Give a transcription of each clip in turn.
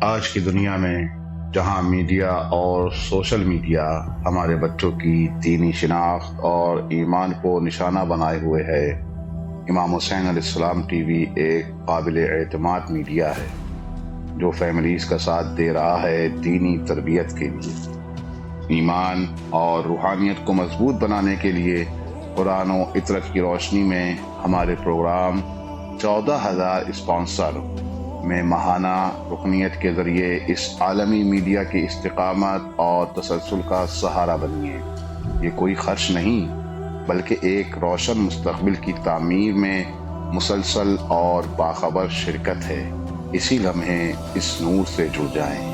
آج کی دنیا میں جہاں میڈیا اور سوشل میڈیا ہمارے بچوں کی دینی شناخت اور ایمان کو نشانہ بنائے ہوئے ہے، امام حسین علیہ السلام ٹی وی ایک قابل اعتماد میڈیا ہے جو فیملیز کا ساتھ دے رہا ہے دینی تربیت کے لیے، ایمان اور روحانیت کو مضبوط بنانے کے لیے۔ قرآن و عطرت کی روشنی میں ہمارے پروگرام 14,000 اسپانسر میں ماہانہ رکنیت کے ذریعے اس عالمی میڈیا کی استقامت اور تسلسل کا سہارا بنیے۔ یہ کوئی خرچ نہیں بلکہ ایک روشن مستقبل کی تعمیر میں مسلسل اور باخبر شرکت ہے۔ اسی لمحے اس نور سے جڑ جائیں۔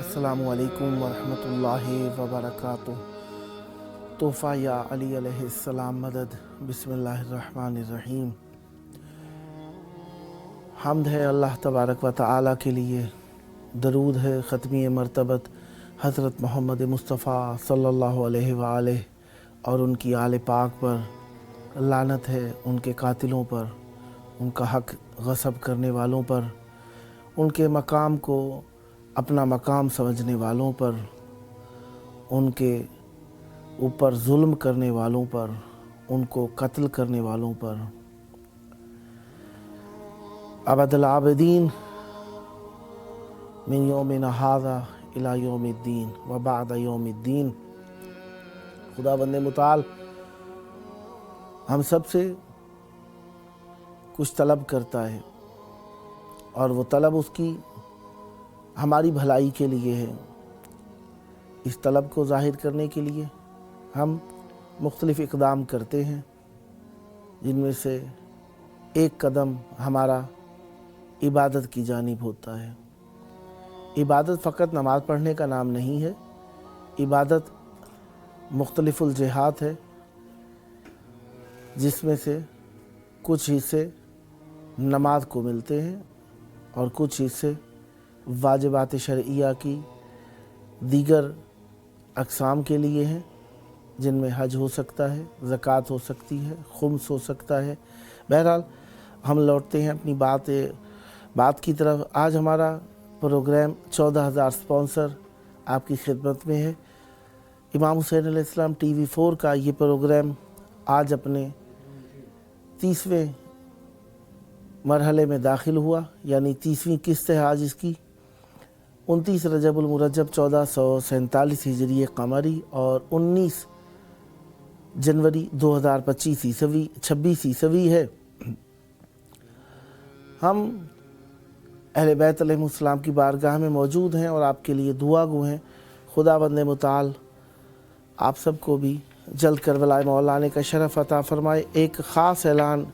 السلام علیکم ورحمۃ اللہ وبرکاتہ۔ تحفہ یا علی علیہ السلام مدد۔ بسم اللہ الرحمن الرحیم۔ حمد ہے اللہ تبارک و تعالیٰ کے لیے، درود ہے ختمی مرتبت حضرت محمد مصطفیٰ صلی اللہ علیہ وآلہ اور ان کی آل پاک پر، لعنت ہے ان کے قاتلوں پر، ان کا حق غصب کرنے والوں پر، ان کے مقام کو اپنا مقام سمجھنے والوں پر، ان کے اوپر ظلم کرنے والوں پر، ان کو قتل کرنے والوں پر۔ ابد العابدین من یومنا ھذا الی یوم الدین و بعد یوم الدین۔ خدا بند متعال ہم سب سے کچھ طلب کرتا ہے، اور وہ طلب اس کی ہماری بھلائی کے لیے ہے۔ اس طلب کو ظاہر کرنے کے لیے ہم مختلف اقدام کرتے ہیں، جن میں سے ایک قدم ہمارا عبادت کی جانب ہوتا ہے۔ عبادت فقط نماز پڑھنے کا نام نہیں ہے، عبادت مختلف الجہات ہے، جس میں سے کچھ حصے نماز کو ملتے ہیں اور کچھ حصے वाजिबात शरइया की दीगर अक़साम के लिए हैं, जिनमें हज हो सकता है, ज़कात हो सकती है, खुम्स हो सकता है। बहरहाल हम लौटते हैं अपनी बात की तरफ। आज हमारा प्रोग्राम 14,000 स्पॉन्सर आपकी खिदमत में है। इमाम हुसैन अलैहिस्सलाम TV4 का ये प्रोग्राम आज अपने 30वें मरहले में दाखिल हुआ, यानी 30वीं किस्त है आज इसकी। 29 रजबुल मुरज्जब 1447 हिजरी कमरी और 19 जनवरी 2025 ईस्वी 26 ईस्वी है। हम अहले बैत अलैहिमुस्सलाम की बारगाह में मौजूद हैं और आपके लिए दुआ गो हैं। खुदावंद मुताल आप सबको भी जल्द करबला मौला आने का शरफ़ अता फ़रमाए। एक ख़ास ऐलान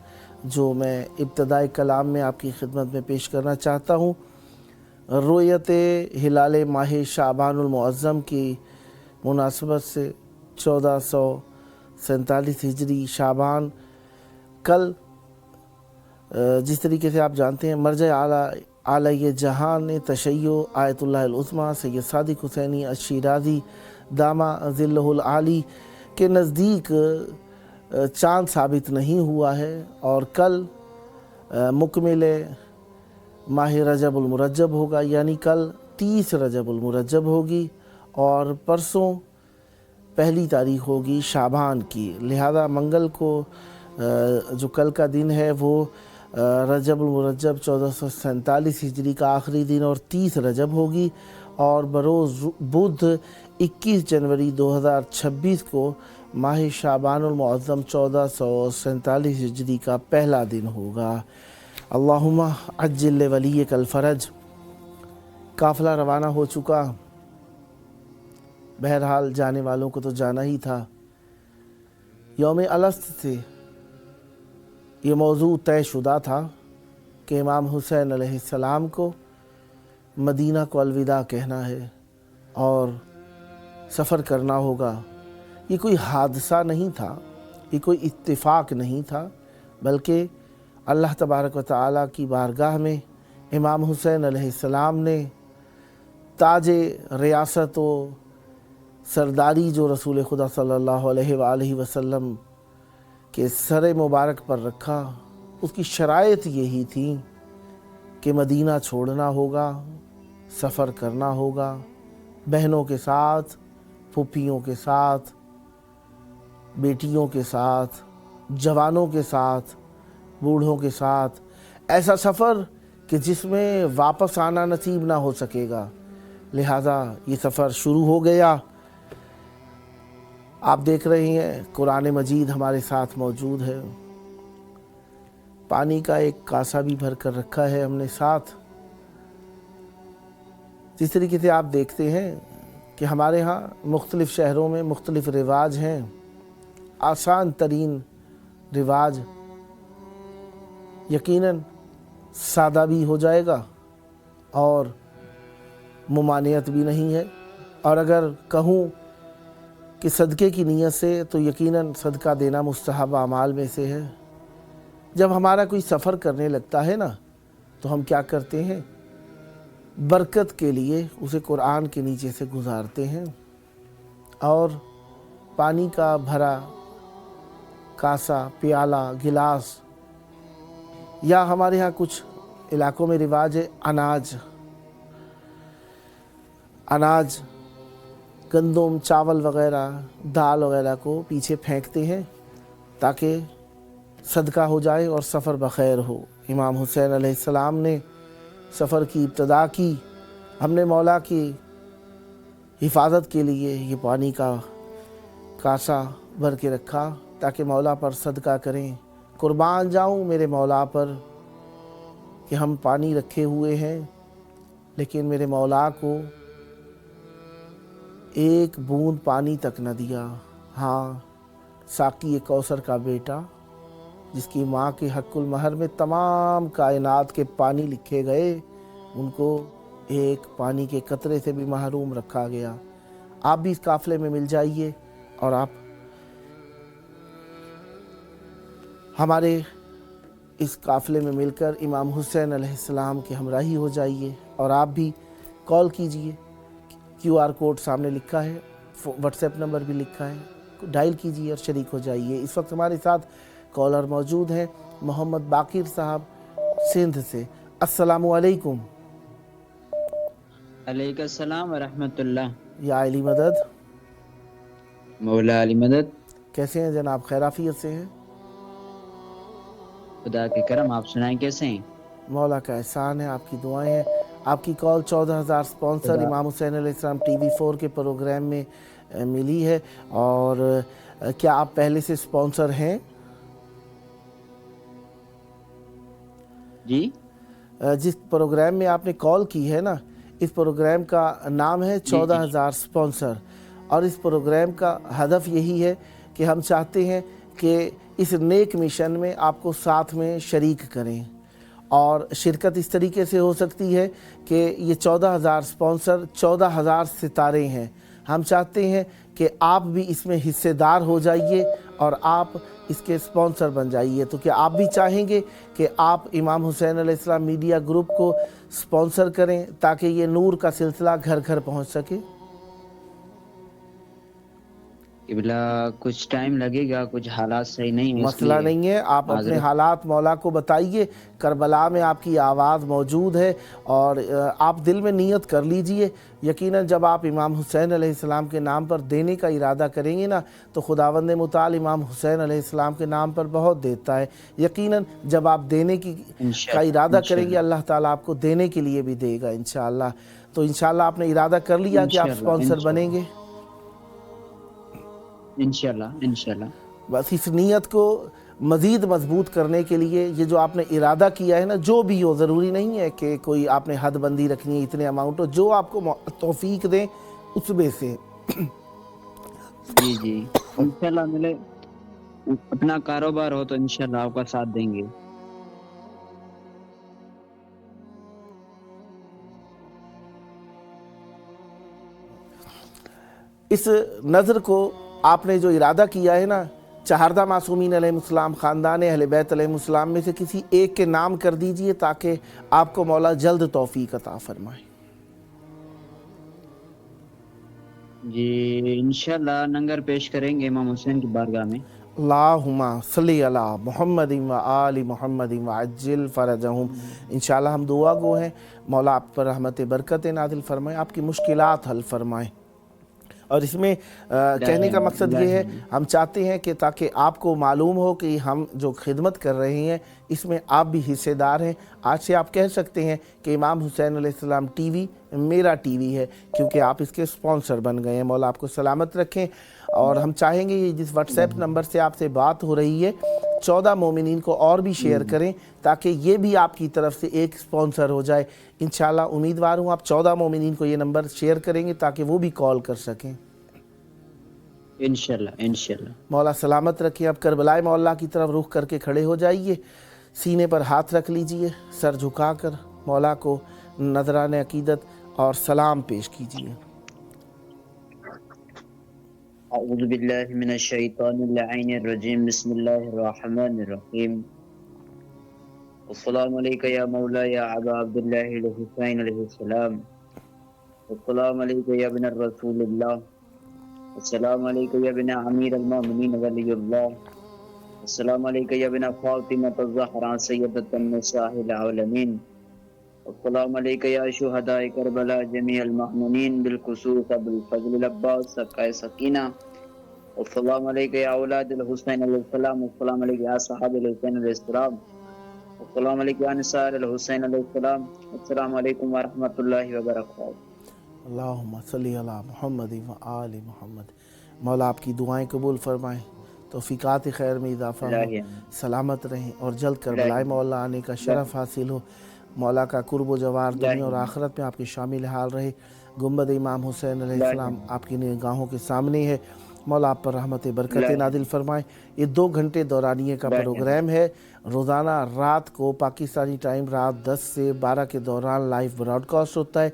जो मैं इब्तदाई कलाम में आपकी खिदमत में पेश करना चाहता हूँ, रुयत हिलाल माह शाबानुल मुअज़्ज़म की मुनासबत से 1447 हिजरी शाबान कल, जिस तरीके से आप जानते हैं, मर्ज आला जहां ने तशय्यो आयतुल्लाह उज़्मा सैयद सादिक हुसैनी अश-शिराज़ी दामा ज़िल्लुहुल आली के नज़दीक चाँद साबित नहीं हुआ है और कल मुकमिल माह रजबुल मुरज्जब होगा, यानी कल 30 रजबुल मुरज्जब होगी और परसों पहली तारीख होगी शाबान की। लिहाजा मंगल को जो कल का दिन है वो रजबुल मुरज्जब 1447 हिजरी का आखिरी दिन और 30 रजब होगी और बरोज़ बुध 21 जनवरी 2026 को माह शाबानुल मुअज़्ज़म 1447 हिजरी का पहला दिन होगा। अल्लाहुम्मा अज्जिल वलियकल फ़रज। काफ़िला रवाना हो चुका। बहरहाल जाने वालों को तो जाना ही था। यौम अलस्त से ये मौजू तय शुदा था कि इमाम हुसैन अलैहिस्सलाम को मदीना को अलविदा कहना है और सफ़र करना होगा। ये कोई हादसा नहीं था, ये कोई इत्तिफाक नहीं था, बल्कि अल्लाह तबारक व तआला की बारगाह में इमाम हुसैन अलैहिस्सलाम ने ताजे रियासत व सरदारी जो रसूल खुदा सल्लल्लाहु अलैहि वसल्लम के सर मुबारक पर रखा, उसकी शराइत यही थी कि मदीना छोड़ना होगा, सफ़र करना होगा, बहनों के साथ, फूफियों के साथ, बेटियों के साथ, जवानों के साथ, बूढ़ों के साथ, ऐसा सफ़र कि जिसमें वापस आना नसीब ना हो सकेगा। लिहाजा ये सफ़र शुरू हो गया। आप देख रहे हैं कुरान मजीद हमारे साथ मौजूद है। पानी का एक कासा भी भर कर रखा है हमने साथ। जिस तरीके से आप देखते हैं कि हमारे यहाँ मुख्तलिफ़ शहरों में मुख्तलिफ़ रिवाज हैं। आसान तरीन रिवाज यकीनन सादा भी हो जाएगा और मुमानियत भी नहीं है, और अगर कहूँ कि सदक़े की नीयत से तो यकीनन सदका देना मुस्तहब अमाल में से है। जब हमारा कोई सफ़र करने लगता है ना, तो हम क्या करते हैं, बरकत के लिए उसे कुरान के नीचे से गुजारते हैं और पानी का भरा कासा, प्याला, गिलास, या हमारे यहाँ कुछ इलाकों में रिवाज है अनाज गंदम, चावल वग़ैरह, दाल वग़ैरह को पीछे फेंकते हैं ताकि सदका हो जाए और सफ़र बखैर हो। इमाम हुसैन अलैहिस्सलाम ने सफ़र की इब्तदा की। हमने मौला की हिफाजत के लिए ये पानी का कासा भर के रखा ताकि मौला पर सदका करें। कुर्बान जाऊं मेरे मौला पर कि हम पानी रखे हुए हैं, लेकिन मेरे मौला को एक बूंद पानी तक न दिया। हाँ, साकी कौसर का बेटा, जिसकी माँ के हक़ुल महर में तमाम कायनात के पानी लिखे गए, उनको एक पानी के कतरे से भी महरूम रखा गया। आप भी इस काफ़िले में मिल जाइए और आप हमारे इस काफ़िले में मिलकर इमाम हुसैन अलैहिस्सलाम के हमराही हो जाइए और आप भी कॉल कीजिए, QR कोड सामने लिखा है, व्हाट्सएप नंबर भी लिखा है, डायल कीजिए और शरीक हो जाइए। इस वक्त हमारे साथ कॉलर मौजूद हैं, मोहम्मद बाकिर साहब सिंध से। अस्सलामु अलैकुम। अलैकुम सलाम व रहमतुल्लाह। या अली मदद, मौला अली मदद। कैसे हैं जनाब? खैराफियत से हैं? खुदा के करम, आप सुनाएं कैसे हैं? मौला का एहसान है, आपकी दुआएं हैं। आपकी कॉल 14,000 स्पॉन्सर इमाम हुसैन अलैहिस्सलाम TV4 के प्रोग्राम में मिली है। और क्या आप पहले से स्पॉन्सर हैं? जी, जिस प्रोग्राम में आपने कॉल की है ना, इस प्रोग्राम का नाम है 14,000 स्पॉन्सर। और इस प्रोग्राम का हदफ यही है कि हम चाहते हैं कि इस नेक मिशन में आपको साथ में शरीक करें। और शिरकत इस तरीके से हो सकती है कि ये 14,000 स्पॉन्सर 14,000 सितारे हैं। हम चाहते हैं कि आप भी इसमें हिस्सेदार हो जाइए और आप इसके स्पॉन्सर बन जाइए। तो क्या आप भी चाहेंगे कि आप इमाम हुसैन अलैहिस्सलाम मीडिया ग्रुप को स्पॉन्सर करें ताकि ये नूर का सिलसिला घर घर पहुंच सके? किबला कुछ टाइम लगेगा, कुछ हालात सही नहीं है, मसला इसलिए नहीं है, आप अपने माजरत। हालात मौला को बताइए। करबला में आपकी आवाज़ मौजूद है और आप दिल में नियत कर लीजिए। यकीनन जब आप इमाम हुसैन अलैहिस्सलाम के नाम पर देने का इरादा करेंगे ना, तो खुदावंद मुताल इमाम हुसैन अलैहिस्सलाम के नाम पर बहुत देता है। यकीनन जब आप देने का इरादा करेंगे, अल्लाह ताला आपको देने के लिए भी देगा इंशाअल्लाह। तो इंशाअल्लाह आपने इरादा कर लिया कि आप स्पॉन्सर बनेंगे? इंशाल्लाह। बस इस नीयत को मज़ीद मजबूत करने के लिए ये जो आपने इरादा किया है ना, जो भी हो, ज़रूरी नहीं है कि कोई आपने हद बंदी रखनी है, इतने अमाउंट हो, जो आपको तौफीक दें उसमें से। जी इंशाल्लाह मिले, अपना कारोबार हो तो इंशाल्लाह आपका साथ देंगे। इस नज़र को आपने जो इरादा किया है ना, चहारदा मासूमीन अलैहिस्सलाम ख़ानदान अहले बैत अलैहिस्सलाम में से किसी एक के नाम कर दीजिए ताकि आपको मौला जल्द तौफीक अता फरमाए। जी इंशाल्लाह नंगर पेश करेंगे इमाम हुसैन की बारगाह में। अल्लाहुम्मा सल्ली अला मुहम्मदिन व आलि मुहम्मदिन व अज्जिल फरजहुम। इंशाअल्लाह हम दुआ गो हैं, मौला आप पर रहमत बरकत नाज़िल फरमाए, आपकी मुश्किलात हल फरमाए। और इसमें कहने का मकसद ये है, हम चाहते हैं कि ताकि आपको मालूम हो कि हम जो खिदमत कर रहे हैं इसमें आप भी हिस्सेदार हैं। आज से आप कह सकते हैं कि इमाम हुसैन अलैहिस्सलाम TV मेरा TV है, क्योंकि आप इसके स्पॉन्सर बन गए हैं। मौला आपको सलामत रखें। और हम चाहेंगे ये जिस व्हाट्सएप नंबर से आपसे बात हो रही है, 14 मोमिनीन को और भी शेयर करें ताकि ये भी आपकी तरफ से एक स्पॉन्सर हो जाए। इंशाल्लाह उम्मीदवार हूँ आप 14 मोमिनीन को ये नंबर शेयर करेंगे ताकि वो भी कॉल कर सकें। इंशाल्लाह। मौला सलामत रखें। अब करबलाए मौला की तरफ रुख करके खड़े हो जाइए, सीने पर हाथ रख लीजिए, सर झुकाकर मौला को नजरान अकीदत और सलाम पेश कीजिए। अऊज़ु बिल्लाहि मिनश शैतानिर लअीनिर रजीम, बिस्मिल्लाहिर रहमानिर रहीम। अस्सलामु अलैका या मौला या अबा अब्दुल्लाह हुसैन अलैहिस्सलाम। अस्सलामु अलैका या इब्न रसूलिल्लाह। अस्सलामु अलैका या इब्न अमीर अल-मोमिनीन वलियुल्लाह। अस्सलामु अलैका या इब्न फातिमा अज़-ज़हरा सय्यदतुन निसाइल आलमीन। अस्सलामु अलैका या शुहदाए करबला जमीअल मअमूनीन बिलखुसूस अबुल फज़ल अब्बास सकाए सकीना। अस्सलामु अलैका या औलादल हुसैन अलैहिस्सलाम। अस्सलामु अलैका या सहाबल हुसैन अलैहिस्सलाम। अस्सलामु अलैका या निसाअल हुसैन अलैहिस्सलाम। अस्सलामु अलैकुम व रहमतुल्लाहि व बरकातहू। अल्लाहुम्मा सल्ली अला मुहम्मद व आलि मुहम्मद। मौला आपकी दुआएं कबूल फरमाएं, तौफीकात खैर में इजाफा हो, सलामत रहें और जल्द करबलाए मौला आने का शरफ हासिल हो। मौला का कुर्ब व जवार दुनिया और आखिरत में आपके शामिल हाल रहे। गुंबद इमाम हुसैन अलैहिस्सलाम आपकी निगाहों के सामने है। मौला आप पर रहमत बरकत नादिल फरमाए। ये 2 घंटे दौरानिए का प्रोग्राम है। रोज़ाना रात को पाकिस्तानी टाइम रात 10 से 12 के दौरान लाइव ब्रॉडकास्ट होता है।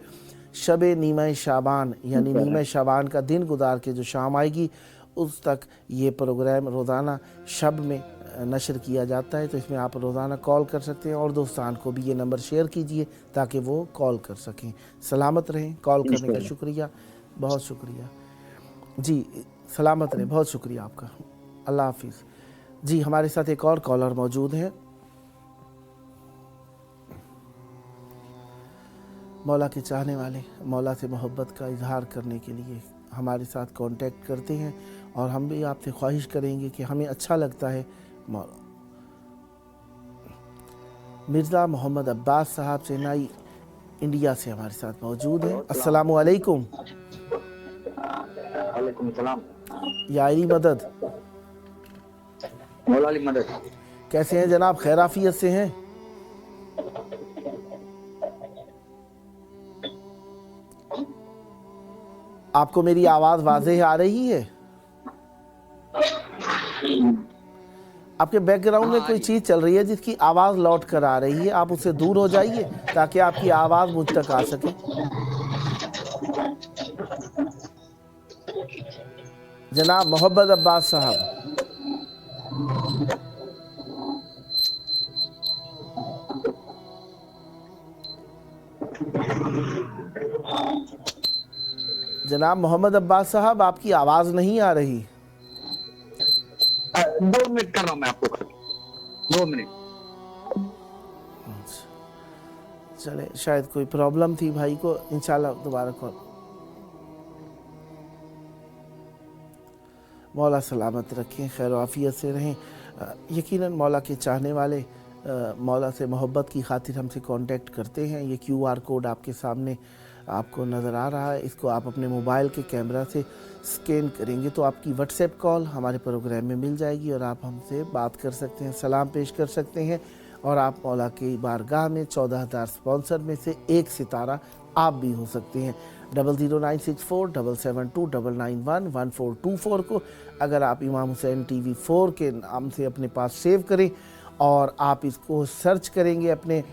शब नीमा शाबान यानी नीमा शाबान का दिन गुजार के जो शाम आएगी उस तक ये प्रोग्राम रोज़ाना शब में नशर किया जाता है। तो इसमें आप रोज़ाना कॉल कर सकते हैं और दोस्तान को भी ये नंबर शेयर कीजिए ताकि वो कॉल कर सकें। सलामत रहें, कॉल करने का इंशाल्लाह। शुक्रिया, बहुत शुक्रिया जी। सलामत रहें, बहुत शुक्रिया आपका, अल्लाह हाफिज़ जी। हमारे साथ एक और कॉलर मौजूद हैं। मौला के चाहने वाले मौला से मोहब्बत का इजहार करने के लिए हमारे साथ कांटेक्ट करते हैं और हम भी आपसे ख्वाहिश करेंगे कि हमें अच्छा लगता है। मिर्ज़ा मोहम्मद अब्बास साहब सेनाई इंडिया से हमारे साथ मौजूद हैं। अस्सलामु अलैकुम। वालेकुम सलाम। या अली मदद, मौला अली मदद। कैसे हैं जनाब? खैराफियत से हैं? आपको मेरी आवाज़ वाज़ेह आ रही है? आपके बैकग्राउंड में कोई चीज़ चल रही है जिसकी आवाज़ लौट कर आ रही है, आप उससे दूर हो जाइए ताकि आपकी आवाज़ मुझ तक आ सके। जनाब मोहम्मद अब्बास साहब, जनाब मोहम्मद अब्बास साहब, आपकी आवाज़ नहीं आ रही। 2 मिनट कर रहा हूँ मैं आपको, 2 मिनट। चले, शायद कोई प्रॉब्लम थी भाई को, इंशाल्लाह दोबारा कॉल। मौला सलामत रखें, खैर आफियत से रहें। यकीनन मौला के चाहने वाले मौला से मोहब्बत की खातिर हमसे कांटेक्ट करते हैं। ये QR कोड आपके सामने आपको नज़र आ रहा है, इसको आप अपने मोबाइल के कैमरा से स्कैन करेंगे तो आपकी व्हाट्सएप कॉल हमारे प्रोग्राम में मिल जाएगी और आप हमसे बात कर सकते हैं, सलाम पेश कर सकते हैं और आप मौला की बारगाह में 14,000 स्पॉन्सर में से एक सितारा आप भी हो सकते हैं। 0096477299911424 को अगर आप इमाम हुसैन TV4 के नाम से अपने पास सेव करें और आप इसको सर्च करेंगे अपने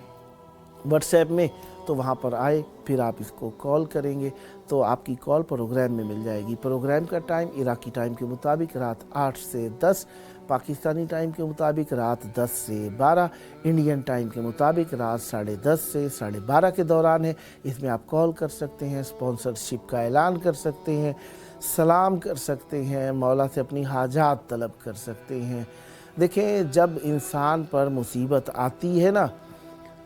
व्हाट्सएप में तो वहाँ पर आए, फिर आप इसको कॉल करेंगे तो आपकी कॉल प्रोग्राम में मिल जाएगी। प्रोग्राम का टाइम इराकी टाइम के मुताबिक रात 8 से 10, पाकिस्तानी टाइम के मुताबिक रात 10 से 12, इंडियन टाइम के मुताबिक रात 10:30 से 12:30 के दौरान है। इसमें आप कॉल कर सकते हैं, स्पॉन्सरशिप का ऐलान कर सकते हैं, सलाम कर सकते हैं, मौला से अपनी हाजात तलब कर सकते हैं। देखें, जब इंसान पर मुसीबत आती है ना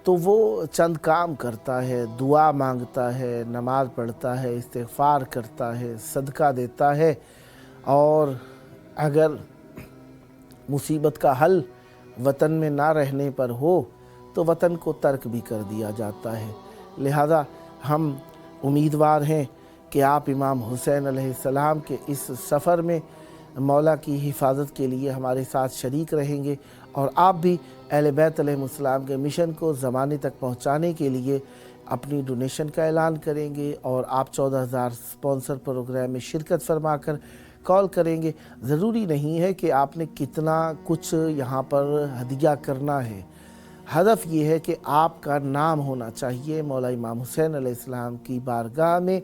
तो वो चंद काम करता है, दुआ मांगता है, नमाज पढ़ता है, इस्तिग़फ़ार करता है, सदका देता है और अगर मुसीबत का हल वतन में ना रहने पर हो तो वतन को तर्क भी कर दिया जाता है। लिहाजा हम उम्मीदवार हैं कि आप इमाम हुसैन अलैहिस्सलाम के इस सफ़र में मौला की हिफाजत के लिए हमारे साथ शरीक रहेंगे और आप भी अहले बैत अलैहिमुस्सलाम के मिशन को ज़माने तक पहुँचाने के लिए अपनी डोनेशन का ऐलान करेंगे और आप 14,000 स्पॉन्सर प्रोग्राम में शिरकत फरमा कर कॉल करेंगे। ज़रूरी नहीं है कि आपने कितना कुछ यहाँ पर हदिया करना है, हदफ ये है कि आपका नाम होना चाहिए मौला इमाम हुसैन अलैहिस्सलाम की बारगाह में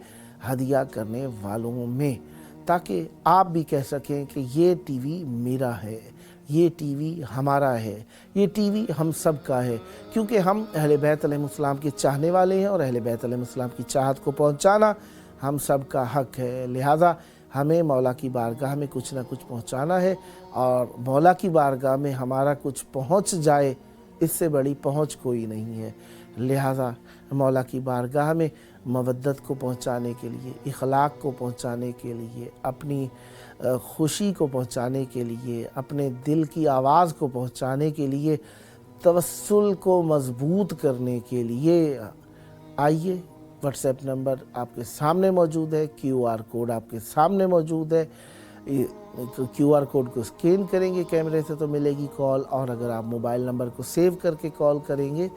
हदिया करने वालों में, ताकि आप भी कह सकें कि ये टीवी मेरा है, ये टीवी हमारा है, ये टीवी हम सब का है, क्योंकि हम अहले बैत अलैहिमुस्सलाम के चाहने वाले हैं और अहले बैत अलैहिमुस्सलाम की चाहत को पहुंचाना हम सब का हक है। लिहाजा हमें मौला की बारगाह में कुछ ना कुछ पहुंचाना है और मौला की बारगाह में हमारा कुछ पहुंच जाए, इससे बड़ी पहुंच कोई नहीं है। लिहाजा मौला की बारगाह में मवद्दत को पहुंचाने के लिए, इखलाक को पहुंचाने के लिए, अपनी खुशी को पहुंचाने के लिए, अपने दिल की आवाज़ को पहुंचाने के लिए, तवस्सुल को मजबूत करने के लिए आइए। व्हाट्सएप नंबर आपके सामने मौजूद है, QR कोड आपके सामने मौजूद है। QR कोड को स्कैन करेंगे कैमरे से तो मिलेगी कॉल, और अगर आप मोबाइल नंबर को सेव करके कॉल करेंगे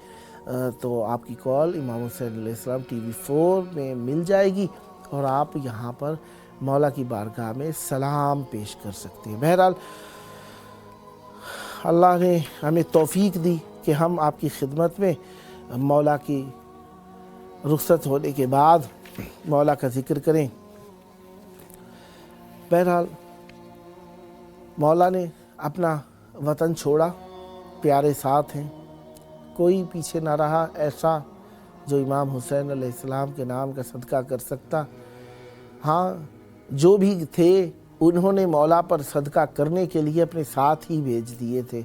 तो आपकी कॉल इमाम हुसैन अलैहिस्सलाम TV4 में मिल जाएगी और आप यहाँ पर मौला की बारगाह में सलाम पेश कर सकते हैं। बहरहाल अल्लाह ने हमें तौफीक दी कि हम आपकी खिदमत में मौला की रुखसत होने के बाद मौला का ज़िक्र करें। बहरहाल मौला ने अपना वतन छोड़ा, प्यारे साथ हैं, कोई पीछे ना रहा ऐसा जो इमाम हुसैन अलैहिस्सलाम के नाम का सदका कर सकता। हाँ, जो भी थे उन्होंने मौला पर सदका करने के लिए अपने साथ ही भेज दिए थे।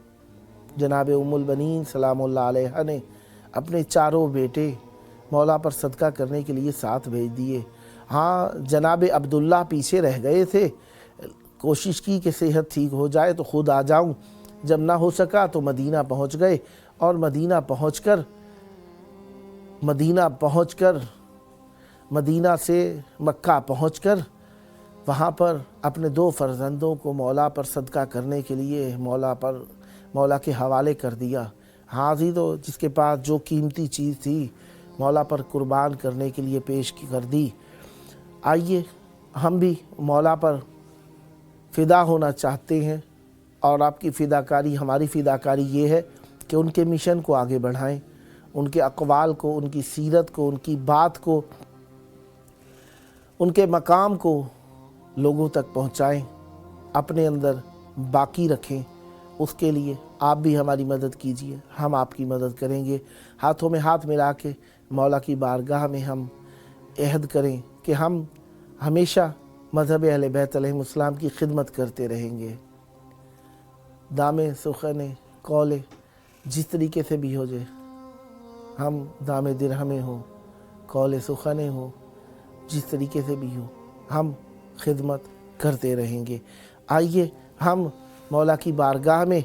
जनाब उम्मुल बनीन सलामुल्लाह अलैहा ने अपने चारों बेटे मौला पर सदका करने के लिए साथ भेज दिए। हाँ, जनाब अब्दुल्ला पीछे रह गए थे, कोशिश की कि सेहत ठीक हो जाए तो ख़ुद आ जाऊं, जब ना हो सका तो मदीना पहुंच गए और मदीना से मक्का पहुंचकर वहाँ पर अपने 2 फर्जंदों को मौला पर सदका करने के लिए मौला के हवाले कर दिया। हाजी तो जिसके पास जो कीमती चीज़ थी मौला पर कुर्बान करने के लिए पेश कर दी। आइए हम भी मौला पर फ़िदा होना चाहते हैं और आपकी फ़िदाकारी, हमारी फ़िदाकारी ये है कि उनके मिशन को आगे बढ़ाएं, उनके अक़वाल को, उनकी सीरत को, उनकी बात को, उनके मकाम को लोगों तक पहुंचाएं, अपने अंदर बाकी रखें। उसके लिए आप भी हमारी मदद कीजिए, हम आपकी मदद करेंगे। हाथों में हाथ मिला के मौला की बारगाह में हम अहद करें कि हम हमेशा मज़हब अहले बैत अलैहिमुस्सलाम की खिदमत करते रहेंगे। दामे सुखने कौले जिस तरीके से भी हो जाए, हम दामे दिरहमे हो, कौले सुखने हो, जिस तरीके से भी हो, हम खिदमत करते रहेंगे। आइए हम मौला की बारगाह में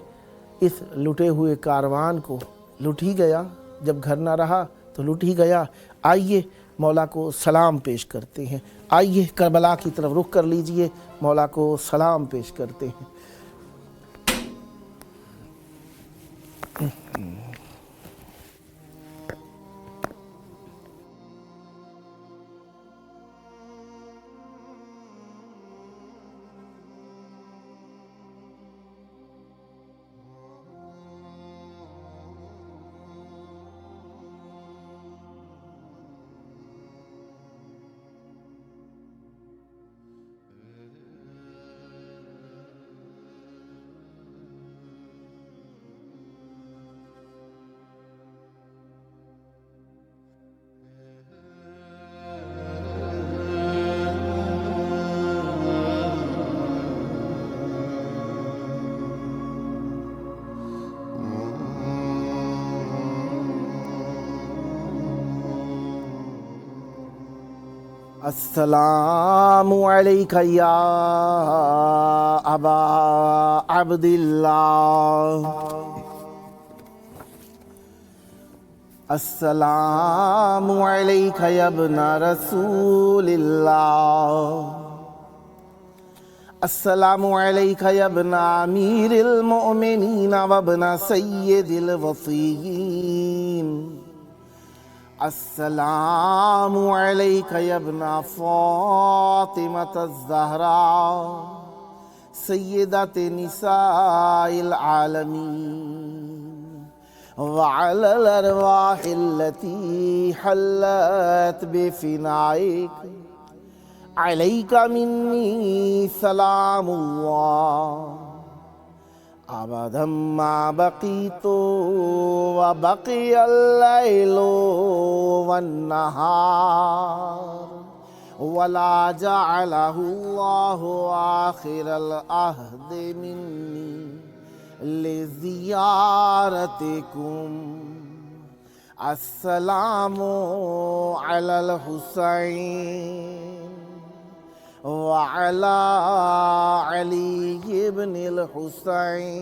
इस लुटे हुए कारवान को, लुट ही गया, जब घर ना रहा तो लुट ही गया, आइए मौला को सलाम पेश करते हैं। आइए करबला की तरफ रुख कर लीजिए, मौला को सलाम पेश करते हैं। अस्सलामु अलैका या अबा अब्दिल्लाह, अस्सलामु अलैका या इब्ना रसूलिल्लाह, अस्सलामु अलैका या इब्ना अमीरिल मुमिनीन व इब्ना सय्यिदिल वसीय्यीन, अस्सलामु अलैका या इब्ना फ़ातिमतज़्ज़हरा सय्यिदते निसाइल आलमीन व अलल अरवाहिल्लती हल्लत बिफ़िनाइक अलैका मिन्नी सलामुल्लाह अबदम मा बक़ीतु व बक़ियल लैलु वन्नहार वला जअलहु अल्लाहु आखिरल अहद मिन्नी लिज़ियारतिकुम। अस्सलामु अलल हुसैन वअला अली इब्निल हुसैन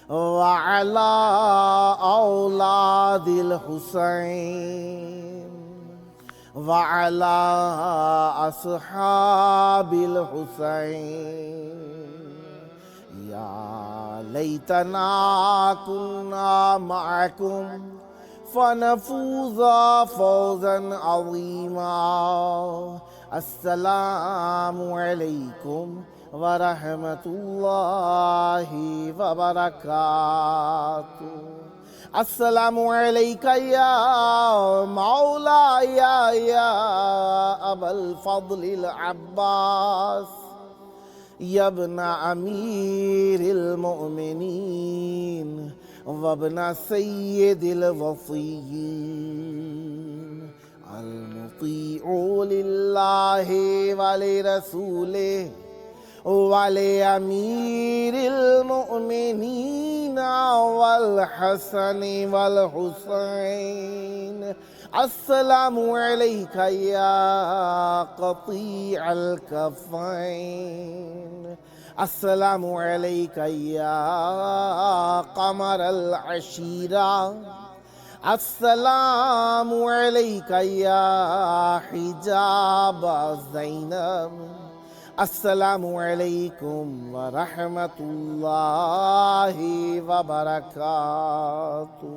वअला औलादिल हुसैन वअला अस्हाबिल हुसैन। या लैतना कुन्ना मअकुम फनफूज़ा फौज़न अज़ीमा। अस्सलामु अलैकुम व रहमतुल्लाहि व बरकातुहू। अस्सलामु अलैका या मौला या अबल फ़ज़्लिल अब्बास या इब्न अमीरिल मुमिनीन व इब्न सय्यिदिल वसिय्यीन अल मुतीउ लिल्लाहि व लिरसूलिहि वाले अमीरिल मुमिनीन वल हसन वल हुसैन अस्सलामु अलैका या क़तीअल कफ़ैन अस्सलामु अलैका या क़मरल अशीरा अस्सलामु अलैका या हिजाब ज़ैनब अस्सलामु अलैकुम व रहमतुल्लाहि व बरकातुहू।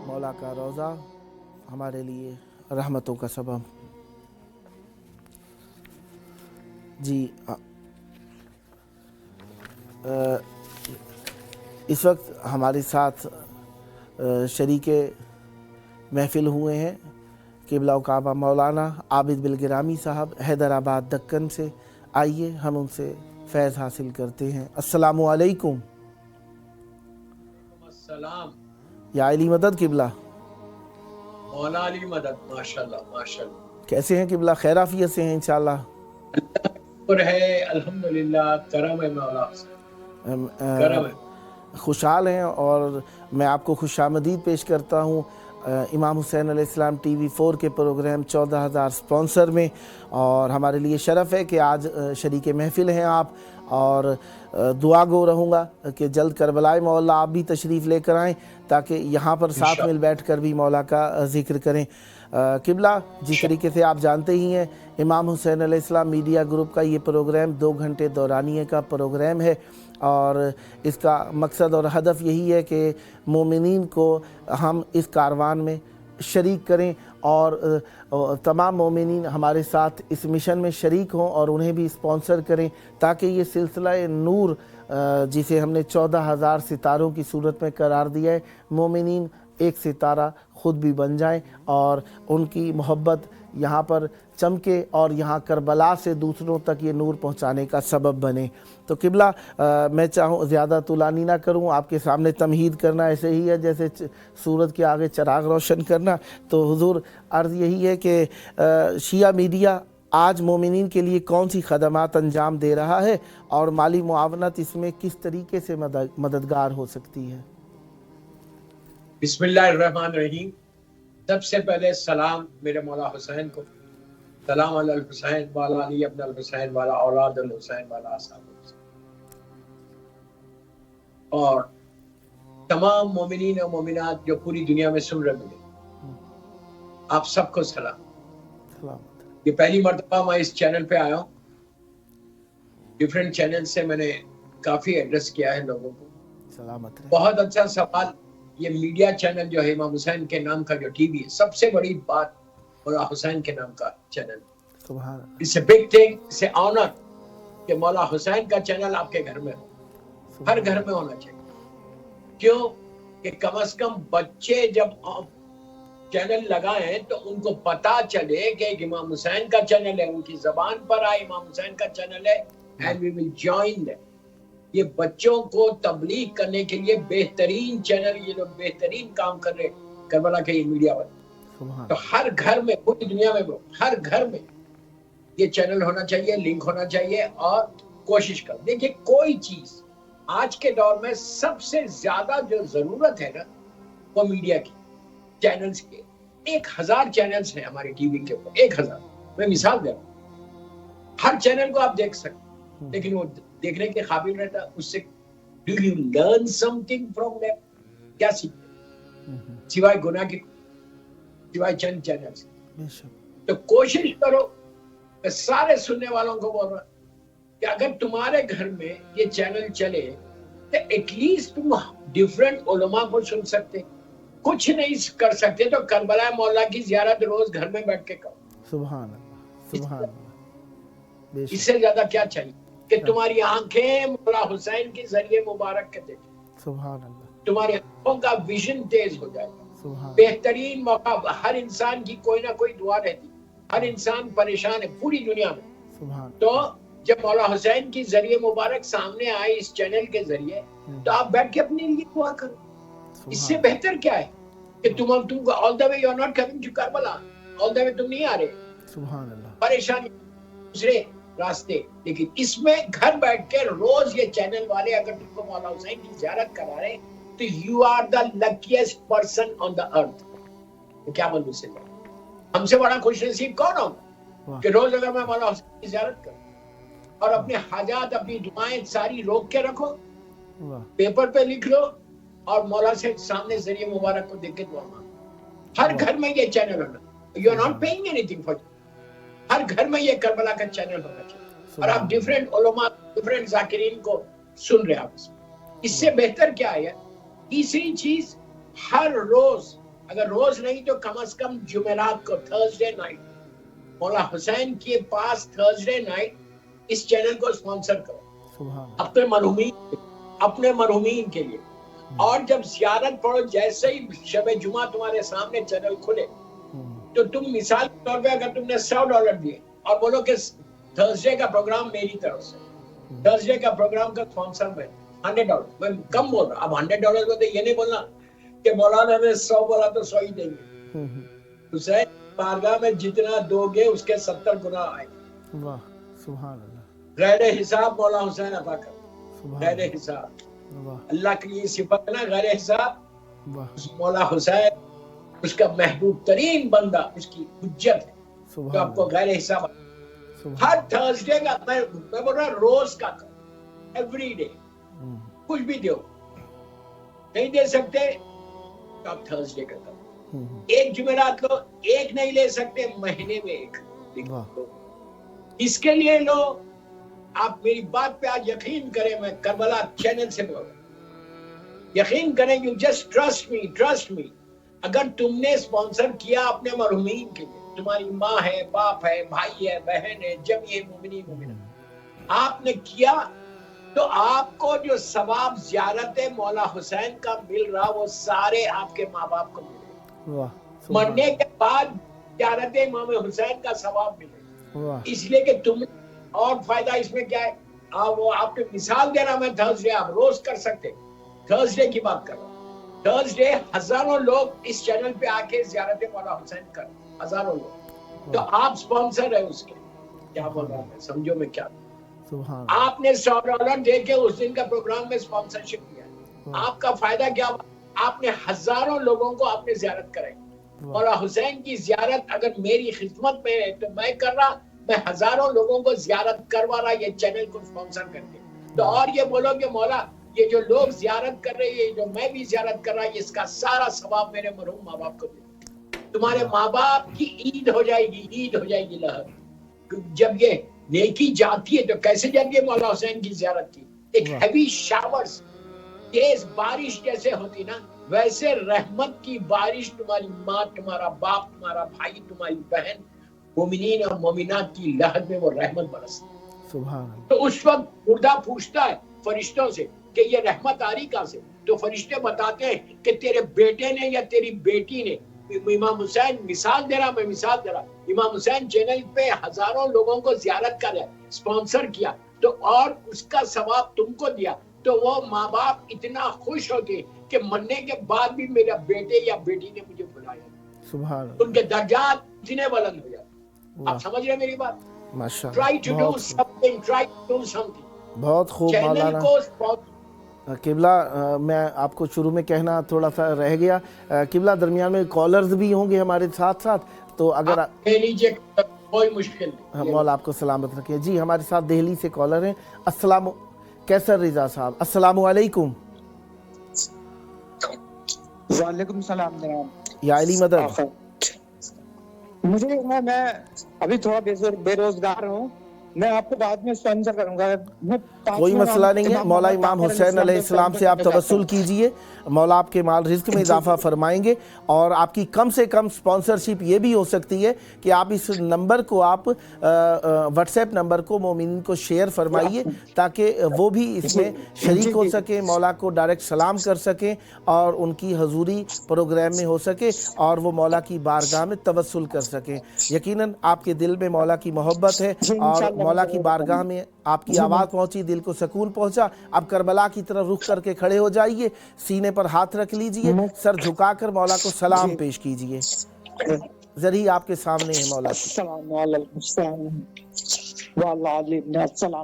मौला का रोज़ा हमारे लिए रहमतों का सबब। जी इस वक्त हमारे साथ शरीके महफिल हुए हैं क़िबला काबा मौलाना आबिद बिल गिरामी साहब हैदराबाद दक्कन से। आइए हम उनसे फैज़ हासिल करते हैं। अस्सलामु अलैकुम। अस्सलाम। या अली मदद क़िबला। मौला अली मदद। माशाल्लाह माशाल्लाह। कैसे हैं क़िबला? खैर आफियत से हैं इंशाअल्लाह? शुक्र है अल्हम्दुलिल्लाह, करम है मौला, करम है। खुशहाल हैं और मैं आपको खुशामदीद पेश करता हूँ इमाम हुसैन अलैहिस्सलाम टीवी 4 के प्रोग्राम 14,000 स्पॉन्सर में। और हमारे लिए शरफ़ है कि आज शरीके महफिल हैं आप, और दुआ गो रहूँगा कि जल्द करबलाए मौला आप भी तशरीफ़ लेकर आएँ ताकि यहाँ पर साथ मिल बैठ कर भी मौला का ज़िक्र करें। क़िबला, जिस तरीके से आप जानते ही हैं इमाम हुसैन अलैहिस्सलाम मीडिया ग्रुप का ये प्रोग्राम 2 घंटे दौरानिए का प्रोग्राम है, और इसका मकसद और हदफ यही है कि मोमिनीन को हम इस कारवान में शरीक करें और तमाम मोमिनीन हमारे साथ इस मिशन में शरीक हों और उन्हें भी स्पॉन्सर करें ताकि ये सिलसिला नूर जिसे हमने 14,000 सितारों की सूरत में करार दिया है, मोमिनीन एक सितारा ख़ुद भी बन जाएं और उनकी मोहब्बत यहाँ पर चमके और यहाँ करबला से दूसरों तक ये नूर पहुँचाने का सबब बने। तो क़िबला, मैं चाहूँ ज़्यादा तुलानी ना करूँ, आपके सामने तमहीद करना ऐसे ही है जैसे सूरज के आगे चराग रोशन करना। तो हुजूर, अर्ज़ यही है कि शिया मीडिया आज मोमिनीन के लिए कौन सी खदमात अंजाम दे रहा है और माली मुआवनत इसमें किस तरीके से मददगार हो सकती है? बिस्मिल्लाहिर्रहमानिर्रहीम। सबसे पहले सलाम मेरे मौला हुसैन को, सलाम अलल हुसैन वाला अली इब्न अल हुसैन वाला औलाद अल हुसैन वाला असहाब हुसैन, और तमाम मोमिनीन और मोमिनात जो पूरी दुनिया में सुन रहे हैं, आप सबको सलाम। ये पहली मर्तबा मैं इस चैनल पे आया हूँ। डिफरेंट चैनल से मैंने काफी एड्रेस किया है लोगों को। सलामत। बहुत अच्छा सवाल। ये मीडिया चैनल जो है इमाम हुसैन के नाम का जो टीवी है, सबसे बड़ी बात मौला हुसैन के नाम का channel. It's a big thing, it's a honour कि मौला हुसैन का चैनल आपके घर में हो, हर घर में होना चाहिए। क्यों? कि कम से कम बच्चे जब चैनल लगाएं तो उनको पता चले कि इमाम हुसैन का चैनल है, उनकी जबान पर आए इमाम हुसैन का चैनल है, and we will join that. ये बच्चों को तबलीग करने के लिए बेहतरीन चैनल, ये लोग बेहतरीन काम कर रहे करबला के मीडिया पर। तो हर घर में, पूरी दुनिया में हर घर में ये चैनल होना चाहिए, लिंक होना चाहिए, और कोशिश कर। देखिए, कोई चीज आज के दौर में सबसे ज्यादा जो जरूरत है ना, वो मीडिया की, चैनल्स के। 1000 चैनल्स हैं हमारे टीवी के ऊपर, 1000। मैं मिसाल दे रहा हूँ, हर चैनल को आप देख सकते, लेकिन वो देखने के काबिल रहता, उससे Do you learn something from them? کیا سیکھتے سوائے گناہ کی، سوائے چند چینل سے؟ بے شک تو کوشش کرو، میں سارے سننے والوں کو بول رہا ہوں کہ اگر تمہارے گھر میں یہ چینل چلے تو ایٹ لیسٹ تم ڈفرینٹ علماء کو سن سکتے. کچھ نہیں کر سکتے تو کربلا مولا کی زیارت روز گھر میں بیٹھ کے کرو. سبحان اللہ سبحان اللہ. بے اس شک سے زیادہ کیا چاہیے کہ تمہاری آنکھیں مولا حسین کے ذریعے مبارک کے دیکھیں، سبحان اللہ تمہاری آنکھوں کا ویژن تیز ہو جائے گا. سبحان بہترین موقع، ہر انسان کی کوئی نہ کوئی دعا رہتی، ہر انسان پریشان ہے پوری دنیا میں. سبحان تو جب مولا حسین کی ذریعے مبارک سامنے آئے اس چینل کے ذریعے تو آپ بیٹھ کے اپنے لیے دعا کرو. اس سے بہتر کیا ہے کہ تم کو all the way you are not coming to Karbala, all the way تم نہیں آ رہے، سبحان اللہ. پریشانی دوسرے راستے. لیکن اس میں گھر بیٹھ کے روز یہ چینل والے اگر تم کو مولا حسین کی زیارت کرا رہے تو you are the luckiest person on the earth. کیا بولوں سے ہم سے بڑا خوش نصیب کون ہوگا کہ روز اگر میں مولا حسین کی زیارت کروں اور اپنے حاجات اپنی دعائیں ساری روک کے رکھو، پیپر پہ لکھ لو اور مولا سے سامنے ذریعے مبارک کو دیکھ کے دعا مانگو. ہر گھر میں یہ چینل ہونا، you are not paying anything for, ہر گھر میں یہ کربلا کا چینل ہونا چاہیے اور آپ ڈیفرنٹ علماء ڈیفرنٹ ذاکرین کو سن رہے آپ. اس سے بہتر کیا ہے؟ تیسری چیز، ہر روز، اگر روز نہیں تو کم از کم جمعرات کو، تھرسڈے نائٹ مولا حسین کے پاس تھرسڈے نائٹ اس چینل کو اسپانسر کرو اپنے مرحومین کے لیے. اور جب زیارت پڑھو، جیسے ہی شب جمعہ تمہارے سامنے چینل کھلے تو تم مثال کے طور پہ اگر تم نے $100 دیے اور بولو کہ تھرسڈے کا پروگرام میری طرف سے، تھرسڈے کا پروگرام کا اسپانسر میں $100، میں کم بول رہا. اب $100 کو تو یہ نہیں بولنا کہ مولانا نے 100 بولا تو 100 ہی دیں گے. حسین بارگاہ میں جتنا دو گے اس کے 70 گنا آئے گے. واہ سبحان اللہ. غیر حساب مولا حسین عطا کر، غیر حساب. اللہ کی یہ صفت ہے نا، غیر حساب. مولا حسین اس کا محبوب ترین بندہ، اس کی حجت ہے تو آپ کو غیر حساب. ہر تھرسڈے کا میں بول رہا روز کا کرو، ایوری ڈے کچھ بھی دو. نہیں دے سکتے تو آپ تھرسڈے کا کرو. ایک جمعرات لو، ایک نہیں لے سکتے مہینے میں ایک. اس کے لیے لو. آپ میری بات پہ آج یقین کریں، میں کربلا چینل سے بول رہا ہوں، یقین کریں. You just trust me. اگر تم نے اسپانسر کیا اپنے مرحومین کے لیے، تمہاری ماں ہے، باپ ہے، بھائی ہے، بہن ہے، جمعی مومنین، آپ نے کیا تو آپ کو جو ثواب زیارت مولا حسین کا مل رہا وہ سارے آپ کے ماں باپ کو ملے. مرنے کے بعد زیارت امام حسین کا ثواب ملے. اس لیے کہ تم، اور فائدہ اس میں کیا ہے، آپ کو مثال دے رہا میں تھرسڈے، آپ روز کر سکتے. تھرسڈے کی بات کر رہا ہوں. تھرسڈے ہزاروں لوگ اس چینل پہ آ کے زیارت مولا حسین کر، ہزاروں لوگ. تو آپ سپانسر ہے اس کے. کیا بول رہا ہوں، سمجھو میں کیا. آپ نے $100 دے کے اس دن کا پروگرام میں سپانسرشپ کیا. آپ کا فائدہ کیا ہوا؟ آپ نے ہزاروں لوگوں کو آپ نے زیارت کرائی. مولا حسین کی زیارت اگر میری خدمت میں ہے تو میں کر رہا، میں ہزاروں لوگوں کو زیارت کروا رہا یہ چینل کو سپانسر کر کے. تو اور یہ بولو کہ مولا یہ جو لوگ زیارت کر رہے ہیں، جو میں بھی زیارت کر رہا ہوں، اس کا سارا ثواب میرے مرحوم ماں باپ کو دے. تمہارے ماں باپ کی عید ہو جائے گی لہر. جب یہ نیکی جاتی ہے تو کیسے جاتی ہے مولا حسین کی زیارت کی؟ ایک ہیوی شاورز، تیز بارش جیسے ہوتی نا، ویسے رحمت کی بارش تمہاری ماں، تمہارا باپ، تمہارا بھائی، تمہاری بہن، مومنین اور مومنات کی لہر میں وہ رحمت برستی. تو اس وقت مردہ پوچھتا ہے فرشتوں سے کہ یہ رحمت آ رہی کہاں سے؟ تو فرشتے بتاتے ہیں کہ تیرے بیٹے نے یا تیری بیٹی نے. امام حسین مثال دے رہا، امام حسین چینل پہ ہزاروں لوگوں کو زیارت کرے، اسپانسر کیا، تو اور اس کا ثواب تم کو دیا. تو وہ ماں باپ اتنا خوش ہوتے کہ مرنے کے بعد بھی میرا بیٹے یا بیٹی نے مجھے بلایا. ان کے درجات اتنے بلند ہو جاتے. آپ سمجھ رہے ہیں میری بات؟ Try to do something. بہت خوب مولانا. قبلہ میں آپ کو شروع میں کہنا تھوڑا سا رہ گیا، قبلہ درمیان میں کالرز بھی ہوں گے ہمارے ساتھ تو اگر کوئی مشکل نہیں، مولا آپ کو سلامت رکھے. جی ہمارے ساتھ دہلی سے کالر ہیں. السلام कैसर रिजा साहब, अस्सलाम वालेकुम। वालेकुम सलाम जनाब। या अली मदद। मुझे मैं अभी थोड़ा बेरोजगार हूँ, मैं आपको बाद में स्पॉन्सर करूंगा। कोई मसला नहीं है, मौला इमाम हुसैन अलैहिस्सलाम से आप तवस्सुल कीजिए, मौला आपके माल रिज़्क़ में इजाफ़ा फरमाएंगे। और आपकी कम से कम स्पॉन्सरशिप ये भी हो सकती है कि आप इस नंबर को आप व्हाट्सएप नंबर को मोमिन को शेयर फरमाइए ताकि वो भी इसमें शरीक हो सके, मौला को डायरेक्ट सलाम कर सकें और उनकी हजूरी प्रोग्राम में हो सके और वो मौला की बारगाह में तवस्सुल कर सकें। यकीनन आपके दिल में मौला की मोहब्बत है और मौला की बारगाह में आपकी आवाज़ पहुंची, दिल को सुकून पहुंचा। अब करबला की तरफ रुख करके खड़े हो जाइए, सीने पर हाथ रख लीजिए, सर झुकाकर मौला को सलाम पेश कीजिए। जरिए आपके सामने है मौला की। अस्सलाम वालेकुम या ज़ैनब,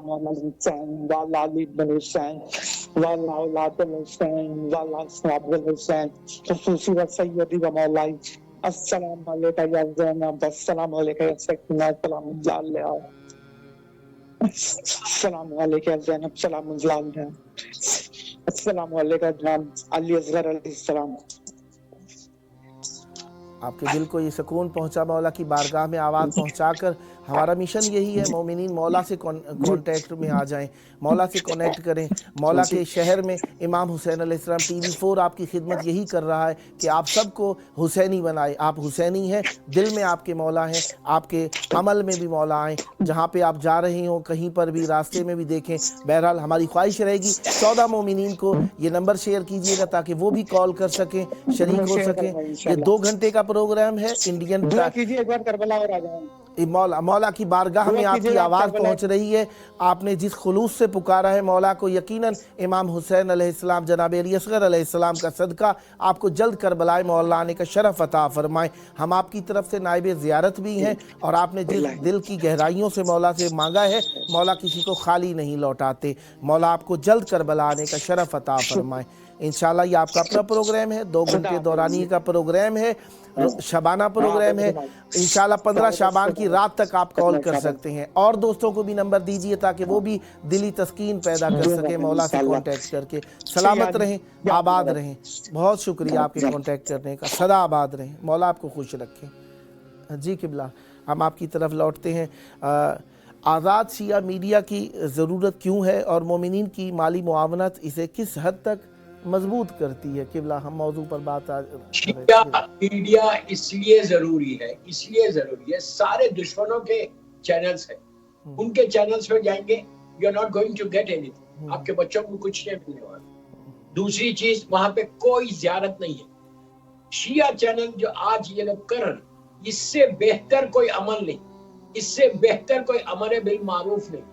अस्सलाम वालेकुम या सकीना, अस्सलाम वालेकुम या ज़ैनब, अस्सलाम वालेकुम जनाब अली असगर अलैहिस्सलाम। आपके दिल को ये सुकून पहुंचा मौला की बारगाह में आवाज़ पहुंचाकर। हमारा मिशन यही है, मोमिनीन मौला से कांटेक्ट में आ जाएं, मौला से कनेक्ट करें। मौला के शहर में इमाम हुसैन अलैहिस्सलाम TV4 आपकी खिदमत यही कर रहा है कि आप सबको हुसैनी बनाए। आप हुसैनी हैं, दिल में आपके मौला हैं, आपके अमल में भी मौला आएँ। जहाँ पे आप जा रहे हो, कहीं पर भी रास्ते में भी देखें। बहरहाल हमारी ख्वाहिश रहेगी 14 मोमिनीन को ये नंबर शेयर कीजिएगा ताकि वो भी कॉल कर सकें, शरीक हो सकें। ये 2 घंटे का प्रोग्राम है इंडियन कीजिए, एक बार करबला और आ जाएं। मौला की बारगाह में आपकी आवाज़ पहुंच रही है। आपने जिस खुलूस से पुकारा है मौला को, यकीनन इमाम हुसैन अलैहिस्सलाम जनाब अली असगर अलैहिस्सलाम का सदका आपको जल्द करबलाए मौला आने का शरफ अता फरमाए। हम आपकी तरफ से नाइब ज़ियारत भी हैं और आपने जिस दिल की गहराइयों से मौला से मांगा है, मौला किसी को खाली नहीं लौटाते। मौला आपको जल्द करबला आने का शरफ अता फरमाए। इंशाल्लाह ये आपका अपना प्रोग्राम है, 2 घंटे दौरानी का प्रोग्राम है, शबाना प्रोग्राम है। इंशाल्लाह 15 शाबान की रात तक आप कॉल कर सकते हैं। और दोस्तों को भी नंबर दीजिए ताकि वो भी दिली तस्कीन पैदा कर सके मौला से कांटेक्ट करके। सलामत रहें, आबाद रहें। बहुत शुक्रिया आपके कांटेक्ट करने का, सदा आबाद रहें, मौला आपको खुश रखें। जी किबला, हम आपकी तरफ लौटते हैं। आज़ाद शिया मीडिया की ज़रूरत क्यों है और मोमिनीन की माली मुआवनत इसे किस हद तक मजबूत करती है? किबला, हम मौजू पर बात शिया मीडिया इसलिए जरूरी है, सारे दुश्मनों के चैनल्स हैं, उनके चैनल्स पे जाएंगे, you are not going to get anything, आपके बच्चों को कुछ नहीं मिलने वाला। दूसरी चीज, वहां पे कोई ज़ियारत नहीं है। शिया चैनल जो आज ये लोग कर रहे, इससे बेहतर कोई अमल नहीं, इससे बेहतर कोई अमर बिल मारूफ नहीं।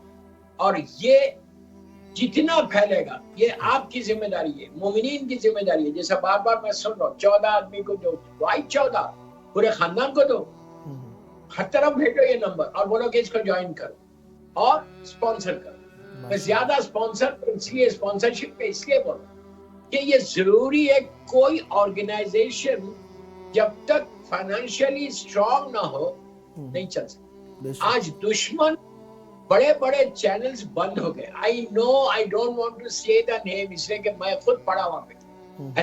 और ये जितना फैलेगा, ये आपकी जिम्मेदारी है, मोमिनीन की जिम्मेदारी है। जैसा बार बार मैं सुन रहा हूँ, 14 आदमी को दो, वाई 14 पूरे खानदान को दो, हर तरफ भेजो ये नंबर और बोलो कि इसको ज्वाइन करो और स्पॉन्सर करो। मैं ज्यादा स्पॉन्सर इसलिए स्पॉन्सरशिप पे इसलिए बोल रहा हूँ कि ये जरूरी है। कोई ऑर्गेनाइजेशन जब तक फाइनेंशियली स्ट्रांग ना हो नहीं चल सकती। आज दुश्मन बड़े बड़े चैनल्स बंद हो गए। I know, I don't want to say the name, इसलिए कि मैं खुद पढ़ा वहां पे।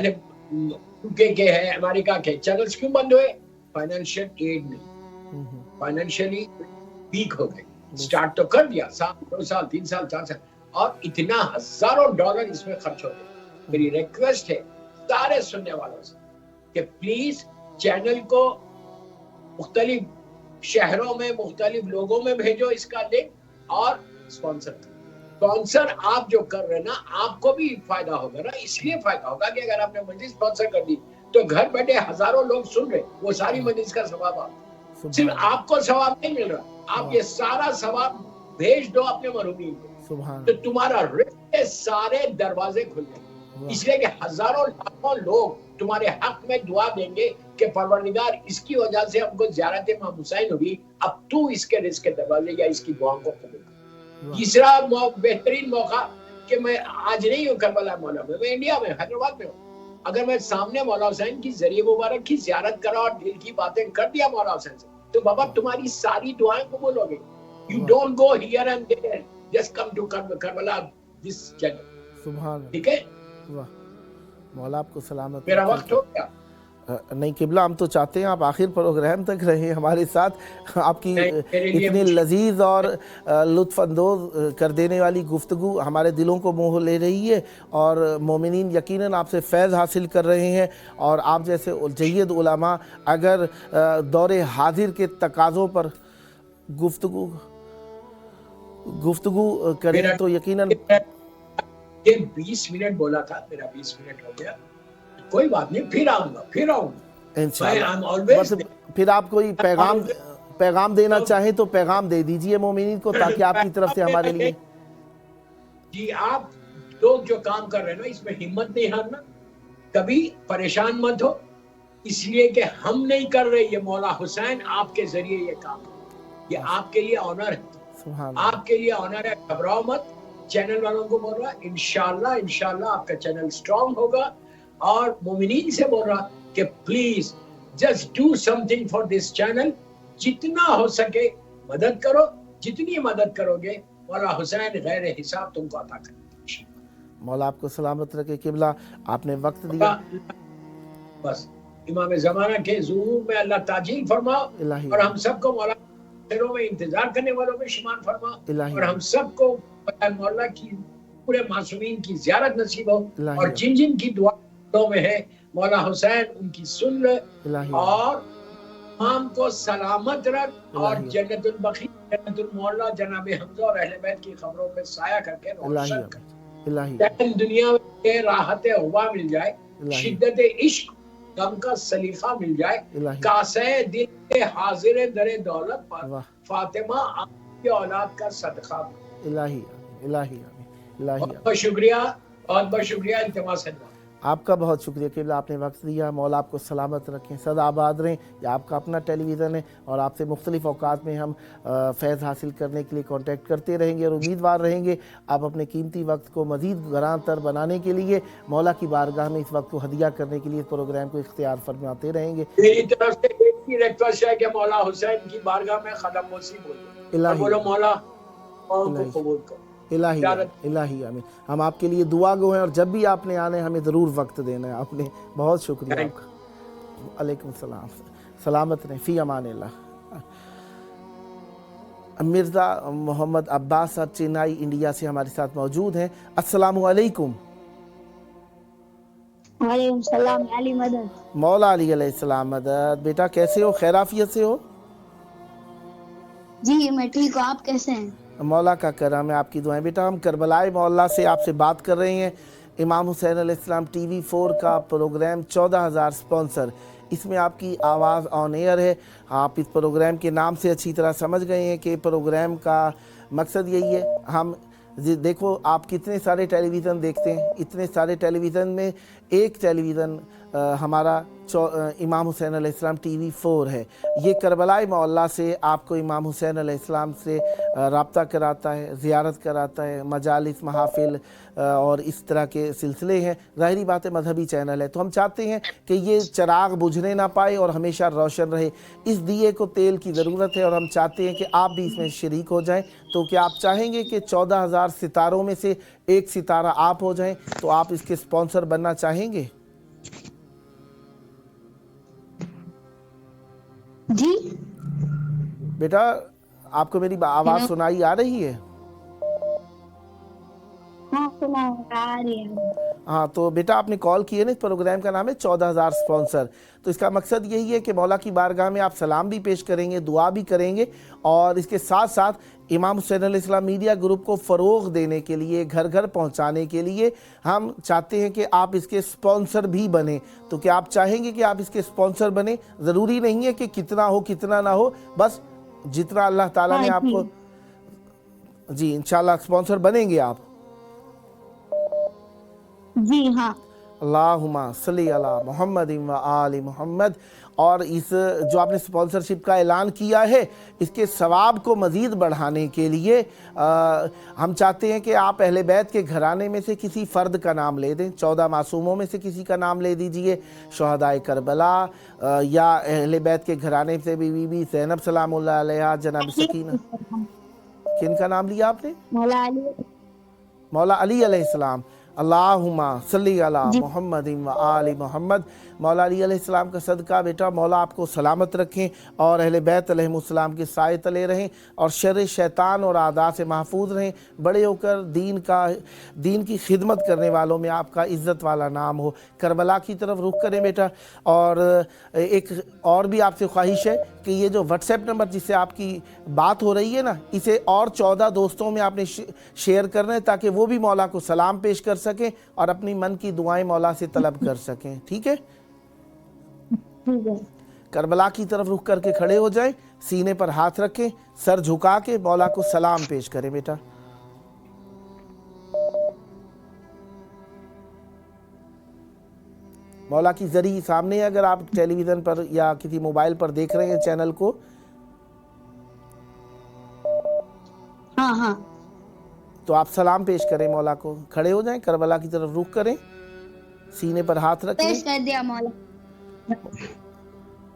यूके के है, अमेरिका के चैनल्स क्यों बंद हुए? फाइनेंशियल एड नहीं, फाइनेंशियली वीक हो गए। स्टार्ट तो कर दिया, 2 साल 3 साल 4 साल, और इतना हजारों डॉलर इसमें खर्च हो गए। मेरी रिक्वेस्ट है सारे सुनने वालों से कि प्लीज चैनल को मुख्तलिफ शहरों में, मुख्तलिफ लोगों में भेजो इसका लिंक और स्पॉन्सर आप जो कर रहे हैं ना, आपको भी फायदा होगा ना। इसलिए फायदा होगा कि अगर आपने मजलिस स्पॉन्सर कर दी तो घर बैठे हजारों लोग सुन रहे, वो सारी मजलिस का सवाब आप, सिर्फ आपको सवाब नहीं मिल रहा, आप ये सारा सवाब भेज दो अपने मरहूमीन को, तो तुम्हारा रिश्ते सारे दरवाजे खुल गए। इसलिए कि हजारों लाखों लोग तुम्हारे हक में दुआ देंगे कि परवरदिगार, इसकी वजह से हमको ज़ियारत इमाम हुसैन हुई, अब तू इसके रिज़्क़ के दरवाजे या इसकी दुआओं को कबूल कर। तीसरा बेहतरीन मौका कि मैं आज नहीं हूँ करबला मौला में, मैं इंडिया में हैदराबाद में हूँ। अगर मैं सामने मौला हुसैन की जरिए मुबारक की ज़ियारत करा और दिल की बातें कर दिया मौला हुसैन से, तो बाबा तुम्हारी सारी दुआएं कबूल हो गई। You don't go here and there, just come to Karbala this channel. सुभान ठीक है, वाह, मौला आपको सलामत मेरा रखे। वक्त हो गया. नहीं किबला, हम तो चाहते हैं आप आखिर प्रोग्राम तक रहें हमारे साथ। आपकी नहीं, मेरे लिए इतनी मुश्किल- लजीज और लुत्फ़ अंदोज़ कर देने वाली गुफ्तगू हमारे दिलों को मोह ले रही है, और मोमिनीन यकीनन आपसे फैज़ हासिल कर रहे हैं। और आप जैसे जय्यद उलमा अगर दौरे हाजिर के तकाज़ों पर गुफ्तगू करें मेरा- तो यकीनन ये 20 मिनट बोला था, मेरा 20 मिनट हो गया. कोई बात नहीं, फिर आऊंगा. इंशाअल्लाह। I'm always बस फिर आप कोई पैगाम देना चाहें तो पैगाम दे दीजिए मोमिनीन को, ताकि आपकी तरफ से हमारे लिए। जी, आप लोग जो काम कर रहे हैं ना, इसमें हिम्मत नहीं हारना, कभी परेशान मत हो, इसलिए कि हम नहीं कर रहे, ये मौला हुसैन आपके जरिए ये काम, ये आपके लिए ऑनर है, सुभान आपके लिए ऑनर है. घबराओ मत. चैनल वालों को बोल रहा, इंशाल्लाह आपका चैनल स्ट्रांग होगा. और मोमिनीन से बोल रहा कि please just do something for this channel. जितना हो सके मदद करो, जितनी मदद करोगे मौला हुसैन गैर हिसाब तुमको अता करेंगे. मौला आपको सलामत रखे। किबला, आपने वक्त दिया। बस इमाम ज़माना के ज़ुहूर में अल्लाह ताजील फरमा, इलाही और हम सबको मौला दिलों में इंतजार करने वालों में शुमार फरमा, इलाही और हम सबको मौला की पूरे मासूमीन की ज़ियारत नसीब हो, इलाही और जिन जिन की दुआ में है मौला हुसैन उनकी सुन ले, इलाही और तमाम को सलामत रख, और इलाही जन्नतुल बखी, जन्नतुल मौला जनाब हमजा और अहले बैत की खबरों पे साया करके रोशन कर. इलाही ताकि दुनिया में राहत हुआ मिल जाए, इलाही शिद्दत इश्क गम का सलीखा मिल जाए, इलाही कासे दिल के हाजिर दरे दौलत पर वाह, फातिमा आपकी औलाद का सदका. इलाही इलाही इलाही। बहुत बहुत शुक्रिया. इल्तिमास है. आपका बहुत शुक्रिया किबला, आपने वक्त दिया। मौला आपको सलामत रखें, सदा आबाद रहें। यह आपका अपना टेलीविज़न है, और आपसे मुख्तलिफ औकात में हम फैज़ हासिल करने के लिए कांटेक्ट करते रहेंगे, और उम्मीदवार रहेंगे आप अपने कीमती वक्त को मज़ीद गरां तर बनाने के लिए मौला की बारगाह में इस वक्त को हदिया करने के लिए इस प्रोग्राम को इख्तियार फरमाते रहेंगे। मेरी तरफ से एक ही रिक्वेस्ट है कि मौला हुसैन की बारगाह में खदम मोसी इलाही बोलो, मौला को कबूल करो. इलाही इलाही आमीन। हम आपके लिए दुआ गो हैं, और जब भी आपने आने हमें ज़रूर वक्त देना है। आपने बहुत शुक्रिया आपका। अलैकुम सलाम, सलामत रहें, फ़ी अमानिल्लाह। मिर्ज़ा मोहम्मद अब्बास साहब चेन्नई इंडिया से हमारे साथ मौजूद हैं। अस्सलामु अलैकुम। वालेकुम सलाम। अली मदद। मौला अली अलैहिस्सलाम मदद। बेटा कैसे हो, खैराफियत से हो? जी मैं ठीक हूँ, आप कैसे हैं? मौला का करम है, आपकी दुआएं। बेटा हम करबलाए मौला से आपसे बात कर रहे हैं। इमाम हुसैन अलैहिस्सलाम TV 4 का प्रोग्राम 14,000 स्पॉन्सर, इसमें आपकी आवाज़ ऑन एयर है। आप इस प्रोग्राम के नाम से अच्छी तरह समझ गए हैं कि प्रोग्राम का मकसद यही है। हम देखो आप कितने सारे टेलीविज़न देखते हैं, इतने सारे टेलीविज़न में एक टेलीविज़न हमारा इमाम हुसैन अलैहिस्सलाम TV 4 है। ये करबलाए मोहल्ला से आपको इमाम हुसैन अलैहिस्सलाम से रब्ता कराता है, ज़ियारत कराता है, मजालिस, महाफिल और इस तरह के सिलसिले हैं। ज़ाहिरी बात है मजहबी चैनल है, तो हम चाहते हैं कि ये चिराग बुझने ना पाए और हमेशा रोशन रहे। इस दिए को तेल की ज़रूरत है, और हम चाहते हैं कि आप भी इसमें शरीक हो जाएं। तो क्या आप चाहेंगे कि 14,000 सितारों में से एक सितारा आप हो जाएं? तो आप इसके स्पॉन्सर बनना चाहेंगे? जी बेटा आपको मेरी आवाज़ सुनाई आ रही है? हाँ सुना आ रही है। हाँ, तो बेटा आपने कॉल किए ना, इस प्रोग्राम का नाम है 14,000 स्पॉन्सर। तो इसका मकसद यही है कि मौला की बारगाह में आप सलाम भी पेश करेंगे, दुआ भी करेंगे, और इसके साथ साथ इमाम हुसैन अलैहिस्सलाम मीडिया ग्रुप को फ़रोग़ देने के लिए, घर घर पहुंचाने के लिए हम चाहते हैं कि आप इसके स्पॉन्सर भी बने। तो क्या आप चाहेंगे कि आप इसके स्पॉन्सर बने? ज़रूरी नहीं है कि कितना हो कितना ना हो, बस जितना अल्लाह ताला ने आपको। जी इंशाल्लाह स्पॉन्सर बनेंगे आप? जी हाँ। अल्लाहुम्मा सल्ली अला मुहम्मद व आलि मुहम्मद। और इस जो आपने स्पॉन्सरशिप का ऐलान किया है, इसके सवाब को मज़ीद बढ़ाने के लिए हम चाहते हैं कि आप अहले बैत के घराने में से किसी फ़र्द का नाम ले दें। 14 मासूमों में से किसी का नाम ले दीजिए, शुहदाए करबला, या अहले बैत के घराने से बीबी ज़ैनब सलामुल्लाह अलैहा, जनाब सकीना। किन का नाम लिया आपने? मौला अली मौला अली अलैहिस्सलाम, अल्लाहुम्मा सल्ली अला जी। मुहम्मदिन व आलि मोहम्मद। मौला अली अलैहिस्सलाम का सदका बेटा मौला आपको सलामत रखें और अहले बैत अलैहिमुस्सलाम के साए तले रहें और शर शैतान और आदा से महफूज रहें। बड़े होकर दीन की खिदमत करने वालों में आपका इज़्ज़त वाला नाम हो। करबला की तरफ रुख करें बेटा। और एक और भी आपसे ख्वाहिश है कि ये जो व्हाट्सएप नंबर जिससे आपकी बात हो रही है ना, इसे और 14 दोस्तों में आपने शेयर करना है ताकि वो भी मौला को सलाम पेश कर सकें और अपनी मन की दुआएं मौला से तलब कर सकें। ठीक है? ठीक है। करबला की तरफ रुख करके खड़े हो जाएं, सीने पर हाथ रखें, सर झुका के मौला को सलाम पेश करें बेटा। मौला की जरी सामने है, अगर आप टेलीविज़न पर या किसी मोबाइल पर देख रहे हैं चैनल को, हाँ हाँ। तो आप सलाम पेश करें मौला को। खड़े हो जाएं, करबला की तरफ रुख करें, सीने पर हाथ रखें। पेश कर दिया मौला।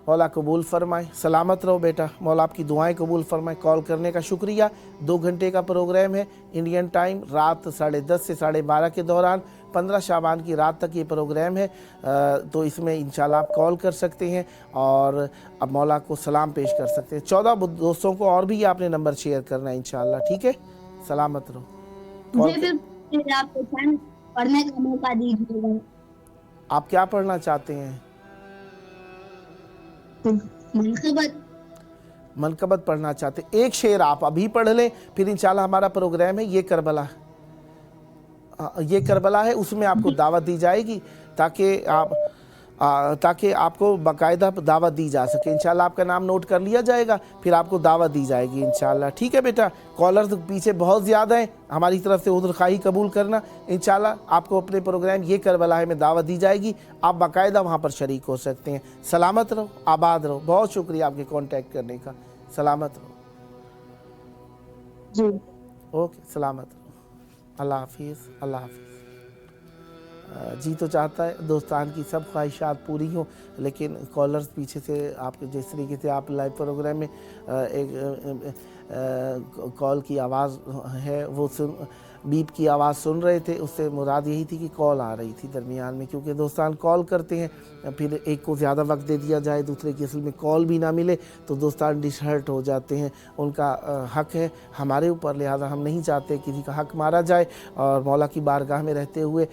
मौला कबूल फरमाए। सलामत रहो बेटा, मौला आपकी दुआएं कबूल फरमाए। कॉल करने का शुक्रिया। 2 घंटे का प्रोग्राम है इंडियन टाइम, रात 10:30 से 12:30 के दौरान। 15 शाबान की रात तक ये प्रोग्राम है, तो इसमें इंशाल्लाह आप कॉल कर सकते हैं और अब मौला को सलाम पेश कर सकते हैं। 14 दोस्तों को और भी आपने नंबर शेयर करना है इंशाल्लाह। ठीक है? सलामत रहो। मुझे भी आप पढ़ने का मौका दीजिएगा। आप क्या पढ़ना चाहते हैं? मनकबत पढ़ना चाहते? एक शेर आप अभी पढ़ लें, फिर इंशाल्लाह हमारा प्रोग्राम है ये करबला है, उसमें आपको दावत दी जाएगी ताकि आपको बाकायदा दावत दी जा सके। इंशाल्लाह आपका नाम नोट कर लिया जाएगा, फिर आपको दावत दी जाएगी इंशाल्लाह। ठीक है बेटा? कॉलर्स पीछे बहुत ज़्यादा हैं, हमारी तरफ से उधर खाही कबूल करना। इंशाल्लाह आपको अपने प्रोग्राम ये करबला है में दावत दी जाएगी, आप बाकायदा वहाँ पर शरीक हो सकते हैं। सलामत रहो, आबाद रहो। बहुत शुक्रिया आपके कॉन्टेक्ट करने का। सलामत रहो जी। ओके, सलामत रहो। अल्लाह हाफिज़, अल्लाह हाफिज़। जी तो चाहता है दोस्तान की सब ख्वाहिशात पूरी हों, लेकिन कॉलर्स पीछे से आपके जिस तरीके से आप लाइव प्रोग्राम में एक कॉल की आवाज़ है वो बीप की आवाज़ सुन रहे थे, उससे मुराद यही थी कि कॉल आ रही थी दरमियान में, क्योंकि दोस्तान कॉल करते हैं, फिर एक को ज़्यादा वक्त दे दिया जाए, दूसरे की असल में कॉल भी ना मिले तो दोस्तान डिसहर्ट हो जाते हैं। उनका हक़ है हमारे ऊपर, लिहाजा हम नहीं चाहते किसी का हक़ मारा जाए। और मौला की बारगाह में रहते हुए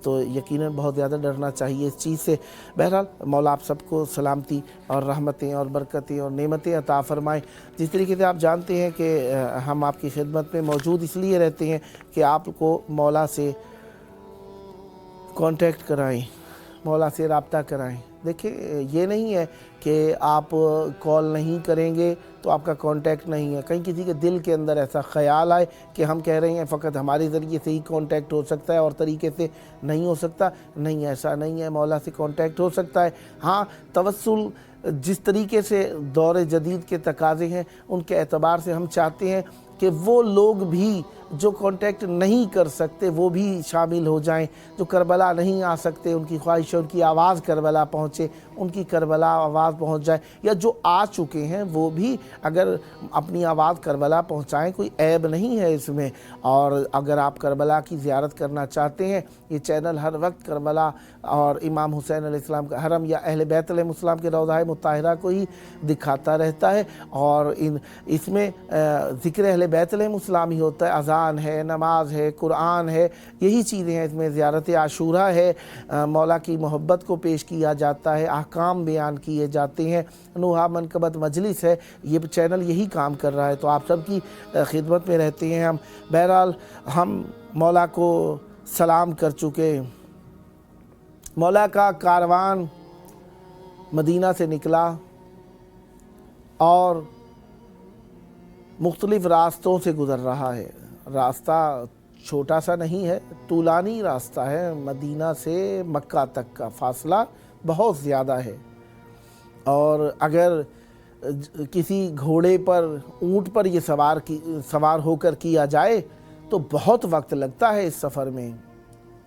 तो यकीनन बहुत ज़्यादा डरना चाहिए इस चीज़ से। बहरहाल मौला आप सबको सलामती और रहमतें और बरकतें और नेमतें अता फ़रमाएँ। जिस तरीके से आप जानते हैं कि हम आपकी खिदमत में मौजूद इसलिए रहते हैं कि आपको मौला से कांटेक्ट कराएं, मौला से रब्ता कराएं। देखिए ये नहीं है कि आप कॉल नहीं करेंगे तो आपका कांटेक्ट नहीं है। कहीं किसी के दिल के अंदर ऐसा ख़याल आए कि हम कह रहे हैं फ़कत हमारे ज़रिए से ही कांटेक्ट हो सकता है और तरीके से नहीं हो सकता। नहीं, ऐसा नहीं है, मौला से कांटेक्ट हो सकता है। हाँ, तवस्सुल जिस तरीके से दौर जदीद के तकाज़े हैं उनके एतबार से हम चाहते हैं कि वो लोग भी जो कांटेक्ट नहीं कर सकते वो भी शामिल हो जाएं, जो करबला नहीं आ सकते उनकी ख्वाहिश है उनकी आवाज़ करबला पहुँचे, उनकी करबला आवाज़ पहुँच जाए, या जो आ चुके हैं वो भी अगर अपनी आवाज़ करबला पहुँचाएं, कोई ऐब नहीं है इसमें। और अगर आप करबला की ज़ियारत करना चाहते हैं, ये चैनल हर वक्त करबला और इमाम हुसैन अलैहिस्सलाम का हरम या अहले बैत अलैहिमुस्सलाम के रौज़ा मुत्ताहिरा को ही दिखाता रहता है। और इसमें ज़िक्र अहले बैत अलैहिमुस्सलाम ही होता है, अज़ान है, नमाज है, कुरान है, यही चीज़ें हैं। इसमें ज़ियारत आशूरा है, मौला की मोहब्बत को पेश किया जाता है, अहकाम बयान किए जाते हैं, नुहा मनकबत मजलिस है। ये चैनल यही काम कर रहा है, तो आप सब की खिदमत में रहते हैं हम। बहरहाल हम मौला को सलाम कर चुके। मौला का कारवान मदीना से निकला और मुख्तलिफ़ रास्तों से गुज़र रहा है। रास्ता छोटा सा नहीं है, तूलानी रास्ता है। मदीना से मक्का तक का फ़ासला बहुत ज़्यादा है। और अगर किसी घोड़े पर, ऊँट पर ये सवार होकर किया जाए तो बहुत वक्त लगता है इस सफ़र में।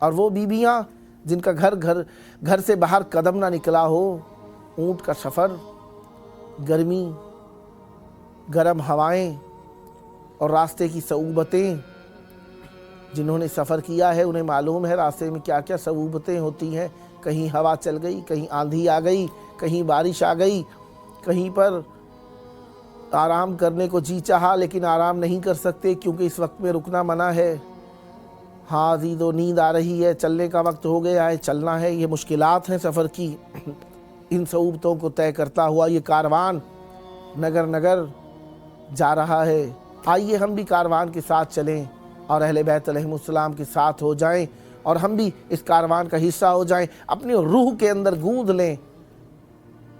और वो बीबियाँ जिनका घर से बाहर कदम ना निकला हो, ऊँट का सफ़र, गर्मी, गर्म हवाएं और रास्ते की सऊबतें, جنہوں نے سفر کیا ہے انہیں معلوم ہے راستے میں کیا کیا صعوبتیں ہوتی ہیں. کہیں ہوا چل گئی, کہیں آندھی آ گئی, کہیں بارش آ گئی, کہیں پر آرام کرنے کو جی چاہا لیکن آرام نہیں کر سکتے کیونکہ اس وقت میں رکنا منع ہے. ہاں عزیزو, نیند آ رہی ہے, چلنے کا وقت ہو گیا ہے, چلنا ہے. یہ مشکلات ہیں سفر کی. ان صعوبتوں کو طے کرتا ہوا یہ کاروان نگر نگر جا رہا ہے. آئیے ہم بھی کاروان کے ساتھ چلیں اور اہل بیت علیہم السلام کے ساتھ ہو جائیں اور ہم بھی اس کاروان کا حصہ ہو جائیں. اپنی روح کے اندر گونج لیں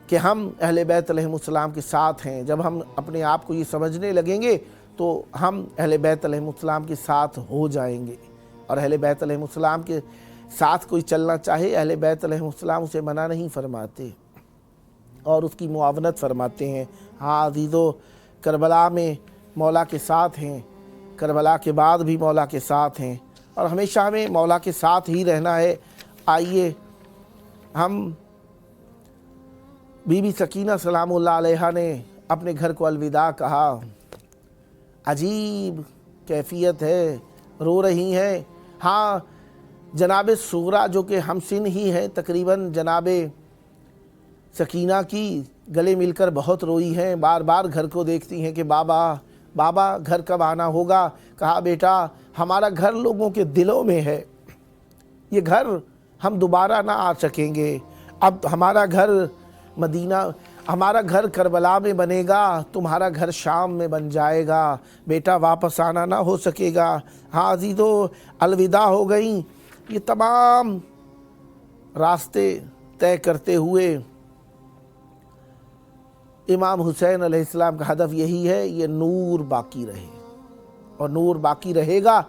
کہ ہم اہل بیت علیہم السلام کے ساتھ ہیں. جب ہم اپنے آپ کو یہ سمجھنے لگیں گے تو ہم اہل بیت علیہم السلام کے ساتھ ہو جائیں گے. اور اہل بیت علیہم السلام کے ساتھ کوئی چلنا چاہے, اہل بیت علیہم السلام اسے منع نہیں فرماتے اور اس کی معاونت فرماتے ہیں. ہاں عزیزو, کربلا میں مولا کے ساتھ ہیں, کربلا کے بعد بھی مولا کے ساتھ ہیں اور ہمیشہ ہمیں مولا کے ساتھ ہی رہنا ہے. آئیے ہم بی بی سکینہ سلام اللہ علیہا نے اپنے گھر کو الوداع کہا. عجیب کیفیت ہے, رو رہی ہیں. ہاں جناب صغرا جو کہ ہم سن ہی ہیں تقریباً جناب سکینہ کی, گلے مل کر بہت روئی ہیں. بار بار گھر کو دیکھتی ہیں کہ بابا بابا گھر کب آنا ہوگا. کہا بیٹا ہمارا گھر لوگوں کے دلوں میں ہے, یہ گھر ہم دوبارہ نہ آ سکیں گے. اب ہمارا گھر مدینہ, ہمارا گھر کربلا میں بنے گا, تمہارا گھر شام میں بن جائے گا. بیٹا واپس آنا نہ ہو سکے گا. ہاں عزیزو, الوداع ہو گئیں. یہ تمام راستے طے کرتے ہوئے امام حسین علیہ السلام کا ہدف یہی ہے یہ نور باقی رہے, اور نور باقی رہے گا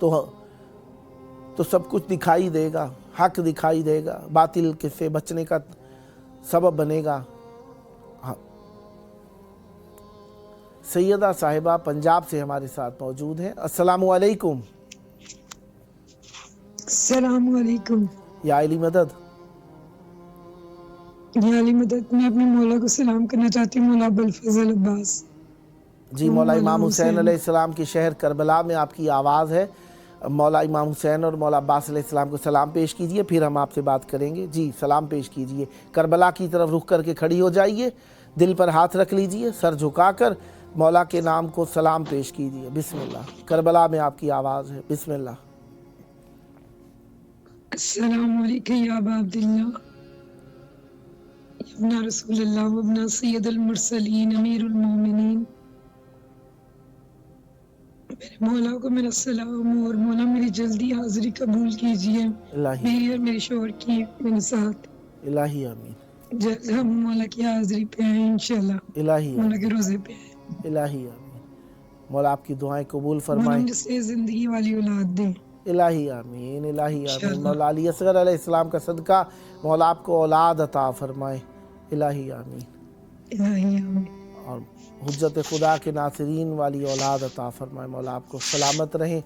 تو سب کچھ دکھائی دے گا, حق دکھائی دے گا, باطل سے بچنے کا سبب بنے گا. سیدہ صاحبہ پنجاب سے ہمارے ساتھ موجود ہیں. السلام علیکم. السلام علیکم. یا علی مدد. یا علی مدد. میں اپنے مولا کو سلام کرنا چاہتی ہوں, مولا ابوالفضل عباس. جی مولا امام حسین علیہ السلام کے شہر کربلا میں آپ کی آواز ہے. مولا امام حسین اور مولا عباس علیہ السلام کو سلام پیش کیجئے, پھر ہم آپ سے بات کریں گے. جی سلام پیش کیجئے. کربلا کی طرف رخ کر کے کھڑی ہو جائیے, دل پر ہاتھ رکھ لیجئے, سر جھکا کر مولا کے نام کو سلام پیش کیجئے. بسم اللہ. کربلا میں آپ کی آواز ہے. بسم اللہ. السلام علیکم یا ابا عبداللہ, ابن رسول اللہ ابن سید المرسلین امیر المومنین. میرے مولا کو میرا سلام, اور مولا میری جلدی حاضری قبول کیجئے, میری اور میرے شوہر کی میرے ساتھ. الہی آمین. جلد ہم مولا کی حاضری پہ آئیں انشاءاللہ, الہی مولا کے روزے پہ آئیں. الہی آمین. مولا آپ کی دعائیں قبول فرمائیں. مولا سے زندگی والی اولاد دیں. الہی آمین. الہی آمین. مولا علی اصغر علیہ السلام کا صدقہ مولا آپ کو اولاد عطا فرمائے. الہی آمین. الہی آمین. اور حجت خدا کے ناصرین والی اولاد عطا فرمائے. مولا آپ کو سلامت رہیں.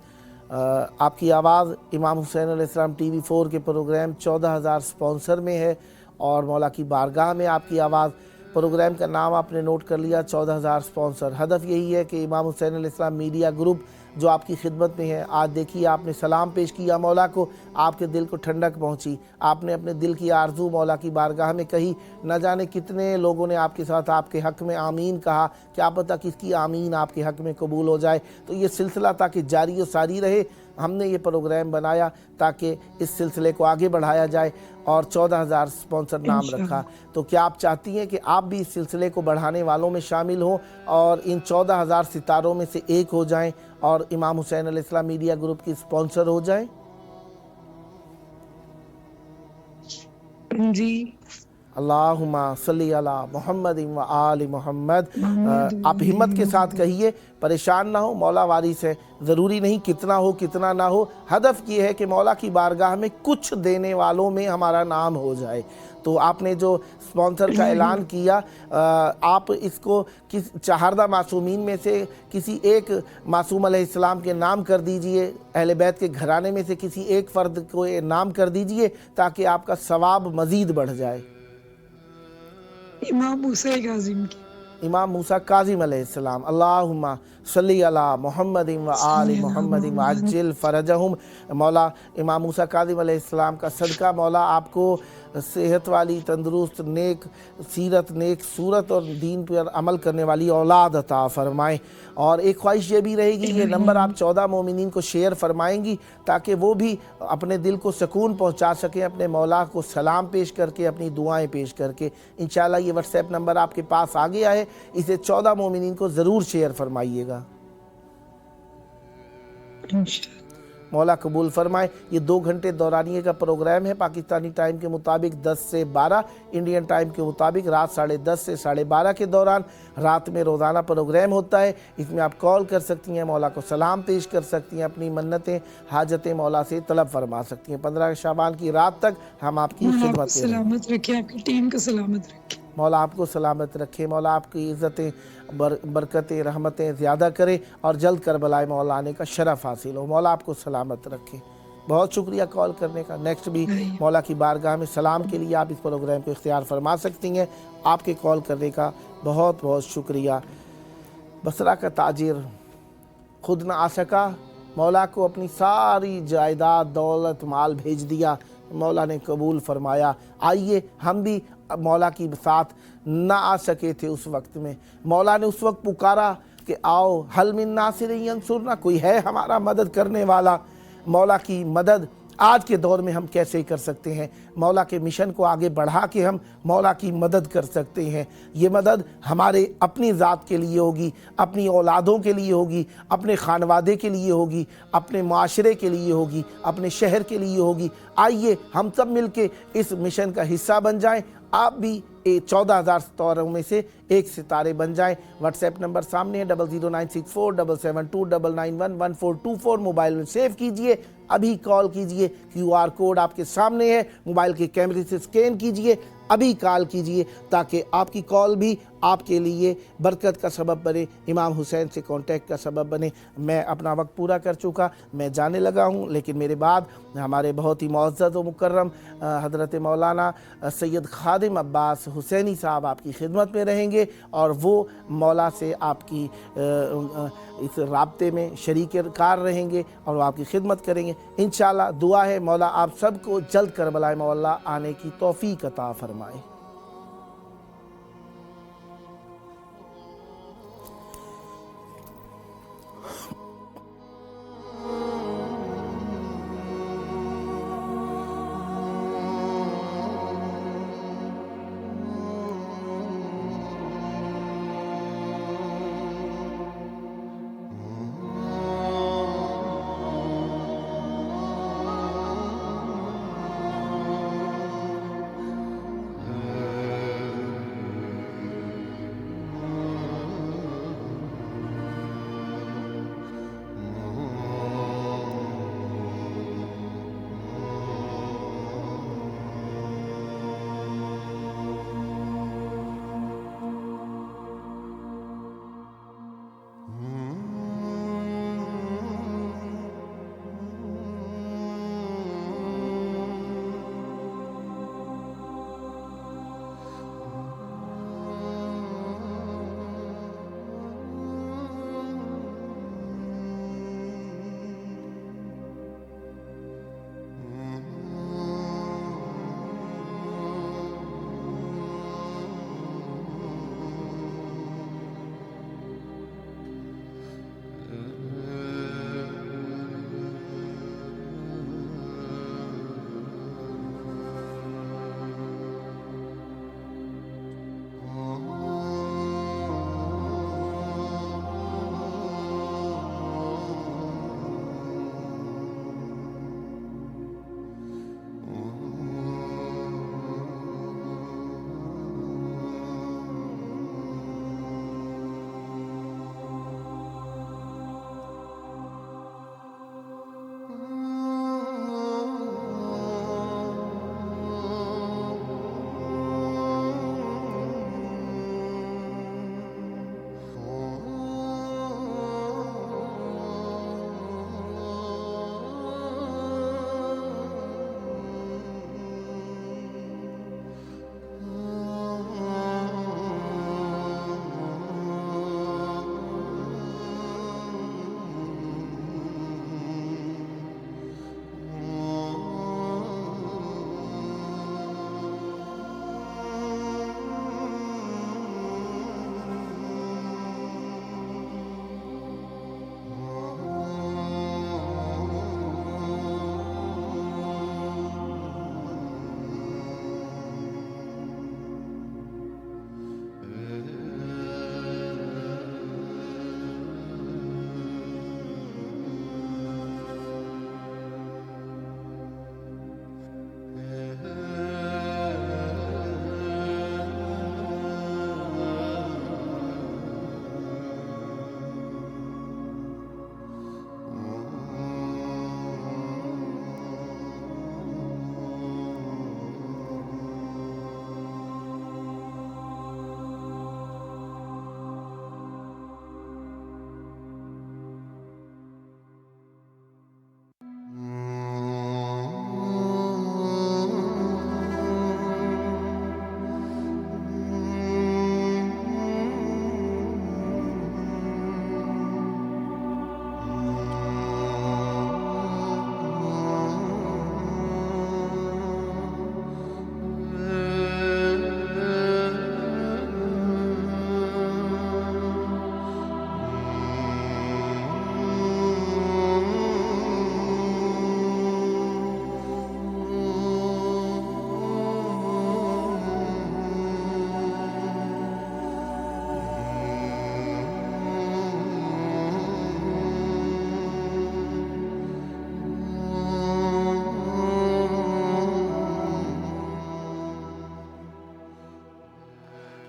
آپ کی آواز امام حسین علیہ السلام ٹی وی 4 کے پروگرام 14,000 سپانسر میں ہے, اور مولا کی بارگاہ میں آپ کی آواز. پروگرام کا نام آپ نے نوٹ کر لیا, 14,000 سپانسر. ہدف یہی ہے کہ امام حسین علیہ السلام میڈیا گروپ جو آپ کی خدمت میں ہے, آج دیکھیے آپ نے سلام پیش کیا مولا کو, آپ کے دل کو ٹھنڈک پہنچی. آپ نے اپنے دل کی آرزو مولا کی بارگاہ میں کہی. نہ جانے کتنے لوگوں نے آپ کے ساتھ آپ کے حق میں آمین کہا, کیا پتہ کس کی آمین آپ کے حق میں قبول ہو جائے. تو یہ سلسلہ تاکہ جاری و ساری رہے, ہم نے یہ پروگرام بنایا تاکہ اس سلسلے کو آگے بڑھایا جائے, اور 14,000 سپانسر نام رکھا. تو کیا آپ چاہتی ہیں کہ آپ بھی اس سلسلے کو بڑھانے والوں میں شامل ہوں اور ان 14,000 ستاروں میں سے ایک ہو جائیں اور امام حسین علیہ السلام میڈیا گروپ کی سپانسر ہو جائیں؟ جی. اللہم صلی علی محمد و آل محمد. آپ ہمت کے ساتھ کہیے, پریشان نہ ہو, مولا وارث ہے. ضروری نہیں کتنا ہو کتنا نہ ہو, ہدف یہ ہے کہ مولا کی بارگاہ میں کچھ دینے والوں میں ہمارا نام ہو جائے. تو آپ نے جو سپانسر کا اعلان کیا, آپ اس کو چہاردہ معصومین میں سے کسی ایک معصوم علیہ السلام کے نام کر دیجئے, اہل بیت کے گھرانے میں سے کسی ایک فرد کو نام کر دیجئے تاکہ آپ کا ثواب مزید بڑھ جائے. امام موسیٰ کاظم کی. امام موسیٰ کاظم علیہ السلام. اللہم सल्ली अला मोहम्मद व आल मोहम्मद व अज्जिल फरजहुम। मौला इमाम मूसा काज़िम अलैहिस्सलाम का सदका मौला आपको सेहत वाली, तंदुरुस्त, नेक सीरत, नेक सूरत और दीन पर अमल करने वाली औलाद अता फरमाएँ। और एक ख्वाहिश ये भी रहेगी, ये नंबर आप 14 मोमिनीन को शेयर फरमाएंगी ताकि वो भी अपने दिल को सुकून पहुंचा सकें, अपने मौला को सलाम पेश करके, अपनी दुआएं पेश करके। इंशाल्लाह ये व्हाट्सएप नंबर आपके पास आ गया है, इसे 14 मोमिनीन को ज़रूर शेयर फरमाइएगा। मौला कबूल फरमाए। ये 2 घंटे दौरानिए का प्रोग्राम है, पाकिस्तानी टाइम के मुताबिक 10 से 12, इंडियन टाइम के मुताबिक रात 10:30 से 12:30 के दौरान रात में रोज़ाना प्रोग्राम होता है। इसमें आप कॉल कर सकती हैं, मौला को सलाम पेश कर सकती हैं, अपनी मन्नतें हाजतें मौला से तलब फरमा सकती हैं। 15 शाबान की रात तक हम आपकी खिदमत में सलामत रखे, आपकी टीम को सलामत रखे। मौला आपको सलामत रखे, मौला आपकी इज़्ज़तें बरकतें रहमतें ज़्यादा करे और जल्द करबलाए मौला आने का शरफ़ हासिल हो। मौला आपको सलामत रखे। बहुत शुक्रिया कॉल करने का। नेक्स्ट भी मौला की बारगाह में सलाम के लिए आप इस प्रोग्राम को इख्तियार फरमा सकती हैं। आपके कॉल करने का बहुत बहुत शुक्रिया। बसरा का ताजिर खुद न आ सका, मौला को अपनी सारी जायदाद दौलत माल भेज दिया, मौला ने कबूल फरमाया। आइए हम भी मौला की साथ ना आ सके थे उस वक्त में, मौला ने उस वक्त पुकारा कि आओ हल मिन नासिरिन यंसुरना, कोई है हमारा मदद करने वाला। मौला की मदद आज के दौर में हम कैसे कर सकते हैं? मौला के मिशन को आगे बढ़ा के हम मौला की मदद कर सकते हैं। ये मदद हमारे अपनी ज़ात के लिए होगी, अपनी औलादों के लिए होगी, अपने खानवादे के लिए होगी, अपने माशरे के लिए होगी, अपने शहर के लिए होगी। आइए हम सब मिलके इस मिशन का हिस्सा बन जाएं। आप भी 14,000 सितारों में से एक सितारे बन जाएं। व्हाट्सएप नंबर सामने है 0096477299111424। मोबाइल में सेव कीजिए, अभी कॉल कीजिए। QR कोड आपके सामने है, मोबाइल के कैमरे से स्कैन कीजिए, अभी कॉल कीजिए ताकि आपकी कॉल भी आपके लिए बरकत का सबब बने, इमाम हुसैन से कांटेक्ट का सबब बने। मैं अपना वक्त पूरा कर चुका, मैं जाने लगा हूँ, लेकिन मेरे बाद हमारे बहुत ही मुअज़्ज़ज़ व मुकर्रम हज़रत मौलाना सैयद खादिम अब्बास हुसैनी साहब आपकी खिदमत में रहेंगे और वो मौला से आपकी इस राब्ते में शरीक-ए-कार रहेंगे और वो आपकी खिदमत करेंगे। इंशाअल्लाह दुआ है मौला आप सबको जल्द करबलाए मौला आने की तौफीक अता फरमाए।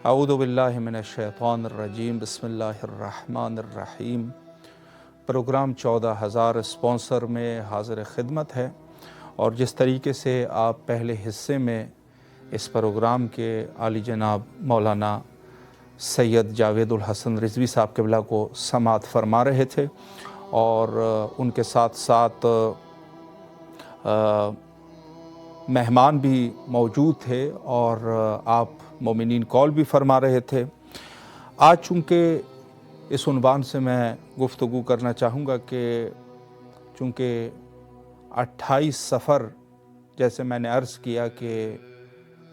अऊज़ु बिल्लाहि मिनश्शैतानिर्रजीम बिस्मिल्लाहिर्रहमानिर्रहीम। प्रोग्राम 14,000 स्पॉन्सर में हाज़िर खिदमत है, और जिस तरीके से आप पहले हिस्से में इस प्रोग्राम के आली जनाब मौलाना सैयद जावेदुल हसन रिज़वी साहब क़िबला को समात फरमा रहे थे, और उनके साथ साथ मेहमान भी मौजूद थे, और आप मोमिनीन कॉल भी फरमा रहे थे। आज चूँकि इस उन्वान से मैं गुफ्तगू करना चाहूँगा कि चूँकि 28 सफ़र, जैसे मैंने अर्ज़ किया कि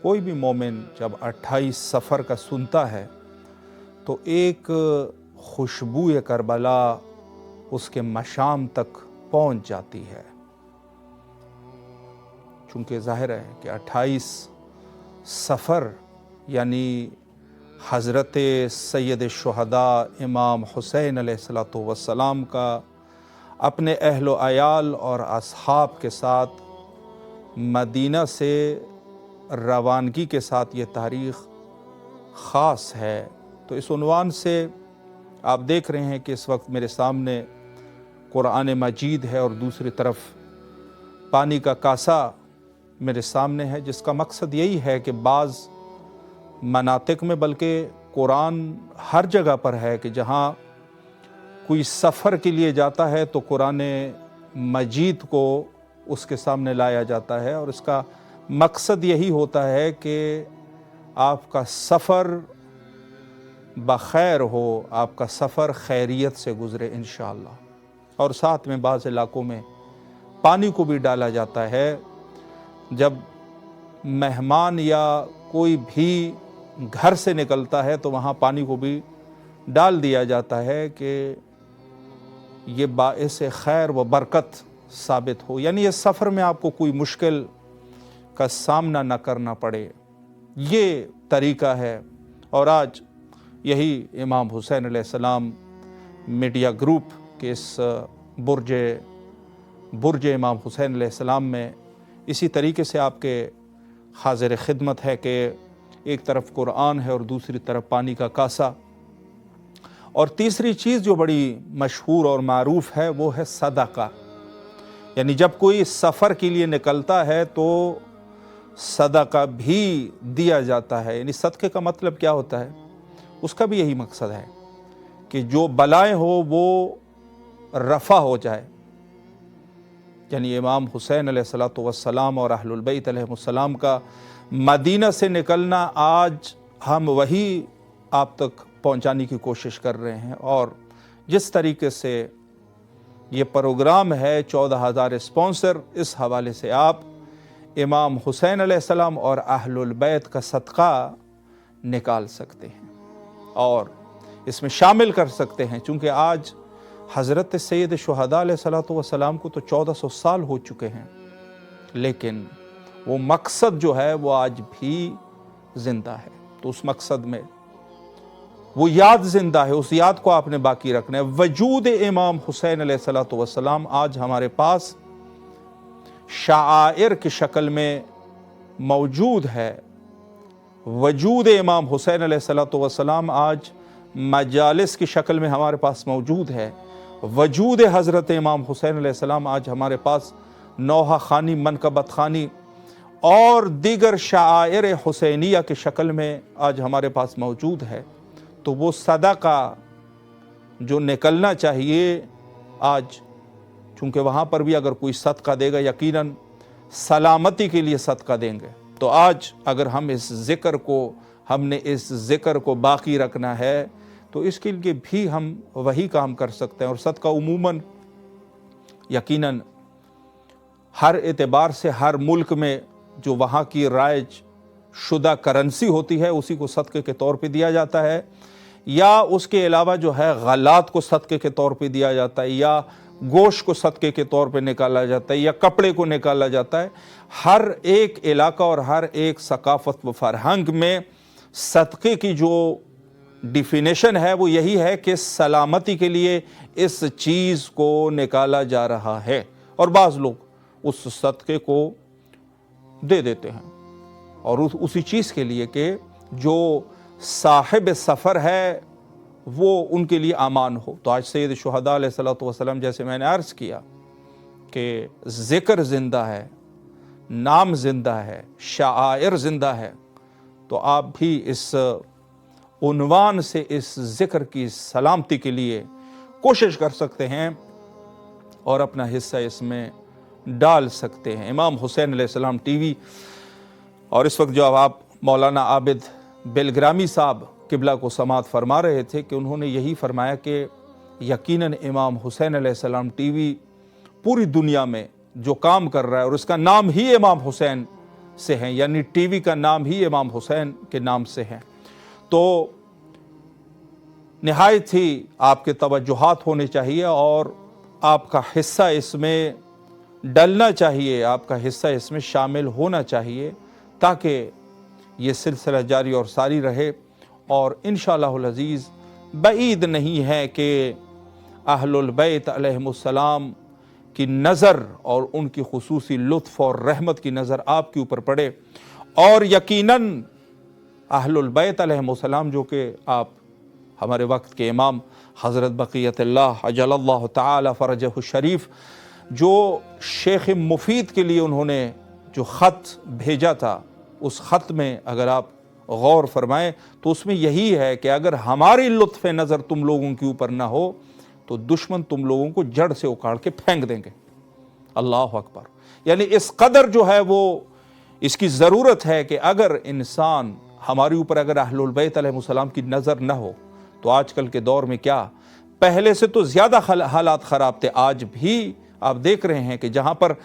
कोई भी मोमिन जब 28 सफ़र का सुनता है तो एक खुशबू करबला उसके मशाम तक पहुँच जाती है। चूँकि ज़ाहिर है कि 28 सफ़र यानी हज़रत सैयद शुहदा इमाम हुसैन अलैहिस्सलातु वस्सलाम का अपने अहलो अयाल और असहाब के साथ मदीना से रवानगी के साथ ये तारीख़ ख़ास है। तो इस उन्वान से आप देख रहे हैं कि इस वक्त मेरे सामने कुरान मजीद है और दूसरी तरफ पानी का कासा मेरे सामने है, जिसका मकसद यही है कि बाज़ मनातिक में, बल्कि कुरान हर जगह पर है कि जहाँ कोई सफ़र के लिए जाता है तो कुरान मजीद को उसके सामने लाया जाता है, और इसका मकसद यही होता है कि आपका सफ़र बखैर हो, आपका सफ़र खैरियत से गुज़रे इंशाअल्लाह। और साथ में बाज़ इलाक़ों में पानी को भी डाला जाता है। जब मेहमान या कोई भी घर से निकलता है तो वहाँ पानी को भी डाल दिया जाता है कि ये बाइस खैर व बरकत साबित हो, यानी ये सफ़र में आपको कोई मुश्किल का सामना न करना पड़े, ये तरीक़ा है। और आज यही इमाम हुसैन अलैहिस्सलाम मीडिया ग्रुप के इस बुर्ज इमाम हुसैन अलैहिस्सलाम में इसी तरीके से आपके हाज़िर खिदमत है कि एक तरफ कुरान है और दूसरी तरफ पानी का कासा। और तीसरी चीज़ जो बड़ी मशहूर और मारूफ़ है वो है सदका, यानी जब कोई सफ़र के लिए निकलता है तो सदका भी दिया जाता है। यानी सदक़े का मतलब क्या होता है, उसका भी यही मकसद है कि जो बलाएं हो वो रफ़ा हो जाए। यानी इमाम हुसैन अलैहिस्सलातु वस्सलाम और अहलुल बैत अलैहिमुस्सलाम का मदीना से निकलना आज हम वही आप तक पहुंचाने की कोशिश कर रहे हैं। और जिस तरीके से ये प्रोग्राम है 14,000 स्पॉन्सर, इस हवाले से आप इमाम हुसैन अलैहिस्सलाम और अहलुल बैत का सदका निकाल सकते हैं और इसमें शामिल कर सकते हैं। चूँकि आज हज़रत सैयद शुहदा अलैहिस्सलातु वस्सलाम को तो 1400 साल हो चुके हैं, लेकिन वो मकसद जो है वो आज भी ज़िंदा है। तो उस मकसद में वो याद ज़िंदा है, उस याद को आपने बाकी रखना है। वजूद इमाम हुसैन अलैहिस्सलातु वस्सलाम आज हमारे पास शाआइर की शक्ल में मौजूद है। वजूद इमाम हुसैन अलैहिस्सलातु वस्सलाम आज मजालिस की शक्ल में हमारे पास मौजूद है। वजूद हज़रत इमाम हुसैन अलैहिस्सलाम आज हमारे पास नौहा खानी, मनकबत खानी और दीगर शाआइर हुसैनिया की शक्ल में आज हमारे पास मौजूद है। तो वो सदका जो निकलना चाहिए आज, चूँकि वहाँ पर भी अगर कोई सदका देगा यकीनन सलामती के लिए सदका देंगे। तो आज अगर हम इस ज़िक्र को बाकी रखना है तो इसके लिए भी हम वही काम कर सकते हैं। और सदका उमूमन यकीनन हर एतबार से हर मुल्क में जो वहाँ की राइज शुदा करेंसी होती है उसी को सदक़े के तौर पे दिया जाता है, या उसके अलावा जो है गलात को सदक़े के तौर पे दिया जाता है, या गोश्त को सदक़े के तौर पे निकाला जाता है, या कपड़े को निकाला जाता है। हर एक इलाका और हर एक सकाफ़त व फरहंग में सदक़े की जो डिफिनेशन है वो यही है कि सलामती के लिए इस चीज़ को निकाला जा रहा है। और बाज़ लोग उस सदक़े को दे देते हैं और उसी चीज़ के लिए कि जो साहिब सफ़र है वो उनके लिए आमान हो। तो आज सैयद शुहदा अलैहिस्सलातु वस्सलाम, जैसे मैंने अर्ज़ किया कि ज़िक्र ज़िंदा है, नाम ज़िंदा है, शाआइर ज़िंदा है, तो आप भी इस उन्वान से इस ज़िक्र की सलामती के लिए कोशिश कर सकते हैं और अपना हिस्सा इसमें डाल सकते हैं। इमाम हुसैन अलैहिस्सलाम टीवी, और इस वक्त जो आप मौलाना आबिद बेलग्रामी साहब किबला को समात फरमा रहे थे कि उन्होंने यही फरमाया कि यकीनन इमाम हुसैन अलैहिस्सलाम टीवी पूरी दुनिया में जो काम कर रहा है और उसका नाम ही इमाम हुसैन से है, यानी टीवी का नाम ही इमाम हुसैन के नाम से है, तो निहायत ही आपके तवज्जुहात होने चाहिए और आपका हिस्सा इसमें डलना चाहिए, आपका हिस्सा इसमें शामिल होना चाहिए, ताकि ये सिलसिला जारी और सारी रहे। और इंशाअल्लाहुल अज़ीज़ बईद नहीं है कि अहलुल बैत अलैहिमुस्सलाम की नज़र और उनकी खुसूसी लुत्फ़ और रहमत की नज़र आपके ऊपर पड़े, और यकीनन अहलुल बैत अलैहिमुस्सलाम जो कि आप हमारे वक्त के इमाम हज़रत बक़ियतुल्लाह अजलल्लाहु ताला फ़रजहु शरीफ, जो शेख मुफीद के लिए उन्होंने जो ख़त भेजा था, उस ख़त में अगर आप गौर फरमाएं तो उसमें यही है कि अगर हमारी लुत्फ़ नज़र तुम लोगों के ऊपर ना हो तो दुश्मन तुम लोगों को जड़ से उखाड़ के फेंक देंगे। अल्लाह अकबर। यानी इस कदर जो है वो इसकी ज़रूरत है कि अगर इंसान हमारे ऊपर अगर अहलुल बैत अलैहिमुस्सलाम की नज़र ना हो तो आजकल के दौर में क्या, पहले से तो ज़्यादा हालात ख़राब थे। आज भी आप देख रहे हैं कि जहाँ पर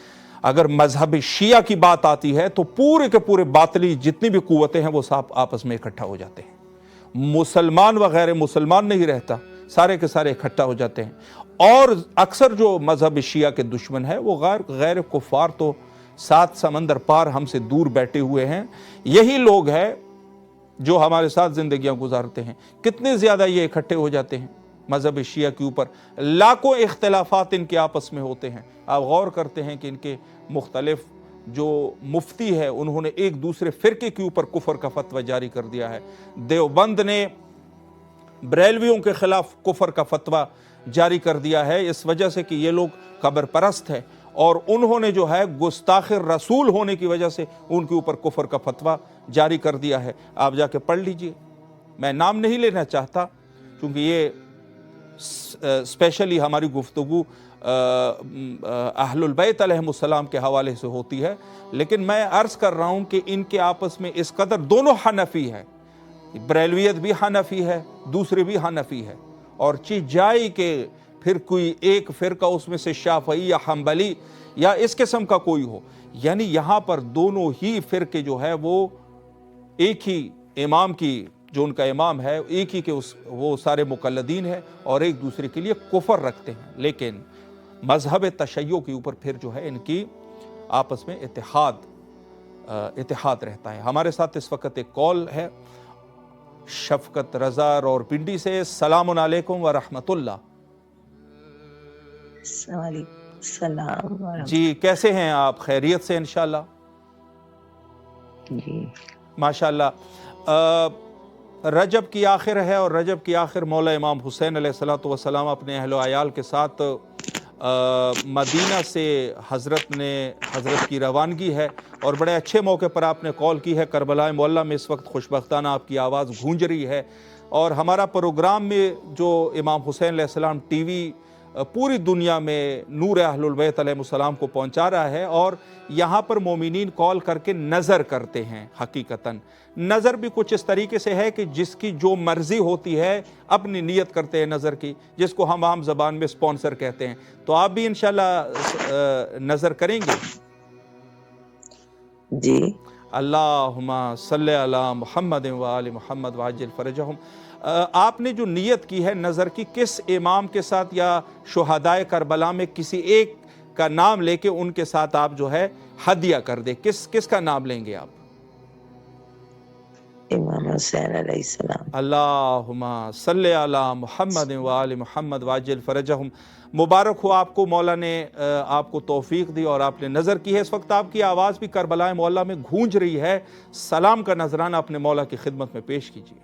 अगर मजहब शिया की बात आती है तो पूरे के पूरे बातली जितनी भी कुव्वतें हैं वो सब आपस में इकट्ठा हो जाते हैं। मुसलमान व गैर मुसलमान नहीं रहता, सारे के सारे इकट्ठा हो जाते हैं। और अक्सर जो मजहब शिया के दुश्मन है वो गैर कुफ़ार तो 7 समंदर पार हमसे दूर बैठे हुए हैं। यही लोग हैं जो हमारे साथ ज़िंदगियाँ गुजारते हैं। कितने ज़्यादा ये इकट्ठे हो जाते हैं मजहब शिया के ऊपर, लाखों इख्तिलाफात इनके आपस में होते हैं। आप गौर करते हैं कि इनके मुख्तलिफ जो मुफ्ती है उन्होंने एक दूसरे फ़िरके के ऊपर कुफर का फतवा जारी कर दिया है। देवबंद ने बरेलवियों के ख़िलाफ़ कुफर का फतवा जारी कर दिया है इस वजह से कि ये लोग कब्र परस्त है, और उन्होंने जो है गुस्ताख़ रसूल होने की वजह से उनके ऊपर कुफर का फतवा जारी कर दिया है। आप जाके पढ़ लीजिए, मैं नाम नहीं लेना चाहता क्योंकि ये स्पेशली हमारी गुफ्तगू अहलुल बैत अलैहिमुस्सलाम के हवाले से होती है, लेकिन मैं अर्ज़ कर रहा हूँ कि इनके आपस में इस कदर, दोनों हनफी है, बरेलवियत भी हनफी है, दूसरे भी हनफी है, और चीज़ जाए कि फिर कोई एक फ़िरका उसमें से शाफ़ई या हम्बली या इस किस्म का कोई हो, यानी यहाँ पर दोनों ही फ़िरके जो है वो एक ही इमाम की, जो उनका इमाम है एक ही के वो सारे मुकल्लदीन है और एक दूसरे के लिए कुफर रखते हैं। लेकिन मजहब तशय्यो के ऊपर फिर जो है इनकी आपस में इत्तेहाद रहता है। हमारे साथ इस वक्त एक कॉल है शफकत रज़ा और पिंडी से। सलामुन अलैकुम व रहमतुल्लाह। सलाम जी, कैसे हैं आप? खैरियत से इंशाल्लाह? जी माशाल्लाह। रजब की आखिर है और रजब की आखिर मौला इमाम हुसैन अलैहिस्सलातु वस्सलाम अपने अहलो आयाल के साथ मदीना से हज़रत की रवानगी है, और बड़े अच्छे मौके पर आपने कॉल की है। करबला मोहल्ला में इस वक्त खुशबख्ताना आपकी आवाज़ गूंज रही है, और हमारा प्रोग्राम में जो इमाम हुसैन अलैहिस्सलाम टीवी पूरी दुनिया में नूर अहलुल बैत अलैहिमुस्सलाम को पहुंचा रहा है, और यहाँ पर मोमिनीन कॉल करके नज़र करते हैं। हकीकतन नज़र भी कुछ इस तरीके से है कि जिसकी जो मर्ज़ी होती है अपनी नीयत करते हैं नज़र की, जिसको हम आम ज़बान में स्पॉन्सर कहते हैं। तो आप भी इंशाल्लाह नज़र करेंगे? जी। अल्लाहुम्मा सल्लि अला मुहम्मद व आलि मुहम्मद व अज्जिल फरजहुम। आपने जो नीयत की है नज़र की, किस इमाम के साथ या शुहदाए करबला में किसी एक का नाम लेके उनके साथ आप जो है हदिया कर दे, किसका नाम लेंगे आप? इमाम हुसैन अलैहिस्सलाम। अल्लाहुम्मा सल्लि अला मुहम्मद व आलि मुहम्मद व अज्जिल फरजहुम। मुबारक हो आपको, मौला ने आपको तौफीक दी और आपने नज़र की है। इस वक्त आपकी आवाज़ भी करबला मोहल्ला में गूंज रही है। सलाम का नजराना अपने मौला की खिदमत में पेश कीजिए।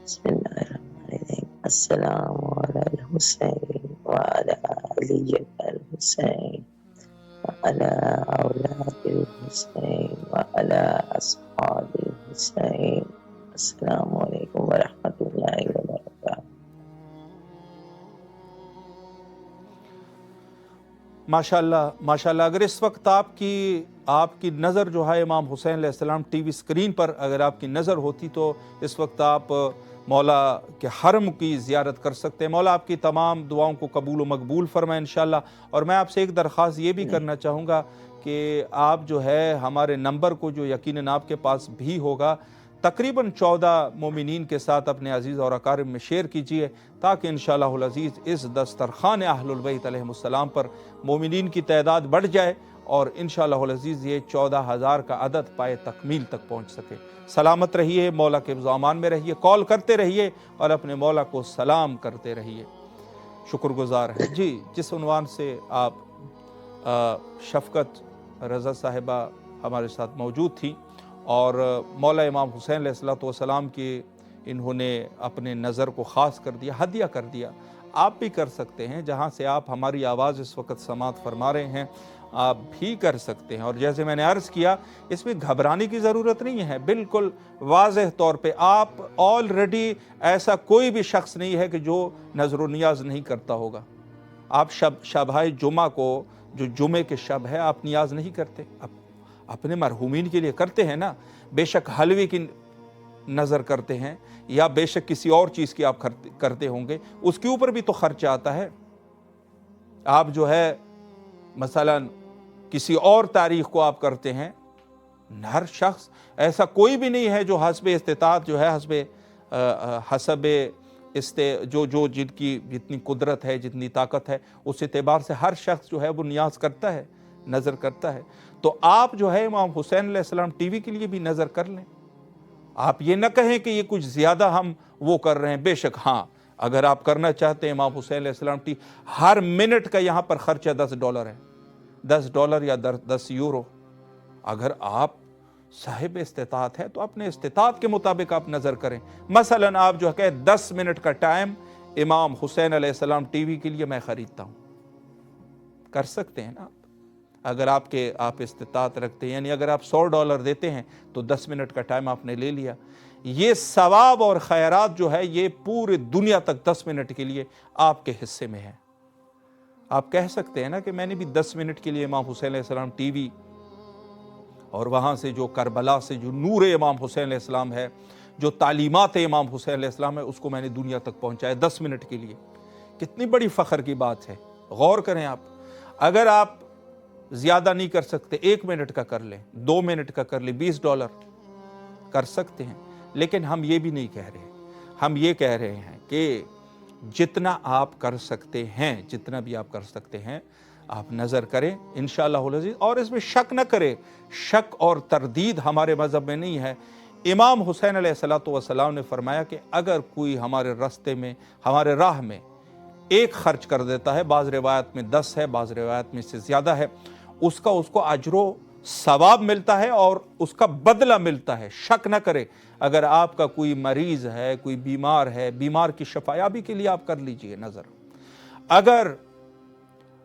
बिस्मिल्लाहिर्रहमानिर्रहीम। अस्सलामु अला हुसैन व अला अली अल हुसैन व अला औलादिल हुसैन व अला अस्हाबिल हुसैन। अस्सलामु अलैकुम व रहमतुल्लाहि व बरकातहू। माशाल्लाह माशाल्लाह। अगर इस वक्त आपकी नज़र जो है इमाम हुसैन अलैहिस्सलाम टीवी स्क्रीन पर अगर आपकी नज़र होती तो इस वक्त आप मौला के हरम की ज़ियारत कर सकते हैं। मौला आपकी तमाम दुआओं को कबूल व मकबूल फरमाए इंशाअल्लाह। और मैं आपसे एक दरख्वास्त ये भी करना चाहूँगा कि आप जो है हमारे नंबर को, जो यकीनन आपके पास भी होगा, तकरीबन 14 मोमिनीन के साथ अपने अजीज़ और अकारिब में शेयर कीजिए, ताकि इंशाअल्लाहुल अज़ीज़ इस दस्तरख़ान अहलुल बैत अलैहिमुस्सलाम पर मोमिनीन की तादाद बढ़ जाए और इंशाअल्लाहुल अज़ीज़ ये 14,000 का अदद पाए तकमील तक पहुँच सके। सलामत रहिए, मौला के ज़ामान में रहिए, कॉल करते रहिए और अपने मौला को सलाम करते रहिए। शुक्रगुज़ार हैं जी। जिस उन्वान से आप शफ़क़त रज़ा साहिबा हमारे साथ मौजूद थी और मौला इमाम हुसैन अलैहिस्सलाम की इन्होंने अपने नज़र को ख़ास कर दिया, हदिया कर दिया। आप भी कर सकते हैं, जहाँ से आप हमारी आवाज़ इस वक्त समात फरमा रहे हैं आप भी कर सकते हैं। और जैसे मैंने अर्ज़ किया, इसमें घबराने की ज़रूरत नहीं है। बिल्कुल वाज़ेह तौर पे आप ऑलरेडी, ऐसा कोई भी शख्स नहीं है कि जो नज़र व नियाज़ नहीं करता होगा। आप शब जुमा को, जो जुमे के शब है, आप नियाज़ नहीं करते, आप अपने मरहूमीन के लिए करते हैं ना। बेशक हलवे की नज़र करते हैं या बेशक किसी और चीज़ की आप करते होंगे, उसके ऊपर भी तो खर्चा आता है। आप जो है मसलन किसी और तारीख़ को आप करते हैं। हर शख्स, ऐसा कोई भी नहीं है जो हस्बे इस्तिताअत जो है, हसबे जो जिनकी जितनी कुदरत है, जितनी ताकत है, उस एतबार से हर शख्स जो है वो नियाज़ करता है, नज़र करता है। तो आप जो है इमाम हुसैन अलैहिस्सलाम टीवी के लिए भी नज़र कर लें। आप ये न कहें कि ये कुछ ज़्यादा हम वो कर रहे हैं। बेशक हाँ, अगर आप करना चाहते हैं इमाम हुसैन अलैहिस्सलाम टीवी, हर मिनट का यहाँ पर ख़र्चा $10 है, $10 या 10 यूरो। अगर आप साहिब इस्तिताअत है तो अपने इस्तिताअत के मुताबिक आप नज़र करें। मसलन आप जो है 10 मिनट का टाइम इमाम हुसैन अलैहिस्सलाम टीवी के लिए मैं ख़रीदता हूँ, कर सकते हैं ना। अगर आप इस्तिताअत रखते हैं, यानी अगर आप $100 देते हैं तो 10 मिनट का टाइम आपने ले लिया। ये सवाब और खैरात जो है ये पूरी दुनिया तक 10 मिनट के लिए आपके हिस्से में है। आप कह सकते हैं ना कि मैंने भी 10 मिनट के लिए इमाम हुसैन अलैहिस्सलाम टीवी और वहाँ से जो करबला से जो नूर इमाम हुसैन अलैहिस्सलाम है, जो तालीमात इमाम हुसैन अलैहिस्सलाम है, उसको मैंने दुनिया तक पहुँचाया 10 मिनट के लिए। कितनी बड़ी फ़ख्र की बात है। गौर करें आप। अगर आप ज़्यादा नहीं कर सकते, 1 मिनट का कर लें, 2 मिनट का कर लें, $20 कर सकते हैं। लेकिन हम ये भी नहीं कह रहे, हम ये कह रहे हैं कि जितना आप कर सकते हैं, जितना भी आप कर सकते हैं, आप नज़र करें इंशाअल्लाहुल अज़ीज़। और इसमें शक न करें, शक और तरदीद हमारे मज़हब में नहीं है। इमाम हुसैन अलैहिस्सलाम ने फरमाया कि अगर कोई हमारे रास्ते में, हमारे राह में 1 खर्च कर देता है, बाज़ रिवायत में 10 है, बाज़ रिवायत में इससे ज़्यादा है, उसको अजरो सवाब मिलता है और उसका बदला मिलता है। शक न करे। अगर आपका कोई मरीज़ है, कोई बीमार है, बीमार की शफायाबी के लिए आप कर लीजिए नज़र। अगर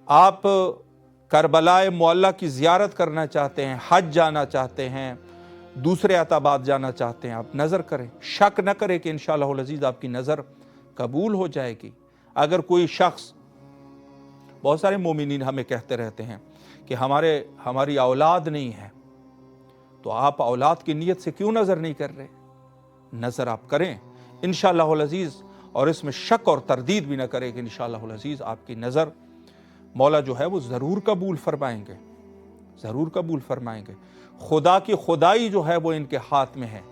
आप करबलाए मुअल्ला की ज़ियारत करना चाहते हैं, हज जाना चाहते हैं, दूसरे अताबात जाना चाहते हैं, आप नज़र करें। शक न करें कि इंशाअल्लाहुल अज़ीज़ आपकी नज़र कबूल हो जाएगी। अगर कोई शख्स, बहुत सारे मोमिनीन हमें कहते रहते हैं कि हमारी औलाद नहीं है, तो आप औलाद की नीयत से क्यों नज़र नहीं कर रहे? नज़र आप करें इंशाअल्लाहुल अज़ीज़, और इसमें शक और तरदीद भी न करें कि इंशाअल्लाहुल अज़ीज़ आपकी नज़र मौला जो है वो ज़रूर कबूल फरमाएंगे, ज़रूर कबूल फरमाएंगे। खुदा की खुदाई जो है वो इनके हाथ में है।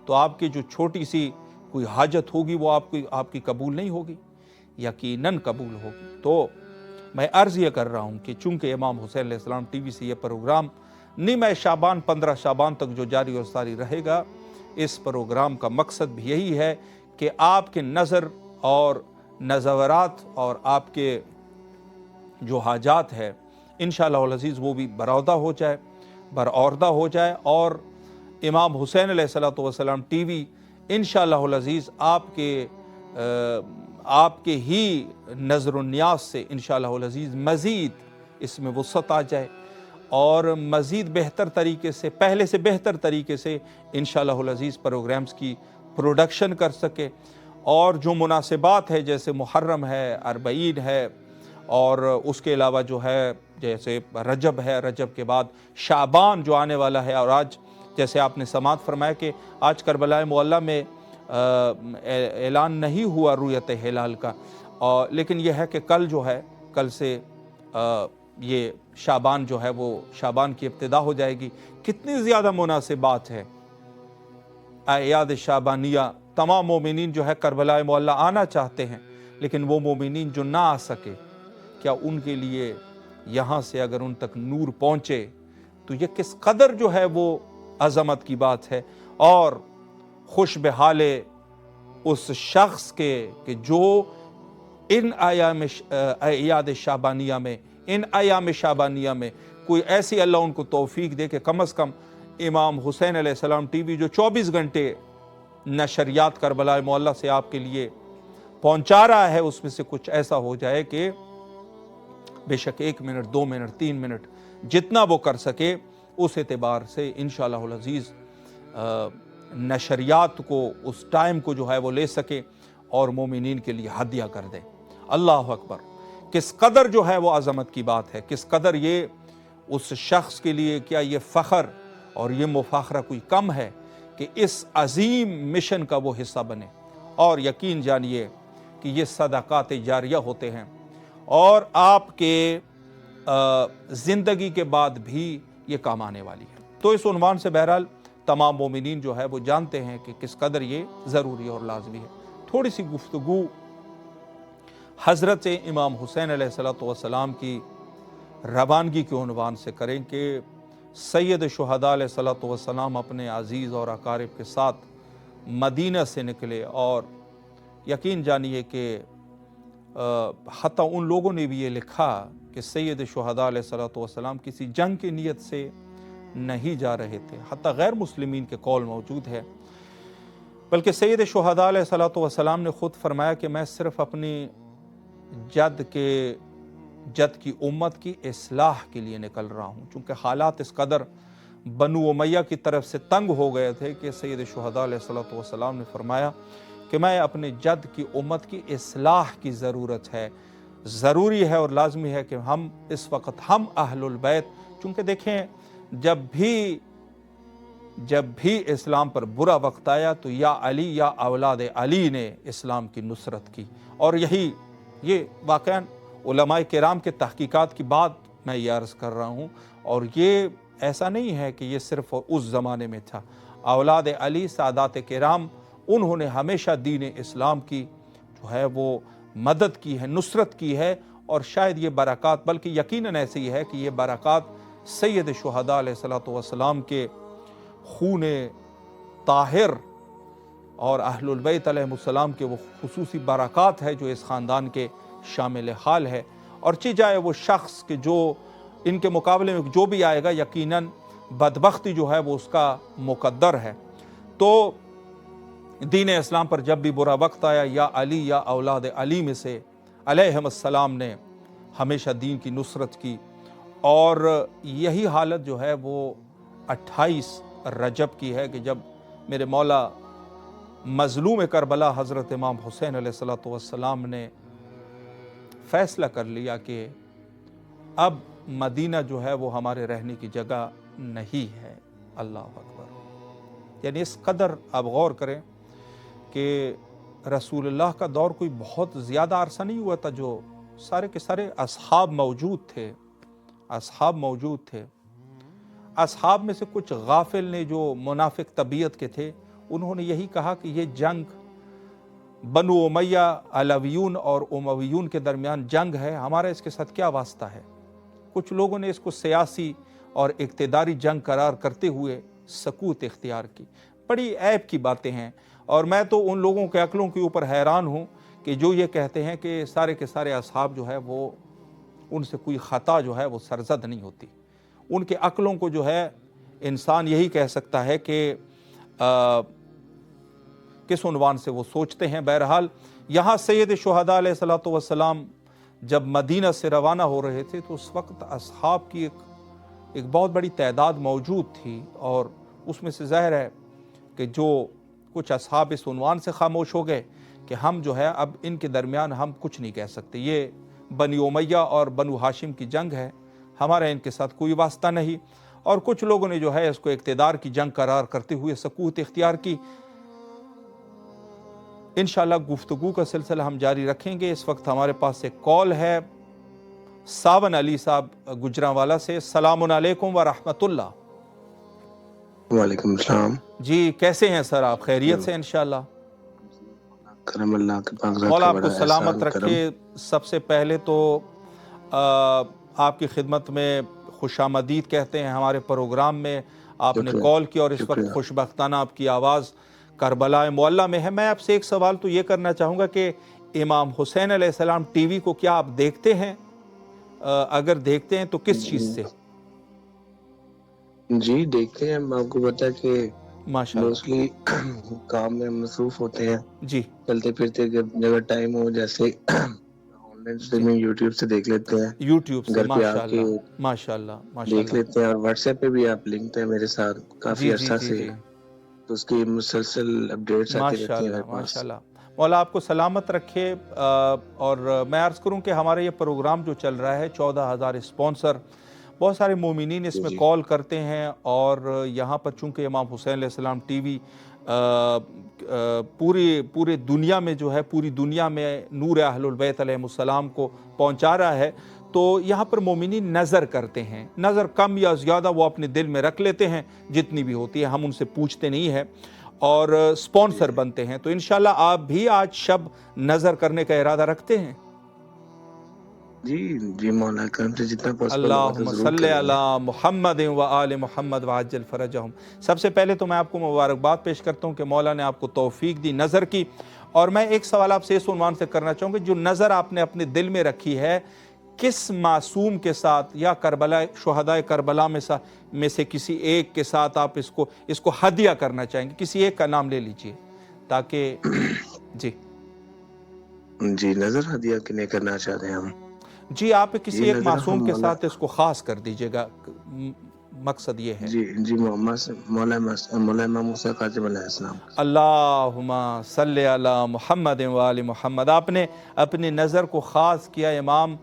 तो आपकी जो छोटी सी कोई हाजत होगी वो आपकी कबूल नहीं होगी, यकीनन कबूल होगी। तो मैं अर्ज़ ये कर रहा हूँ कि चूँकि इमाम हुसैन अलैहिस्सलाम टीवी से ये प्रोग्राम निम शाबान 15 शाबान तक जो जारी और सारी रहेगा, इस प्रोग्राम का मकसद भी यही है कि आपके नज़र और नज़वरात और आपके जो हाजात है इंशाअल्लाहुल अज़ीज़ वो भी बरौदा हो जाए, बरऔरदा हो जाए, और इमाम हुसैन अलैहिस्सलाम टीवी इंशाअल्लाहुल अज़ीज़ आपके ही नज़र व नियाज़ से इंशाअल्लाहुल अज़ीज़ मज़ीद इसमें वुसअत आ जाए और मज़ीद बेहतर तरीके से, पहले से बेहतर तरीके से इंशाअल्लाहुल अज़ीज़ प्रोग्राम्स की प्रोडक्शन कर सके। और जो मुनासिबात है, जैसे मुहर्रम है, अरबईन है, और उसके अलावा जो है जैसे रजब है, रजब के बाद शाबान जो आने वाला है, और आज जैसे आपने समात फरमाया कि आज करबला मुअल्ला में ऐलान नहीं हुआ रुयत हिलाल का, लेकिन यह है कि कल जो है, कल से ये शाबान जो है वो शाबान की इब्तिदा हो जाएगी। कितनी ज़्यादा मुनासिबात है आयाद शाबानिया। तमाम मोमिनीन जो है करबला मुअल्ला आना चाहते हैं, लेकिन वो मोमिनीन जो ना आ सके, क्या उनके लिए यहाँ से अगर उन तक नूर पहुँचे तो ये किस कदर जो है वो अज़मत की बात है। और खुश बेहाले उस शख्स के कि जो इन आयाम शाबानिया में, इन आयाम शाबानिया में कोई ऐसी अल्लाह उनको तौफीक दे कि कम अज़ कम इमाम हुसैन अलैहिस्सलाम टीवी जो 24 घंटे नशरियात करबला मुअल्ला से आपके लिए पहुंचा रहा है, उसमें से कुछ ऐसा हो जाए कि बेशक 1 मिनट, 2 मिनट, 3 मिनट जितना वो कर सके, उस एतबार से इंशाअल्लाहुल अज़ीज़ नशरियात को, उस टाइम को जो है वो ले सके और मोमिनीन के लिए हदिया कर दे। अल्लाह अकबर। किस कदर जो है वो अज़मत की बात है, किस कदर ये उस शख्स के लिए, क्या ये फ़ख्र और ये मुफाखरा कोई कम है कि इस अजीम मिशन का वो हिस्सा बने। और यकीन जानिए कि ये सदाक़ात जारिया होते हैं और आपके ज़िंदगी के बाद भी ये काम आने वाली है। तो इस उन्वान से बहरहाल तमाम मोमिनीन जो है वो जानते हैं कि किस कदर ये ज़रूरी और लाजमी है। थोड़ी सी गुफ्तगू हज़रत इमाम हुसैन अलैहिस्सलाम की रवानगी के उन्वान से करें कि सैयद शुहदा अलैहिस्सलाम अपने अज़ीज़ और अकारिब के साथ मदीना से निकले। और यकीन जानिए कि हत्ता उन लोगों ने भी ये लिखा कि सैयद शुहदा अलैहिस्सलाम किसी जंग की नीयत से नहीं जा रहे थे, हत्ता गैर मुस्लिमीन के कौल मौजूद है। बल्कि सैयद शुहदा अलैहिस्सलाम ने ख़ुद फरमाया कि मैं सिर्फ़ अपनी जद की उम्मत की इस्लाह के लिए निकल रहा हूँ, चूँकि हालात इस कदर बनु उमैया की तरफ से तंग हो गए थे कि सैयद शुहदा अलैहिस्सलाम ने फरमाया कि मैं अपने जद की उम्मत की इस्लाह की ज़रूरत है, ज़रूरी है और लाजमी है कि हम इस वक्त हम अहलुल बैत, चूँकि देखें जब भी इस्लाम पर बुरा वक्त आया तो या अली या औलाद अली ने इस्लाम की नुसरत की। और ये वाक़अन उलमाए किराम के तहकीकात की बात मैं ये अर्ज़ कर रहा हूँ, और ये ऐसा नहीं है कि ये सिर्फ़ उस ज़माने में था। औलाद अली सादात किराम, उन्होंने हमेशा दीन इस्लाम की जो है वो मदद की है, नुसरत की है। और शायद ये बरक़ात, बल्कि यकीनन ऐसे ही है कि ये बरक़ात सैयद शुहदा अलैहिस्सलाम के खून ताहिर और अहलुल बैत अलैहिमुस्सलाम के वो खुसूसी बरक़ात है जो इस ख़ानदान के शामिल हाल है। और जाए वो शख्स के जो इनके मुकाबले में जो भी आएगा, यकीनन बदबख्ती जो है वो उसका मुक़द्दर है। तो दीन इस्लाम पर जब भी बुरा वक्त आया, या अली या औलाद अली में से अलैहिमुस्सलाम ने हमेशा दीन की नुसरत की। और यही हालत जो है वो 28 रजब की है कि जब मेरे मौला मज़लूम करबला हज़रत इमाम हुसैन अलैहिस्सलाम ने फ़ैसला कर लिया कि अब मदीना जो है वो हमारे रहने की जगह नहीं है। अल्लाह अकबर। यानी इस कदर आप गौर करें कि रसूलुल्लाह का दौर कोई बहुत ज़्यादा अरसा नहीं हुआ था, जो सारे के सारे असहाब मौजूद थे। असहाब में से कुछ गाफिल ने, जो मुनाफिक तबीयत के थे, उन्होंने यही कहा कि ये जंग बनु उमैया, अलवियून और उमवियून के दरमियान जंग है, हमारा इसके साथ क्या वास्ता है। कुछ लोगों ने इसको सियासी और इक़्तिदारी जंग करार करते हुए सकूत इख्तियार की। बड़ी ऐब की बातें हैं, और मैं तो उन लोगों के अक्लों के ऊपर हैरान हूँ कि जो ये कहते हैं कि सारे के सारे असहाब जो है वो, उनसे कोई ख़ता जो है वो सरजद नहीं होती। उनके अक्लों को जो है इंसान यही कह सकता है कि किस उनवान से वो सोचते हैं। बहरहाल यहाँ सैयद शुहदा अलैहिस्सलातु वस्सलाम जब मदीना से रवाना हो रहे थे तो उस वक्त असहाब की एक बहुत बड़ी तादाद मौजूद थी, और उसमें से ज़ाहिर है कि जो कुछ असहाब इस उनवान से खामोश हो गए कि हम जो है अब इनके दरमियान हम कुछ नहीं कह सकते, ये बनी उमैया और बनु हाशिम की जंग है, हमारा इनके साथ कोई वास्ता नहीं। और कुछ लोगों ने जो है इसको इक़्तिदार की जंग करार करते हुए सकूत इख्तियार की। इंशाअल्लाह गुफ्तगू का सिलसिला हम जारी रखेंगे। इस वक्त हमारे पास एक कॉल है सावन अली साहब गुजरांवाला से। अस्सलामुन अलैकुम व रहमतुल्लाह। वालेकुम सलाम जी, कैसे हैं सर आप? खैरियत से इंशाअल्लाह? करम अल्लाह के पाक मौला आपको सलामत रखे। सबसे पहले तो आपकी खिदमत में खुशामदीद कहते हैं हमारे प्रोग्राम में। आपने कॉल किया और इस वक्त खुशबख्ताना आपकी आवाज़ करबला मुअल्ला में है। मैं आपसे एक सवाल तो ये करना चाहूँगा कि इमाम हुसैन अलैहिस्सलाम टीवी को क्या आप देखते हैं? अगर देखते हैं तो किस चीज़ से? जी देखते हैं, आपको पता है कि माशाअल्लाह मोस्टली काम में मसरूफ होते हैं जी, चलते फिरते जब टाइम हो, जैसे ऑनलाइन स्ट्रीमिंग यूट्यूब से देख लेते हैं, यूट्यूब से। घर पे आके माशाअल्लाह देख लेते हैं, और व्हाट्सएप पे भी आप लिंक है मेरे साथ काफी अरसा से, तो उसकी मुसलसल अपडेट्स आती रहती हैं। माशाअल्लाह मौला आपको सलामत रखे। और मैं अर्ज़ करूं कि हमारा ये प्रोग्राम जो चल रहा है 14,000 स्पॉन्सर, बहुत सारे मोमिनीन इसमें कॉल करते हैं, और यहाँ पर चूँकि इमाम हुसैन अलैहिस्सलाम टीवी पूरी दुनिया में जो है, पूरी दुनिया में नूर अहलुल बैत अलैहिमुस्सलाम को पहुँचा रहा है, तो यहाँ पर मोमिनीन नज़र करते हैं। नज़र कम या ज़्यादा वो अपने दिल में रख लेते हैं, जितनी भी होती है हम उनसे पूछते नहीं हैं, और स्पॉन्सर बनते हैं। तो इंशाल्लाह आप भी आज शब नज़र करने का इरादा रखते हैं? जी मौला करम से जितना पॉसिबल अल्लाहुम्मा सल्ले अला मुहम्मद व आले मुहम्मद व अज्जल फरजहुम। सबसे पहले तो मैं आपको मुबारकबाद पेश करता हूँ कि मौला ने आपको तौफीक दी नज़र की। और मैं एक सवाल आपसे इस उन्वान से करना चाहूँगा, जो नज़र आपने अपने दिल में रखी है, किस मासूम के साथ या करबला शुहदाए करबला में से किसी एक के साथ आप इसको हदिया करना चाहेंगे? किसी एक का नाम ले लीजिए ताकि जी नजर हदिया किन्हें करना चाहते हैं हम? जी आप किसी एक मासूम के साथ इसको खास कर दीजिएगा, मकसद ये है। जी मौला इमाम मूसा काज़िम अलैहिस्सलाम। अल्लाहुम्मा सल्ले अला मुहम्मद व आले मुहम्मद। आपने अपनी नज़र को ख़ास किया इमाम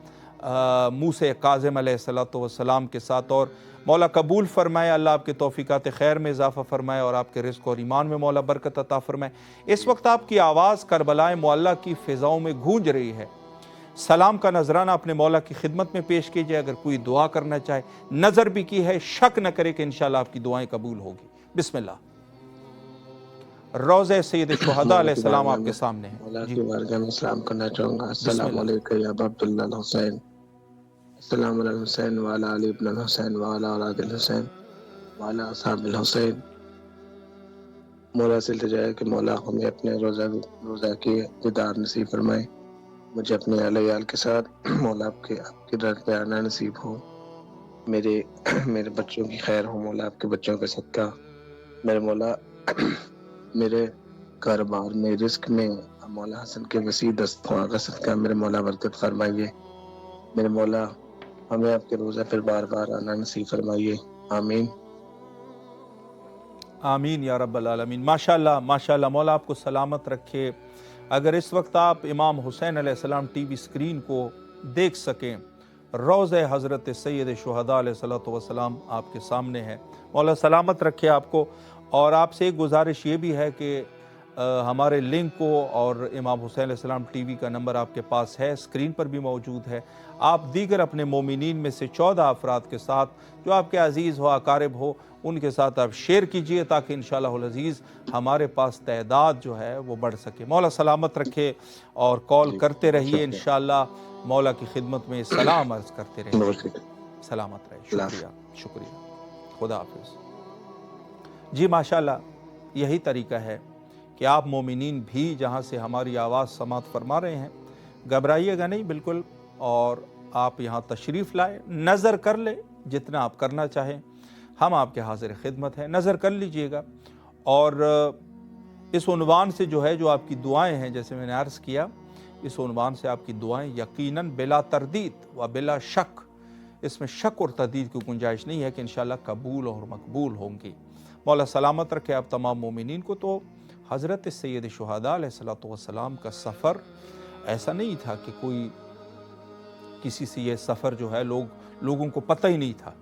मूसा काज़िम अलैहिस्सलातु वस्सलाम के साथ, और मौला कबूल फरमाए, अल्लाह आपके तौफ़ीक़ात खैर में इजाफ़ा फरमाए और आपके रिज़्क़ और ईमान में मौला बरकत अता फरमाए। इस वक्त आपकी आवाज़ करबलाए मुअल्ला की फ़िज़ाओं में गूंज रही है। सलाम का नजराना अपने मौला की खिदमत में पेश कीजिए। अगर कोई दुआ करना चाहे, नज़र भी की है, शक न करे कि इंशाअल्लाह आपकी दुआएं कबूल होगी। बिस्मिल्लाह। रोज़े सैयद शुहदा अलैहिस्सलाम आपके सामने है। मौला की बारगाह में सलाम करना चाहूँगा। अस्सलामु अलैकुम या अबा अब्दुल्लाह हुसैन, अस्सलामु अला हुसैन व अला अली इब्न हुसैन व अला औलादिल हुसैन व अला असहाबिल हुसैन। मौला से इल्तिजा है कि मौला हमें अपने रोज़ा के दीदार नसीब फरमाए, मुझे अपने अहल के साथ मौला आपके दर पे आना नसीब हो, मेरे बच्चों की खैर हो मौला, आपके बच्चों का सदका मेरे मौला, मेरे कारोबार में, रिस्क में मौला हसन के वसी दस्तखों का सदका मेरे मौला बरकत फरमाइए। मेरे मौला हमें आपके रोज़ा पर बार बार आना नसीब फरमाइए। आमीन आमीन या रब्बल आलमीन। माशाअल्लाह माशाअल्लाह, मौला आपको सलामत रखे। अगर इस वक्त आप इमाम हुसैन अलैहिस्सलाम टीवी स्क्रीन को देख सकें, रोज़े हज़रत सैयद शुहदा अलैहिस्सलातु वस्सलाम आपके सामने है। मौला सलामत रखे आपको। और आपसे एक गुजारिश ये भी है कि हमारे लिंक को, और इमाम हुसैन अलैहिस्सलाम टीवी का नंबर आपके पास है, स्क्रीन पर भी मौजूद है, आप दीगर अपने मोमिनीन में से 14 अफराद के साथ जो आपके अजीज़ हो, अकारिब हो, उनके साथ आप शेयर कीजिए ताकि इंशाअल्लाहुल अज़ीज़ हमारे पास तादाद जो है वो बढ़ सके। मौला सलामत रखे और कॉल करते रहिए। इंशाअल्लाह मौला की खिदमत में सलाम अर्ज़ करते रहिए। सलामत रहे। शुक्रिया शुक्रिया, खुदा हाफ़िज़। जी माशाअल्लाह, यही तरीका है कि आप मोमिनीन भी जहाँ से हमारी आवाज़ समात फरमा रहे हैं, घबराइएगा नहीं बिल्कुल, और आप यहाँ तशरीफ़ लाए, नज़र कर ले जितना आप करना चाहें, हम आपके हाजिर खिदमत हैं, नज़र कर लीजिएगा। और اس عنوان سے جو ہے جو آپ کی دعائیں ہیں، جیسے میں نے عرض کیا، اس عنوان سے آپ کی دعائیں یقیناً بلا تردید و بلا شک، اس میں شک اور تردید کی گنجائش نہیں ہے کہ انشاءاللہ قبول اور مقبول ہوں گی۔ مولا سلامت رکھے آپ تمام مومنین کو۔ تو حضرت سید شہداء علیہ السلام کا سفر ایسا نہیں تھا کہ کوئی کسی سے یہ سفر جو ہے لوگوں کو پتہ ہی نہیں تھا،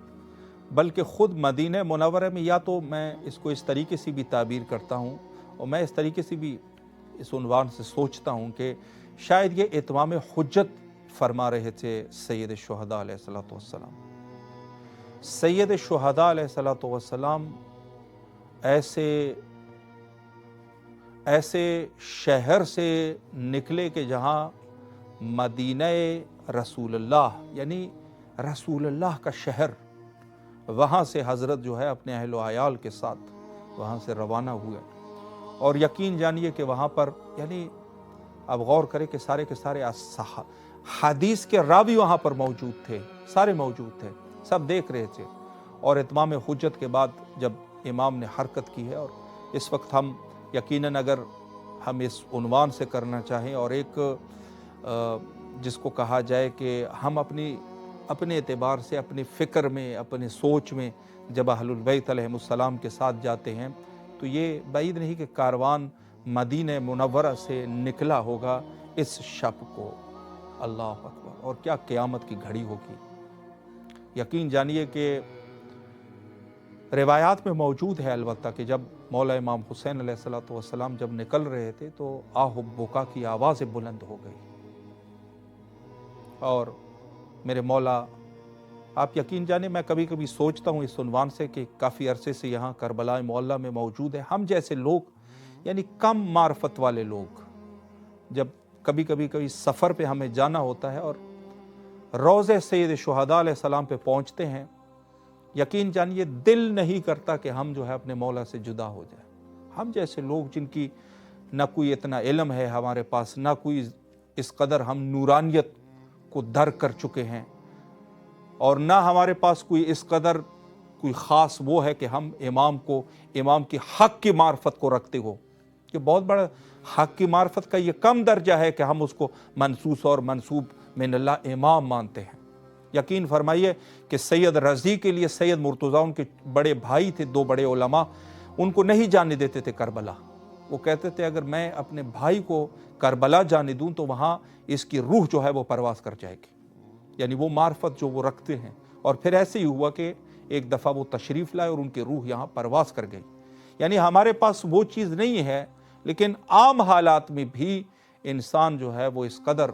بلکہ خود مدینہ منورہ میں، یا تو میں اس کو اس طریقے سے بھی تعبیر کرتا ہوں اور میں اس طریقے سے بھی اس عنوان سے سوچتا ہوں کہ شاید یہ اتمام حجت فرما رہے تھے سید شہداء علیہ السلام۔ سید شہداء علیہ السلام ایسے شہر سے نکلے کہ جہاں مدینہ رسول اللہ، یعنی رسول اللہ کا شہر، وہاں سے حضرت جو ہے اپنے اہل و عیال کے ساتھ وہاں سے روانہ ہوئے۔ اور یقین جانیے کہ وہاں پر، یعنی اب غور کریں کہ سارے کے سارے حدیث کے راوی وہاں پر موجود تھے، سارے موجود تھے، سب دیکھ رہے تھے۔ اور اتمام حجت کے بعد جب امام نے حرکت کی ہے، اور اس وقت ہم یقیناً اگر ہم اس عنوان سے کرنا چاہیں، اور ایک جس کو کہا جائے کہ ہم اپنے اعتبار سے، اپنی فکر میں، اپنے سوچ میں جب اہل البیت علیہم السلام کے ساتھ جاتے ہیں تو یہ بعید نہیں کہ کاروان مدینہ منورہ سے نکلا ہوگا اس شب کو۔ اللہ اکبر! اور کیا قیامت کی گھڑی ہوگی۔ یقین جانیے کہ روایات میں موجود ہے البتہ کہ جب مولا امام حسین علیہ السلام جب نکل رہے تھے تو آہ و بکا کی آوازیں بلند ہو گئی۔ اور میرے مولا، آپ یقین جانیں میں کبھی کبھی سوچتا ہوں اس عنوان سے کہ کافی عرصے سے یہاں کربلا معلیٰ میں موجود ہے، ہم جیسے لوگ، یعنی کم معرفت والے لوگ، جب کبھی سفر پہ ہمیں جانا ہوتا ہے اور روضہ سید شہداء علیہ السلام پہ پہنچتے ہیں، یقین جانیے دل نہیں کرتا کہ ہم جو ہے اپنے مولا سے جدا ہو جائیں۔ ہم جیسے لوگ جن کی نہ کوئی اتنا علم ہے ہمارے پاس، نہ کوئی اس قدر ہم نورانیت کو درک کر چکے ہیں، اور نہ ہمارے پاس کوئی اس قدر کوئی خاص وہ ہے کہ ہم امام کی حق کی معرفت کو رکھتے ہو، کہ بہت بڑا حق کی معرفت کا یہ کم درجہ ہے کہ ہم اس کو منصوص اور منصوب من اللہ امام مانتے ہیں۔ یقین فرمائیے کہ سید رضی کے لیے سید مرتضیٰ ان کے بڑے بھائی تھے، دو بڑے علماء، ان کو نہیں جانے دیتے تھے کربلا۔ وہ کہتے تھے اگر میں اپنے بھائی کو کربلا جانے دوں تو وہاں اس کی روح جو ہے وہ پرواز کر جائے گی، یعنی وہ معرفت جو وہ رکھتے ہیں۔ اور پھر ایسے ہی ہوا کہ ایک دفعہ وہ تشریف لائے اور ان کی روح یہاں پرواز کر گئی۔ یعنی ہمارے پاس وہ چیز نہیں ہے، لیکن عام حالات میں بھی انسان جو ہے وہ اس قدر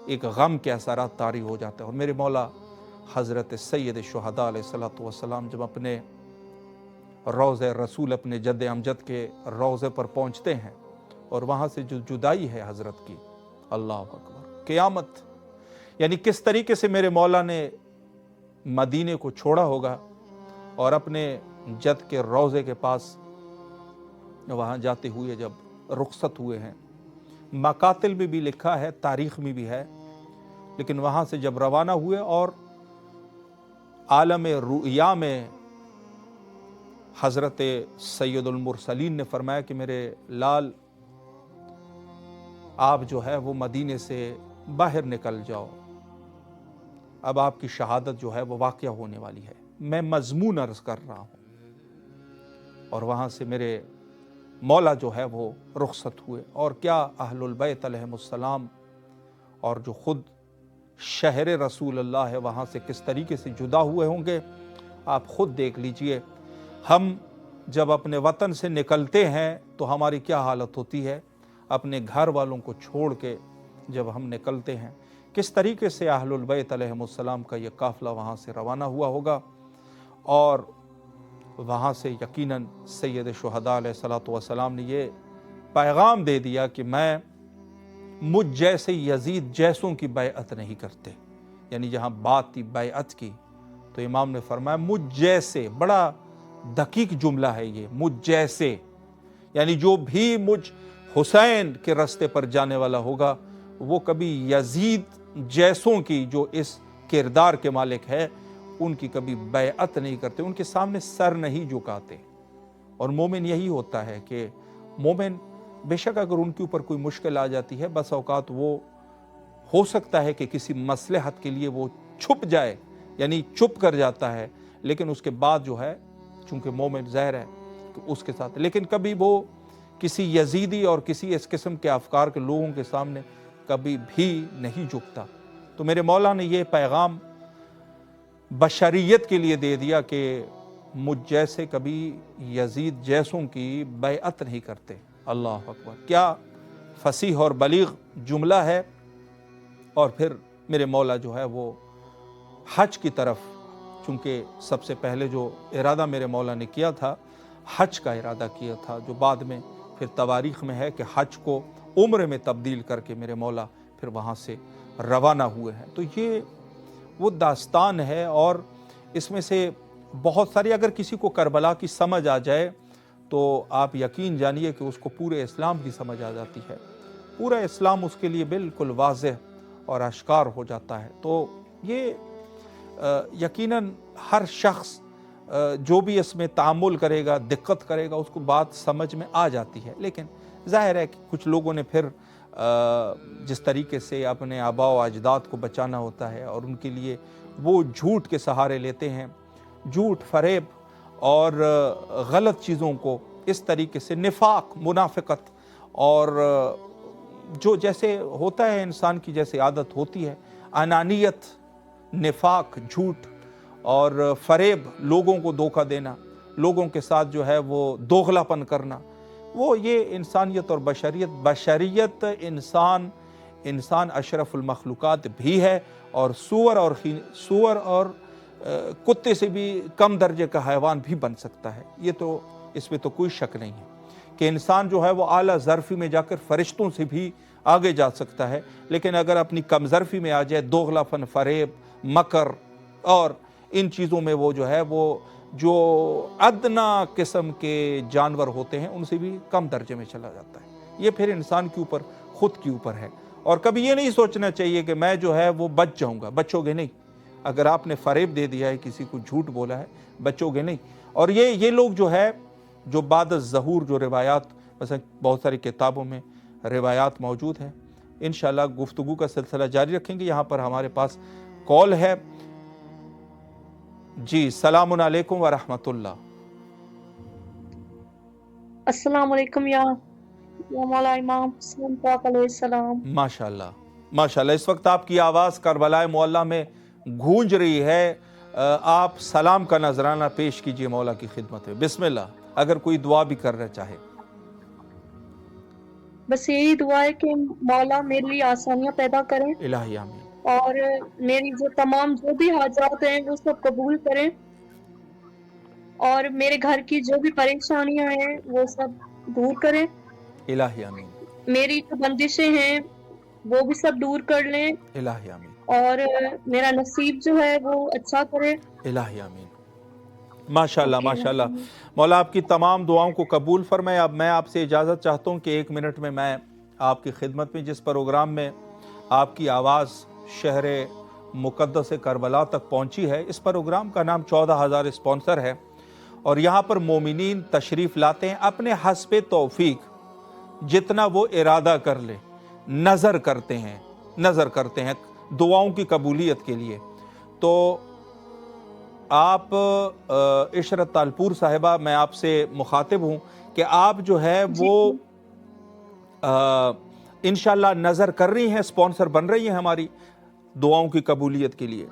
ایک غم کے اثرات طاری ہو جاتا ہے۔ اور میرے مولا حضرت سید شہداء علیہ السلام جب اپنے روضہ رسول، اپنے جد امجد کے روضے پر پہنچتے ہیں اور وہاں سے جو جدائی ہے حضرت کی، اللہ اکبر! قیامت، یعنی کس طریقے سے میرے مولا نے مدینے کو چھوڑا ہوگا اور اپنے جد کے روضے کے پاس وہاں جاتے ہوئے جب رخصت ہوئے ہیں۔ مقاتل میں بھی لکھا ہے، تاریخ میں بھی ہے، لیکن وہاں سے جب روانہ ہوئے اور عالم رؤیا میں حضرت سید المرسلین نے فرمایا کہ میرے لال، آپ جو ہے وہ مدینے سے باہر نکل جاؤ، اب آپ کی شہادت جو ہے وہ واقعہ ہونے والی ہے، میں مضمون عرض کر رہا ہوں۔ اور وہاں سے میرے مولا جو ہے وہ رخصت ہوئے، اور کیا اہل البیت علیہم السلام اور جو خود شہر رسول اللہ ہے وہاں سے کس طریقے سے جدا ہوئے ہوں گے، آپ خود دیکھ لیجئے۔ ہم جب اپنے وطن سے نکلتے ہیں تو ہماری کیا حالت ہوتی ہے، اپنے گھر والوں کو چھوڑ کے جب ہم نکلتے ہیں، کس طریقے سے اہل البیت علیہم السلام کا یہ قافلہ وہاں سے روانہ ہوا ہوگا۔ اور وہاں سے یقیناً سید شہداء علیہ السلام نے یہ پیغام دے دیا کہ میں مجھ جیسے یزید جیسوں کی بیعت نہیں کرتے، یعنی جہاں بات تھی بیعت کی تو امام نے فرمایا مجھ جیسے، بڑا دقیق جملہ ہے یہ، مجھ جیسے، یعنی جو بھی مجھ حسین کے راستے پر جانے والا ہوگا وہ کبھی یزید جیسوں کی جو اس کردار کے مالک ہے ان کی کبھی بیعت نہیں کرتے، ان کے سامنے سر نہیں جھکاتے۔ اور مومن یہی ہوتا ہے کہ مومن बेशक अगर उनके ऊपर कोई मुश्किल आ जाती है, बस औकात वो हो सकता है कि किसी मसलहत के लिए वो छुप जाए, यानी चुप कर जाता है, लेकिन उसके बाद जो है चूँकि मोमिन ज़ाहिर है कि उसके साथ, लेकिन कभी वो किसी यजीदी और किसी इस किस्म के अफकार के लोगों के सामने कभी भी नहीं झुकता। तो मेरे मौला ने ये पैगाम बशरियत के लिए दे दिया कि मुझ जैसे कभी यजीद जैसों की बैअत नहीं करते। अल्लाह अकबर, क्या फसीह और बलीग जुमला है। और फिर मेरे मौला जो है वो हज की तरफ, चूँकि सबसे पहले जो इरादा मेरे मौला ने किया था हज का इरादा किया था, जो बाद में फिर तवारीख़ में है कि हज को उम्र में तब्दील करके मेरे मौला फिर वहाँ से रवाना हुए हैं। तो ये वो दास्तान है और इसमें से बहुत सारी, अगर किसी को करबला की समझ आ जाए तो आप यकीन जानिए कि उसको पूरे इस्लाम की समझ आ जाती है। पूरा इस्लाम उसके लिए बिल्कुल वाज़ेह और आश्कार हो जाता है। तो ये यकीनन हर शख्स जो भी इसमें तामुल करेगा, दिक्कत करेगा, उसको बात समझ में आ जाती है। लेकिन ज़ाहिर है कि कुछ लोगों ने फिर जिस तरीके से अपने आबा व अजदाद को बचाना होता है और उनके लिए वो झूठ के सहारे लेते हैं, झूठ, फरेब और गलत चीज़ों को इस तरीके से निफाक, मुनाफिकत और जो जैसे होता है इंसान की जैसे आदत होती है, अनानियत, निफाक, झूठ और फरेब, लोगों को धोखा देना, लोगों के साथ जो है वो दोगलापन करना, वो ये इंसानियत और बशरियत इंसान अशरफुल मखलूक़ात भी है और सूअर और कुत्ते से भी कम दर्जे का हैवान भी बन सकता है। ये तो इसमें तो कोई शक नहीं है कि इंसान जो है वो आला ज़र्फ़ी में जाकर फ़रिश्तों से भी आगे जा सकता है। लेकिन अगर अपनी कम ज़र्फ़ी में आ जाए, दोगलापन, फरेब, मकर और इन चीज़ों में वो जो है वो जो अदना किस्म के जानवर होते हैं उनसे भी कम दर्जे में चला जाता है। ये फिर इंसान के ऊपर, ख़ुद के ऊपर है। और कभी ये नहीं सोचना चाहिए कि मैं जो है वो बच जाऊँगा। बचोगे नहीं। अगर आपने फ़रेब दे दिया है, किसी को झूठ बोला है, बचोगे नहीं। और ये लोग जो है, जो बाद ज़हूर जो रिवायात, वैसे बहुत सारी किताबों में रिवायात मौजूद हैं, इंशाअल्लाह गुफ्तगू का सिलसिला जारी रखेंगे। यहाँ पर हमारे पास कॉल है जी। सलामुन अलैकुम व रहमतुल्लाह। अस्सलाम वालेकुम या मौला इमाम हुसैन पाक अलैहिस्सलाम। माशाअल्लाह, माशाअल्लाह। इस वक्त आपकी आवाज़ करबलाए मुअल्ला में गूंज रही है। आप सलाम का नजराना पेश कीजिए मौला की खिदमत में। बिस्मिल्लाह। अगर कोई दुआ भी करना चाहे। बस यही दुआ है कि मौला मेरे लिए आसानियां पैदा करें, इलाही आमीन। और मेरी जो भी हाजात हैं वो सब कबूल करें, और मेरे घर की जो भी परेशानियां हैं वो सब दूर करें, इलाही आमीन। मेरी जो बंदिशें हैं वो भी सब दूर कर लें, इलाही आमीन। और मेरा नसीब जो है वो अच्छा करे, इलाही आमीन। माशाअल्लाह, माशाअल्लाह। मौला आपकी तमाम दुआओं को कबूल फरमाए। अब मैं आपसे इजाज़त चाहता हूँ कि 1 मिनट में मैं आपकी खिदमत में, जिस प्रोग्राम में आपकी आवाज़ शहर मुक़द्दस करबला तक पहुँची है, इस प्रोग्राम का नाम 14,000 स्पॉन्सर है और यहाँ पर मोमिनीन तशरीफ़ लाते हैं, अपने हस्बे तौफीक जितना वो इरादा कर ले नज़र करते हैं दुआओं की कबूलियत के लिए। तो आप इशरत तालपुर साहिबा, मैं आपसे मुखातिब हूँ कि आप जो है वो इंशाअल्लाह नज़र कर रही हैं, स्पॉन्सर बन रही हैं हमारी दुआओं की कबूलियत के लिए।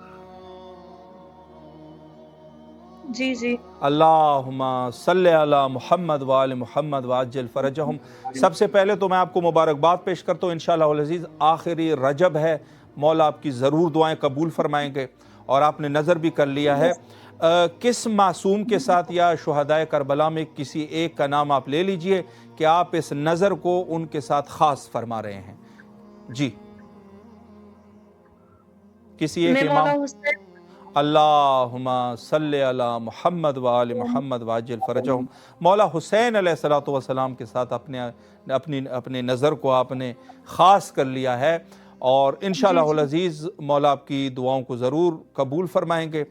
जी जी। अल्लाहुम्मा सल्ले अला मुहम्मद व आले मुहम्मद वाज्जिल फरजहुम। सबसे पहले तो मैं आपको मुबारकबाद पेश करता हूँ। इंशाअल्लाह अल अज़ीज़ आखिरी रजब है, मौला आपकी ज़रूर दुआएं कबूल फरमाएंगे और आपने नज़र भी कर लिया है। किस मासूम के साथ या शुहदाए करबला में किसी एक का नाम आप ले लीजिए कि आप इस नज़र को उनके साथ ख़ास फरमा रहे हैं। जी, किसी एक इमाम। अल्लाहुम्मा सल्ले अला मुहम्मद व आले मुहम्मद वाजिल फरजहुम। मौला हुसैन अलैहिस्सलातु वस्सलाम के साथ अपने नज़र को आपने ख़ास कर लिया है और इंशाअल्लाह अल अज़ीज़ मौला आपकी दुआओं को ज़रूर कबूल फरमाएंगे।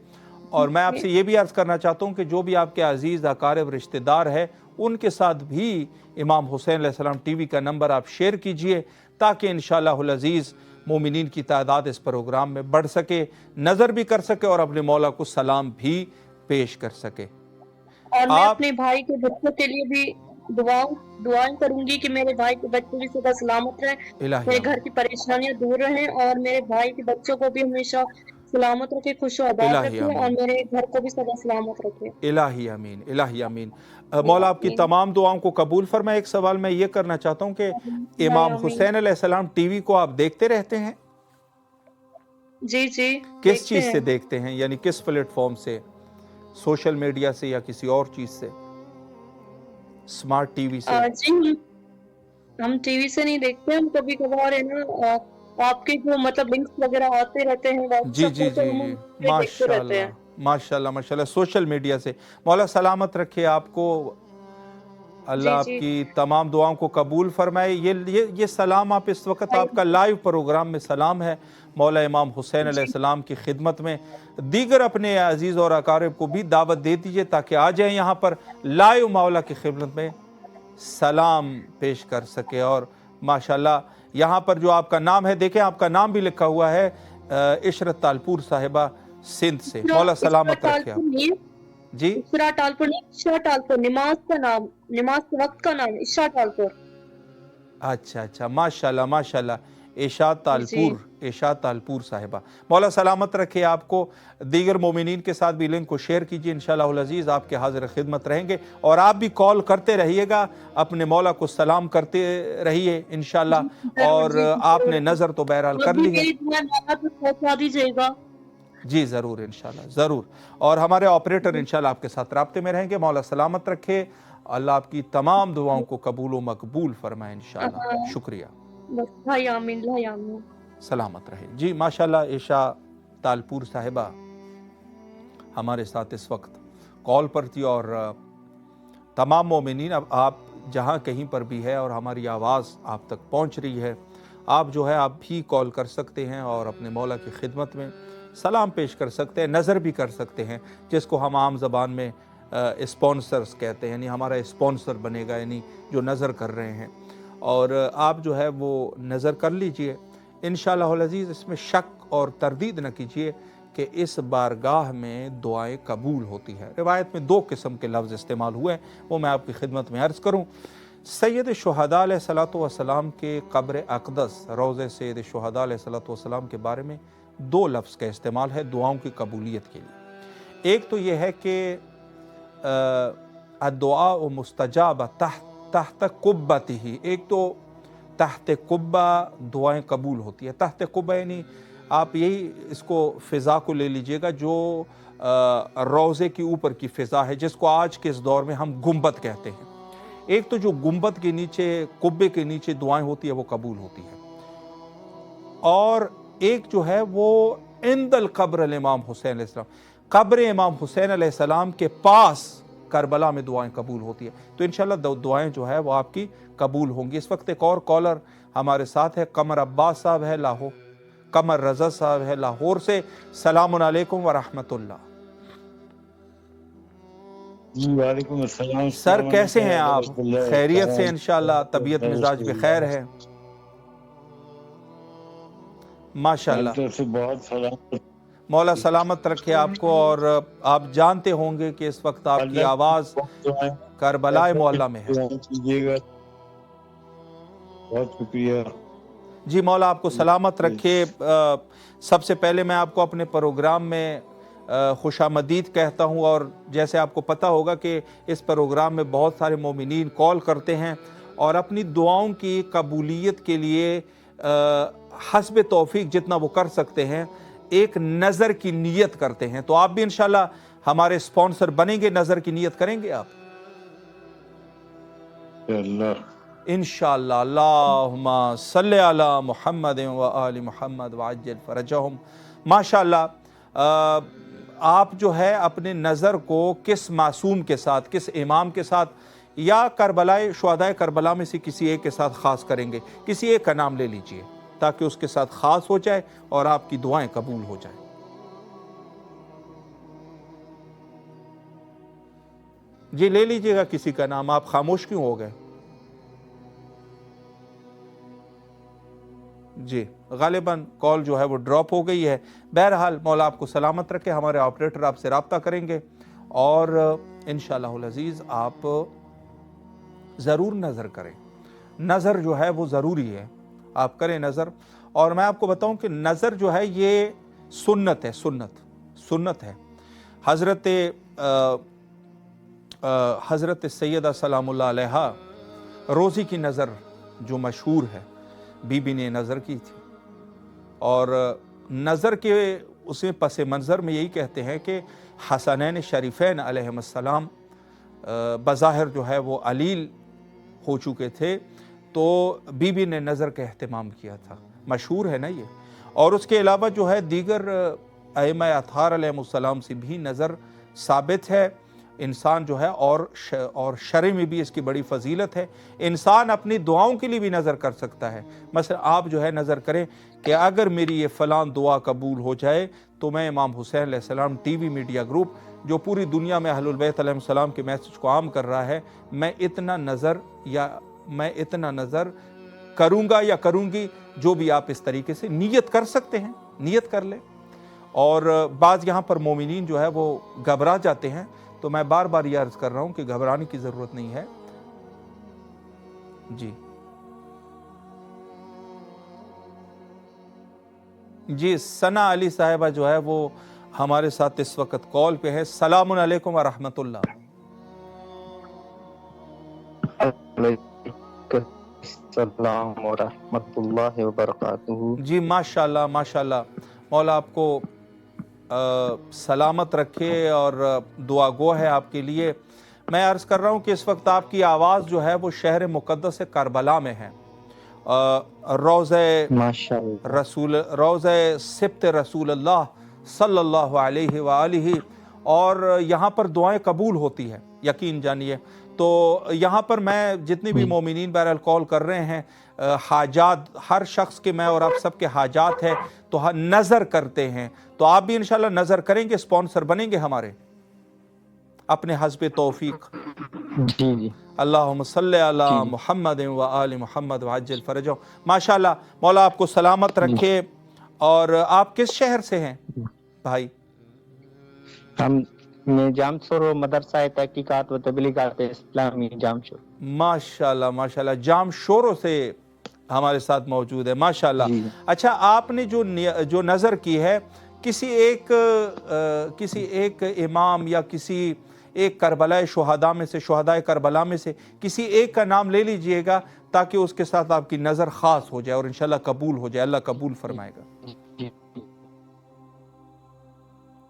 और मैं आपसे ये भी अर्ज़ करना चाहता हूँ कि जो भी आपके अज़ीज़ अकारिब रिश्तेदार है ان کے ساتھ بھی امام حسین علیہ السلام ٹی وی کا نمبر آپ شیئر کیجئے تاکہ انشاءاللہ العزیز مومنین کی تعداد اس پروگرام میں بڑھ سکے، نظر بھی کر سکے اور اپنے مولا کو سلام بھی پیش کر سکے۔ اور میں اپنے بھائی کے بچوں کے لیے بھی دعائیں کروں گی کہ میرے بھائی کے بچے بھی سدا سلامت رہیں، میرے گھر کی پریشانیاں دور رہیں، اور میرے بھائی کے بچوں کو بھی ہمیشہ سلامت رکھے، خوش و آباد رکھے، اور میرے گھر کو بھی سدا سلامت رکھے۔ الہی آمین، الہی آمین۔ مولا آپ کی تمام دعاؤں کو قبول فرمائے۔ ایک سوال میں یہ کرنا چاہتا ہوں کہ امام حسین علیہ السلام ٹی وی کو آپ دیکھتے رہتے ہیں؟ جی جی۔ کس چیز سے دیکھتے ہیں؟ یعنی کس پلیٹ فارم سے؟ سوشل میڈیا سے یا کسی اور چیز سے؟ سمارٹ ٹی وی سے؟ جی ہم ٹی وی سے نہیں دیکھتے، ہم کبھی کبھار ہے نا آپ کے جو مطلب لنکس وغیرہ آتے رہتے ہیں جی جی جی جی، ماشاءاللہ ماشاءاللہ ماشاءاللہ، سوشل میڈیا سے۔ مولا سلامت رکھے آپ کو، اللہ آپ کی تمام دعاؤں کو قبول فرمائے۔ یہ سلام آپ اس وقت آپ کا لائیو پروگرام میں سلام ہے مولا امام حسین علیہ السلام کی خدمت میں۔ دیگر اپنے عزیز اور اقارب کو بھی دعوت دے دیجئے تاکہ آ جائیں یہاں پر لائیو مولا کی خدمت میں سلام پیش کر سکے۔ اور ماشاءاللہ یہاں پر جو آپ کا نام ہے، دیکھیں آپ کا نام بھی لکھا ہوا ہے، عشرت تالپور صاحبہ سندھ سے۔ مولا سلامت رکھے آپ۔ جی اسرا ٹالپور نہیں، عشرہ ٹالپور، نماز کا نام، نماز کے وقت کا نام عشرہ ٹالپور۔ اچھا اچھا، ماشاءاللہ ماشاءاللہ، عشاء تالپور صاحبہ۔ مولا سلامت رکھے آپ کو۔ دیگر مومنین کے ساتھ بھی لنک کو شیئر کیجئے، انشاءاللہ العزیز آپ کے حاضر خدمت رہیں گے، اور آپ بھی کال کرتے رہیے گا، اپنے مولا کو سلام کرتے رہیے انشاءاللہ۔ اور آپ نے نظر تو بہرحال کر لی ہے۔ جی ضرور انشاءاللہ ضرور، اور ہمارے آپریٹر انشاءاللہ آپ کے ساتھ رابطے میں رہیں گے۔ مولا سلامت رکھے، اللہ آپ کی تمام دعاؤں کو قبول و مقبول فرمائے انشاءاللہ۔ شکریہ، سلامت رہے۔ جی ماشاءاللہ عشاء تالپور صاحبہ ہمارے ساتھ اس وقت کال پر تھی، اور تمام مومنین، اب آپ جہاں کہیں پر بھی ہے اور ہماری آواز آپ تک پہنچ رہی ہے، آپ جو ہے آپ بھی کال کر سکتے ہیں اور اپنے مولا کی خدمت میں سلام پیش کر سکتے ہیں، نظر بھی کر سکتے ہیں، جس کو ہم عام زبان میں اسپانسرز کہتے ہیں، یعنی ہمارا اسپانسر بنے گا، یعنی جو نظر کر رہے ہیں، اور آپ جو ہے وہ نظر کر لیجئے انشاءاللہ العزیز۔ اس میں شک اور تردید نہ کیجئے کہ اس بارگاہ میں دعائیں قبول ہوتی ہے۔ روایت میں 2 قسم کے لفظ استعمال ہوئے ہیں، وہ میں آپ کی خدمت میں عرض کروں۔ سید شہداء علیہ السلام کے قبر اقدس، روضہ سید شہداء علیہ السلام کے بارے میں 2 لفظ کا استعمال ہے دعاؤں کی قبولیت کے لیے۔ ایک تو یہ ہے کہ الدعاء مستجابہ تحت قبتہ، ایک تو تحت قبہ دعائیں قبول ہوتی ہے۔ تحت قبہ یعنی آپ یہی اس کو فضا کو لے لیجئے گا، جو روضے کی اوپر کی فضا ہے، جس کو آج کے اس دور میں ہم گنبد کہتے ہیں۔ ایک تو جو گنبد کے نیچے، قبے کے نیچے دعائیں ہوتی ہے وہ قبول ہوتی ہے، اور ایک جو ہے وہ عند القبر الامام حسین علیہ السلام، قبر امام حسین علیہ السلام کے پاس کربلا میں دعائیں قبول ہوتی ہے۔ تو انشاءاللہ دعائیں جو ہے وہ آپ کی قبول ہوں گی۔ اس وقت ایک اور کالر ہمارے ساتھ ہے، قمر عباس صاحب ہے لاہور، قمر رضا صاحب ہے لاہور سے۔ سلام علیکم ورحمۃ اللہ۔ وعلیکم السلام سر کیسے ہیں آپ؟ خیریت سے انشاءاللہ، طبیعت مزاج بخیر ہے؟ ماشاءاللہ، بہت سلام، مولا سلامت رکھے آپ کو۔ اور آپ جانتے ہوں گے کہ اس وقت آپ کی آواز کربلا معلیٰ میں ہے۔ بہت شکریہ۔ جی مولا آپ کو سلامت رکھے۔ سب سے پہلے میں آپ کو اپنے پروگرام میں خوش آمدید کہتا ہوں، اور جیسے آپ کو پتہ ہوگا کہ اس پروگرام میں بہت سارے مومنین کال کرتے ہیں اور اپنی دعاؤں کی قبولیت کے لیے حسب توفیق جتنا وہ کر سکتے ہیں ایک نظر کی نیت کرتے ہیں۔ تو آپ بھی انشاءاللہ ہمارے اسپانسر بنیں گے، نظر کی نیت کریں گے آپ انشاءاللہ۔ اللہم صلی علی محمد و آل محمد وعجل فرجہم۔ ماشاءاللہ آپ جو ہے اپنے نظر کو کس معصوم کے ساتھ، کس امام کے ساتھ، یا کربلائے شہداء کربلا میں سے کسی ایک کے ساتھ خاص کریں گے، کسی ایک کا نام لے لیجئے تاکہ اس کے ساتھ خاص ہو جائے اور آپ کی دعائیں قبول ہو جائیں۔ جی لے لیجئے گا کسی کا نام، آپ خاموش کیوں ہو گئے؟ جی غالباً کال جو ہے وہ ڈراپ ہو گئی ہے۔ بہرحال مولا آپ کو سلامت رکھے، ہمارے آپریٹر آپ سے رابطہ کریں گے اور انشاءاللہ العزیز آپ ضرور نظر کریں۔ نظر جو ہے وہ ضروری ہے، آپ کریں نظر۔ اور میں آپ کو بتاؤں کہ نظر جو ہے یہ سنت ہے، سنت ہے۔ حضرت سیدہ سلام اللہ علیہا روزی کی نظر جو مشہور ہے، بی بی نے نظر کی تھی، اور نظر کے اس پس منظر میں یہی کہتے ہیں کہ حسنین شریفین علیہم السلام بظاہر جو ہے وہ علیل ہو چکے تھے، تو بی بی نے نظر کا اہتمام کیا تھا، مشہور ہے نا یہ۔ اور اس کے علاوہ جو ہے دیگر ائمہ اطہار علیہم السلام سے بھی نظر ثابت ہے۔ انسان جو ہے اور شرع میں بھی اس کی بڑی فضیلت ہے، انسان اپنی دعاؤں کے لیے بھی نظر کر سکتا ہے۔ مثلا آپ جو ہے نظر کریں کہ اگر میری یہ فلاں دعا قبول ہو جائے تو میں امام حسین علیہ السلام ٹی وی میڈیا گروپ جو پوری دنیا میں اہل البیت علیہ السلام کے میسج کو عام کر رہا ہے، میں اتنا نظر کروں گا یا کروں گی، جو بھی آپ اس طریقے سے نیت کر سکتے ہیں، نیت کر لیں۔ اور بعض یہاں پر مومنین جو ہے وہ گھبرا جاتے ہیں، تو میں بار بار یہ عرض کر رہا ہوں کہ گھبرانے کی ضرورت نہیں ہے۔ جی ثنا علی صاحبہ جو ہے وہ ہمارے ساتھ اس وقت کال پہ ہے۔ السلام علیکم ورحمۃ اللہ۔ السلام ورحمۃ اللہ وبرکاتہ۔ جی ماشاءاللہ ماشاءاللہ، مولا آپ کو سلامت رکھے اور دعا گو ہے آپ کے لیے۔ میں عرض کر رہا ہوں کہ اس وقت آپ کی آواز جو ہے وہ شہر مقدس کربلا میں ہے، روضہ سبت رسول اللہ صلی اللہ علیہ وآلہ، اور یہاں پر دعائیں قبول ہوتی ہے، یقین جانیے۔ تو یہاں پر میں جتنی بھی مومنین بہرحال کال کر رہے ہیں، حاجات ہر شخص کے میں اور آپ سب کے حاجات ہیں، تو نظر کرتے ہیں، تو آپ بھی انشاءاللہ نظر کریں گے، اسپانسر بنیں گے ہمارے اپنے حسب توفیق۔ جی اللہم صلی علی محمد و آل محمد وعجل فرجہم۔ ماشاءاللہ، مولا آپ کو سلامت رکھے۔ اور آپ کس شہر سے ہیں بھائی؟ ہم جام شورو مدرسہ تحقیقات و تبلیغات اسلامی جام شورو۔ ماشاءاللہ ماشاءاللہ، جام شورو سے ہمارے ساتھ موجود ہے، ماشاءاللہ۔ اچھا، آپ نے جو نظر کی ہے، کسی ایک امام یا کسی ایک کربلا شہداء میں سے، شہداء کربلا میں سے کسی ایک کا نام لے لیجئے گا تاکہ اس کے ساتھ آپ کی نظر خاص ہو جائے اور انشاءاللہ قبول ہو جائے، اللہ قبول فرمائے گا۔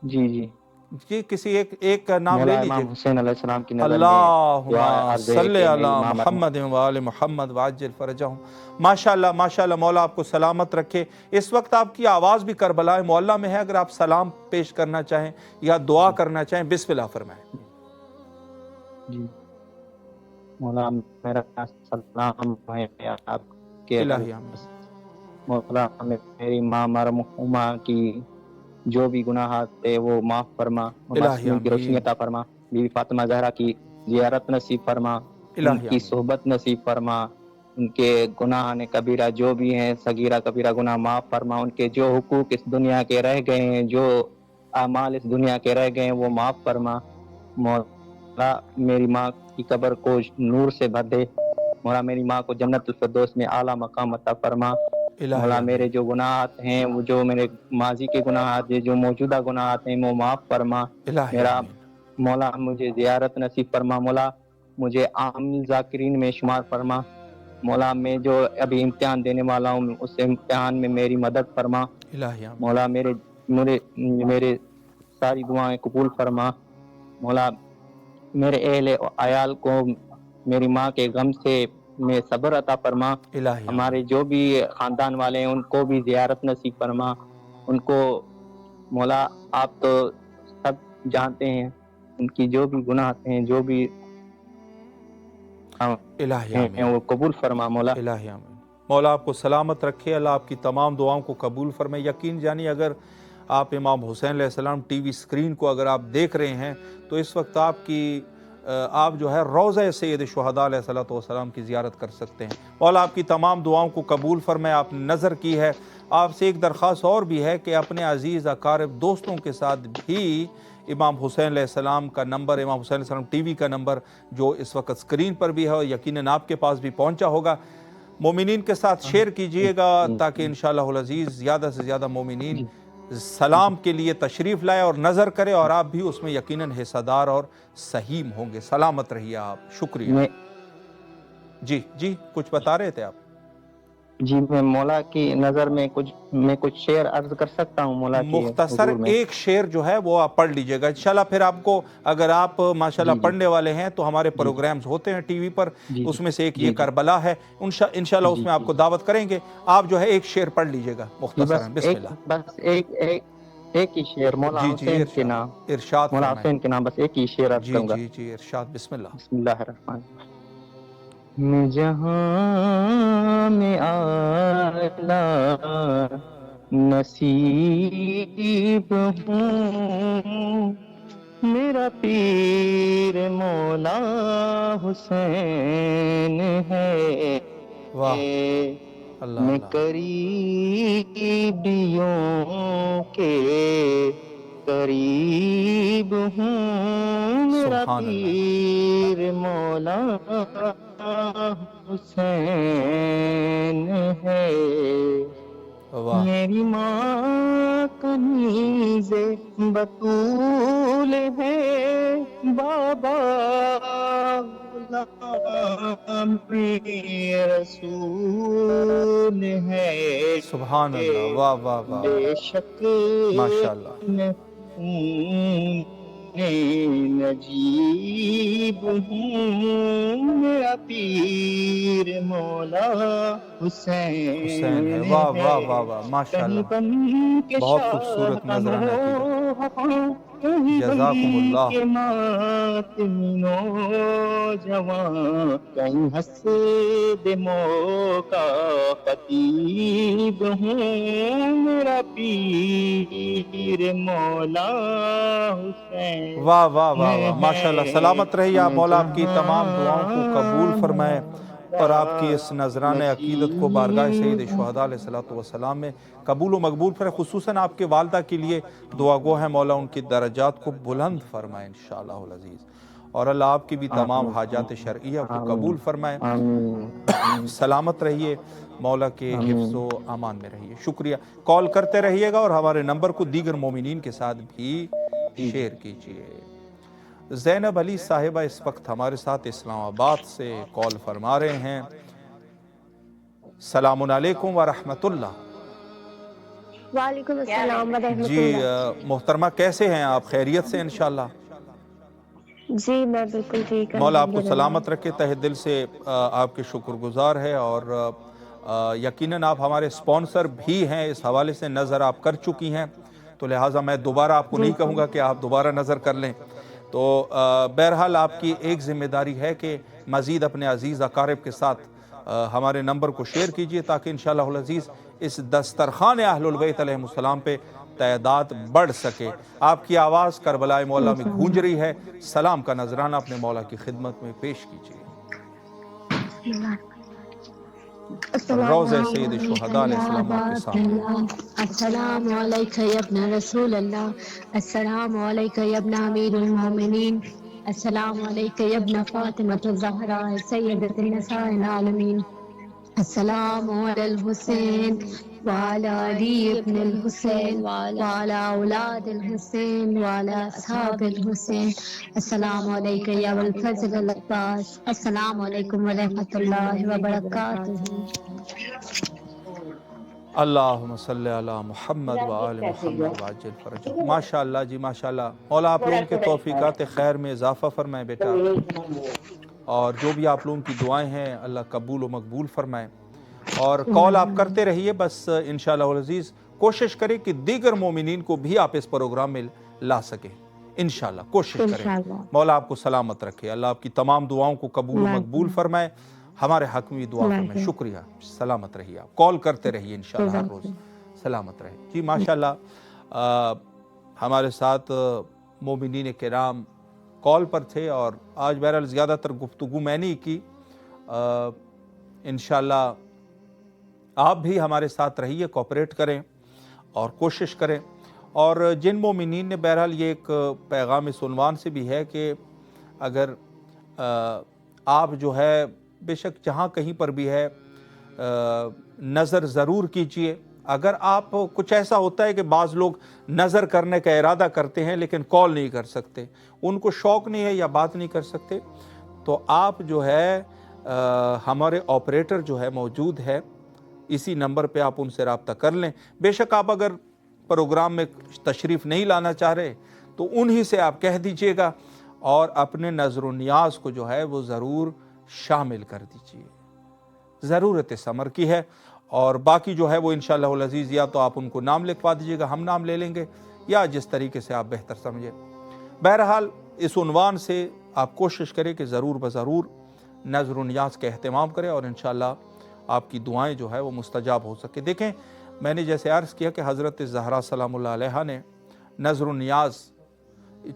جی جی کسی ایک کا نام لے لیجئے۔ امام حسین علیہ السلام کی نظر میں اللہم صلی علی محمد و آل محمد وعجل فرجہم۔ ماشاءاللہ ماشاءاللہ، مولا آپ کو سلامت رکھے۔ اس وقت آپ کی آواز بھی کربلا معلیٰ میں ہے، اگر آپ سلام پیش کرنا چاہیں یا دعا کرنا چاہیں بسم اللہ فرمائیں۔ جی مولا میرا سلام ہے آپ کے، الہی آمین۔ مولا میری ماں مرحومہ کی جو بھی گناہات تھے وہ معاف فرما، معصومین کی روشنی عطا فرما، بی بی فاطمہ زہرا کی زیارت نصیب فرما، ان کی صحبت نصیب فرما، ان کے گناہ کبیرہ جو بھی ہیں، صغیرہ کبیرہ گناہ معاف فرما، ان کے جو حقوق اس دنیا کے رہ گئے ہیں، جو اعمال اس دنیا کے رہ گئے ہیں وہ معاف فرما۔ مولا میری ماں کی قبر کو نور سے بھر دے، مولا میری ماں کو جنت الفردوس میں اعلیٰ مقام عطا فرما۔ مولا میرے جو گناہات ہیں، وہ جو میرے ماضی کے گناہات ہیں، جو موجودہ گناہات ہیں، وہ معاف فرما۔ میرا مولا مجھے زیارت نصیب فرما، مولا مجھے عامل ذاکرین میں شمار فرما۔ مولا میں جو ابھی امتحان دینے والا ہوں، اس امتحان میں میری مدد فرما۔ مولا میرے ساری دعائیں قبول فرما۔ مولا میرے اہل عیال کو میری ماں کے غم سے میں صبر عطا فرما۔ ہمارے جو بھی خاندان والے ہیں ان کو بھی زیارت نصیب فرما۔ ان کو مولا آپ تو سب جانتے ہیں، ان کی جو بھی گناہ ہیں، جو بھی ہیں وہ قبول فرما مولا۔ الہی آمین۔ مولا آپ کو سلامت رکھے، اللہ آپ کی تمام دعاؤں کو قبول فرمائے۔ یقین جانی اگر آپ امام حسین علیہ السلام ٹی وی اسکرین کو اگر آپ دیکھ رہے ہیں تو اس وقت آپ کی آپ جو ہے روضہ سید شہداء علیہ الصلوۃ والسلام کی زیارت کر سکتے ہیں۔ مولا آپ کی تمام دعاؤں کو قبول فرمائے۔ آپ نے نظر کی ہے، آپ سے ایک درخواست اور بھی ہے کہ اپنے عزیز اقارب دوستوں کے ساتھ بھی امام حسین علیہ السلام کا نمبر، امام حسین علیہ السلام ٹی وی کا نمبر جو اس وقت اسکرین پر بھی ہے اور یقیناً آپ کے پاس بھی پہنچا ہوگا، مومنین کے ساتھ شیئر کیجئے گا تاکہ انشاءاللہ العزیز زیادہ سے زیادہ مومنین سلام کے لیے تشریف لائے اور نظر کرے، اور آپ بھی اس میں یقیناً حصہ دار اور سہیم ہوں گے۔ سلامت رہیے آپ، شکریہ۔ جی کچھ بتا رہے تھے آپ؟ جی میں مولا کی نظر میں کچھ شعر عرض کر سکتا ہوں مولا کی مختصر ایک شعر جو ہے وہ آپ پڑھ لیجئے گا انشاءاللہ۔ پھر آپ کو اگر آپ ماشاءاللہ پڑھنے والے ہیں تو ہمارے پروگرامز ہوتے ہیں ٹی وی پر، اس میں سے ایک یہ کربلا ہے، انشاءاللہ اس میں آپ کو دعوت کریں گے۔ آپ جو ہے ایک شعر پڑھ لیجئے گا مختصراً، بسم اللہ۔ بس ایک ہی شعر مولا حسین کے نام، ارشاد مولا حسین کے نام بس ایک ہی شعر عرض کروں گا۔ جی ارشاد، بسم اللہ۔ بسم اللہ الرحمن الرحیم۔ میں جہاں میں اعلیٰ نصیب ہوں، میرا پیر مولا حسین ہے، میں قریبیوں کے قریب ہوں، میرا پیر مولا حسین ہے، میری ماں کنیز بطول ہے، بابا غلام رسول ہے، سبحان اللہ، واہ واہ واہ، بے شک ماشاءاللہ، نجیب ہوں، میرا پیر مولا حسین ہے۔ واہ واہ واہ واہ، ماشاءاللہ، بہت خوبصورت نذرانہ کی، جزاکم اللہ۔ نوجوان کہیں حسد موقع خطیب ہوں، میرا پیر مولا حسین۔ واہ واہ واہ واہ، ماشاءاللہ، سلامت رہیے آپ، مولا آپ کی تمام دعاؤں کو قبول فرمائے اور آپ کی اس نذرانہ عقیدت کو بارگاہ سید شہداء علیہ الصلوۃ والسلام میں قبول و مقبول فرمائے۔ خصوصاً آپ کے والدہ کے لیے دعا گو ہے، مولا ان کی درجات کو بلند فرمائے انشاءاللہ العزیز، اور اللہ آپ کی بھی تمام حاجات شرعیہ کو قبول فرمائے۔ سلامت رہیے، مولا کے حفظ و امان میں رہیے۔ شکریہ، کال کرتے رہیے گا اور ہمارے نمبر کو دیگر مومنین کے ساتھ بھی شیئر کیجئے۔ زینب علی صاحبہ اس وقت ہمارے ساتھ اسلام آباد سے کال فرما رہے ہیں۔ السلام علیکم ورحمۃ اللہ۔ وعلیکم السلام ورحمۃ اللہ۔ جی محترمہ، کیسے ہیں آپ؟ خیریت سے انشاءاللہ؟ جی میں بالکل ٹھیک ہوں، مولا آپ کو سلامت رکھے، تہ دل سے آپ کے شکر گزار ہے، اور یقیناً آپ ہمارے سپانسر بھی ہیں، اس حوالے سے نظر آپ کر چکی ہیں، تو لہٰذا میں دوبارہ آپ کو نہیں کہوں گا کہ آپ دوبارہ نظر کر لیں۔ تو بہرحال آپ کی ایک ذمہ داری ہے کہ مزید اپنے عزیز اقارب کے ساتھ ہمارے نمبر کو شیئر کیجئے تاکہ انشاءاللہ العزیز اس دسترخوان اہل البیت علیہ السلام پہ تعداد بڑھ سکے۔ آپ کی آواز کربلا مولا میں گونج رہی ہے، سلام کا نذرانہ اپنے مولا کی خدمت میں پیش کیجئے۔ روضہ سید شہداء علیہ السلام آپ کے سامنے۔ السلام علیکہ یا ابن رسول اللہ، السلام علیکہ یا ابن امیر المومنین، السلام علیکہ یا ابن فاطمۃ الزہراء سیدۃ النساء العالمین، السلام علی الحسین وعلی علی ابن الحسین وعلی اولاد الحسین وعلی اصحاب الحسین، السلام علیکہ یا ابو الفضل العباس، السلام علیکم ورحمۃ اللہ وبرکاتہ۔ اللہم صلی علی محمد وآل محمد وعجل فرجہ۔ ماشاءاللہ جی ماشاءاللہ، مولا آپ لوگوں کے توفیقات خیر میں اضافہ فرمائے بیٹا، اور جو بھی آپ لوگوں کی دعائیں ہیں اللہ قبول و مقبول فرمائے، اور کال آپ کرتے رہیے، بس انشاءاللہ العزیز کوشش کریں کہ دیگر مومنین کو بھی آپ اس پروگرام میں لا سکیں، انشاءاللہ کوشش کریں۔ مولا آپ کو سلامت رکھے، اللہ آپ کی تمام دعاؤں کو قبول و مقبول فرمائے، ہمارے حق میں دعا فرمائے۔ شکریہ، سلامت رہیے، آپ کال کرتے رہیے انشاءاللہ ہر روز، سلامت رہے جی۔ ماشاءاللہ ہمارے ساتھ مومنین کرام کال پر تھے اور آج بہرحال زیادہ تر گفتگو میں نے کی. انشاءاللہ آپ بھی ہمارے ساتھ رہیے، کوپریٹ کریں اور کوشش کریں. اور جن مومنین نے بہرحال یہ ایک پیغام اس عنوان سے بھی ہے کہ اگر آپ جو ہے بے شک جہاں کہیں پر بھی ہے نظر ضرور کیجئے. اگر آپ کچھ ایسا ہوتا ہے کہ بعض لوگ نظر کرنے کا ارادہ کرتے ہیں لیکن کال نہیں کر سکتے، ان کو شوق نہیں ہے یا بات نہیں کر سکتے، تو آپ جو ہے ہمارے آپریٹر جو ہے موجود ہے، اسی نمبر پہ آپ ان سے رابطہ کر لیں. بے شک آپ اگر پروگرام میں تشریف نہیں لانا چاہ رہے تو انہی سے آپ کہہ دیجئے گا اور اپنے نظر و نیاز کو جو ہے وہ ضرور شامل کر دیجئے. ضرورت ثمر کی ہے. اور باقی جو ہے وہ انشاءاللہ العزیز یا تو آپ ان کو نام لکھوا دیجئے گا، ہم نام لے لیں گے، یا جس طریقے سے آپ بہتر سمجھیں. بہرحال اس عنوان سے آپ کوشش کریں کہ ضرور بضرور نظر و نیاز کا اہتمام کریں اور انشاءاللہ آپ کی دعائیں جو ہے وہ مستجاب ہو سکے. دیکھیں میں نے جیسے عرض کیا کہ حضرت زہرا سلام اللہ علیہا نے نظر و نیاز،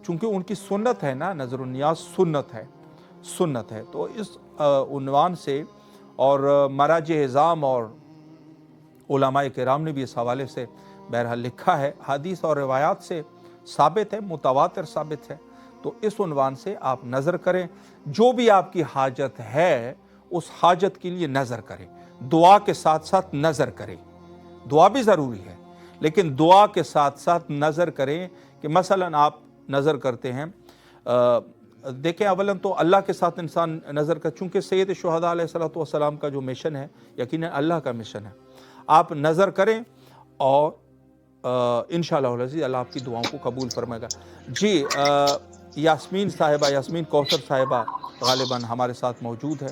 چونکہ ان کی سنت ہے نا، نظر و نیاز سنت ہے، تو اس عنوان سے اور مراجع اعظام اور علماء کرام نے بھی اس حوالے سے بہرحال لکھا ہے، حدیث اور روایات سے ثابت ہے، متواتر ثابت ہے. تو اس عنوان سے آپ نظر کریں، جو بھی آپ کی حاجت ہے اس حاجت کے لیے نظر کریں، دعا کے ساتھ ساتھ نظر کریں. دعا بھی ضروری ہے لیکن دعا کے ساتھ ساتھ نظر کریں. کہ مثلا آپ نظر کرتے ہیں، دیکھیں اولاً تو اللہ کے ساتھ انسان نظر کر، چونکہ سید شہداء علیہ السلام کا جو مشن ہے یقیناً اللہ کا مشن ہے. آپ نظر کریں اور انشاءاللہ العزیز اللہ آپ کی دعاؤں کو قبول فرمائے گا. جی یاسمین کوثر صاحبہ غالباً ہمارے ساتھ موجود ہے.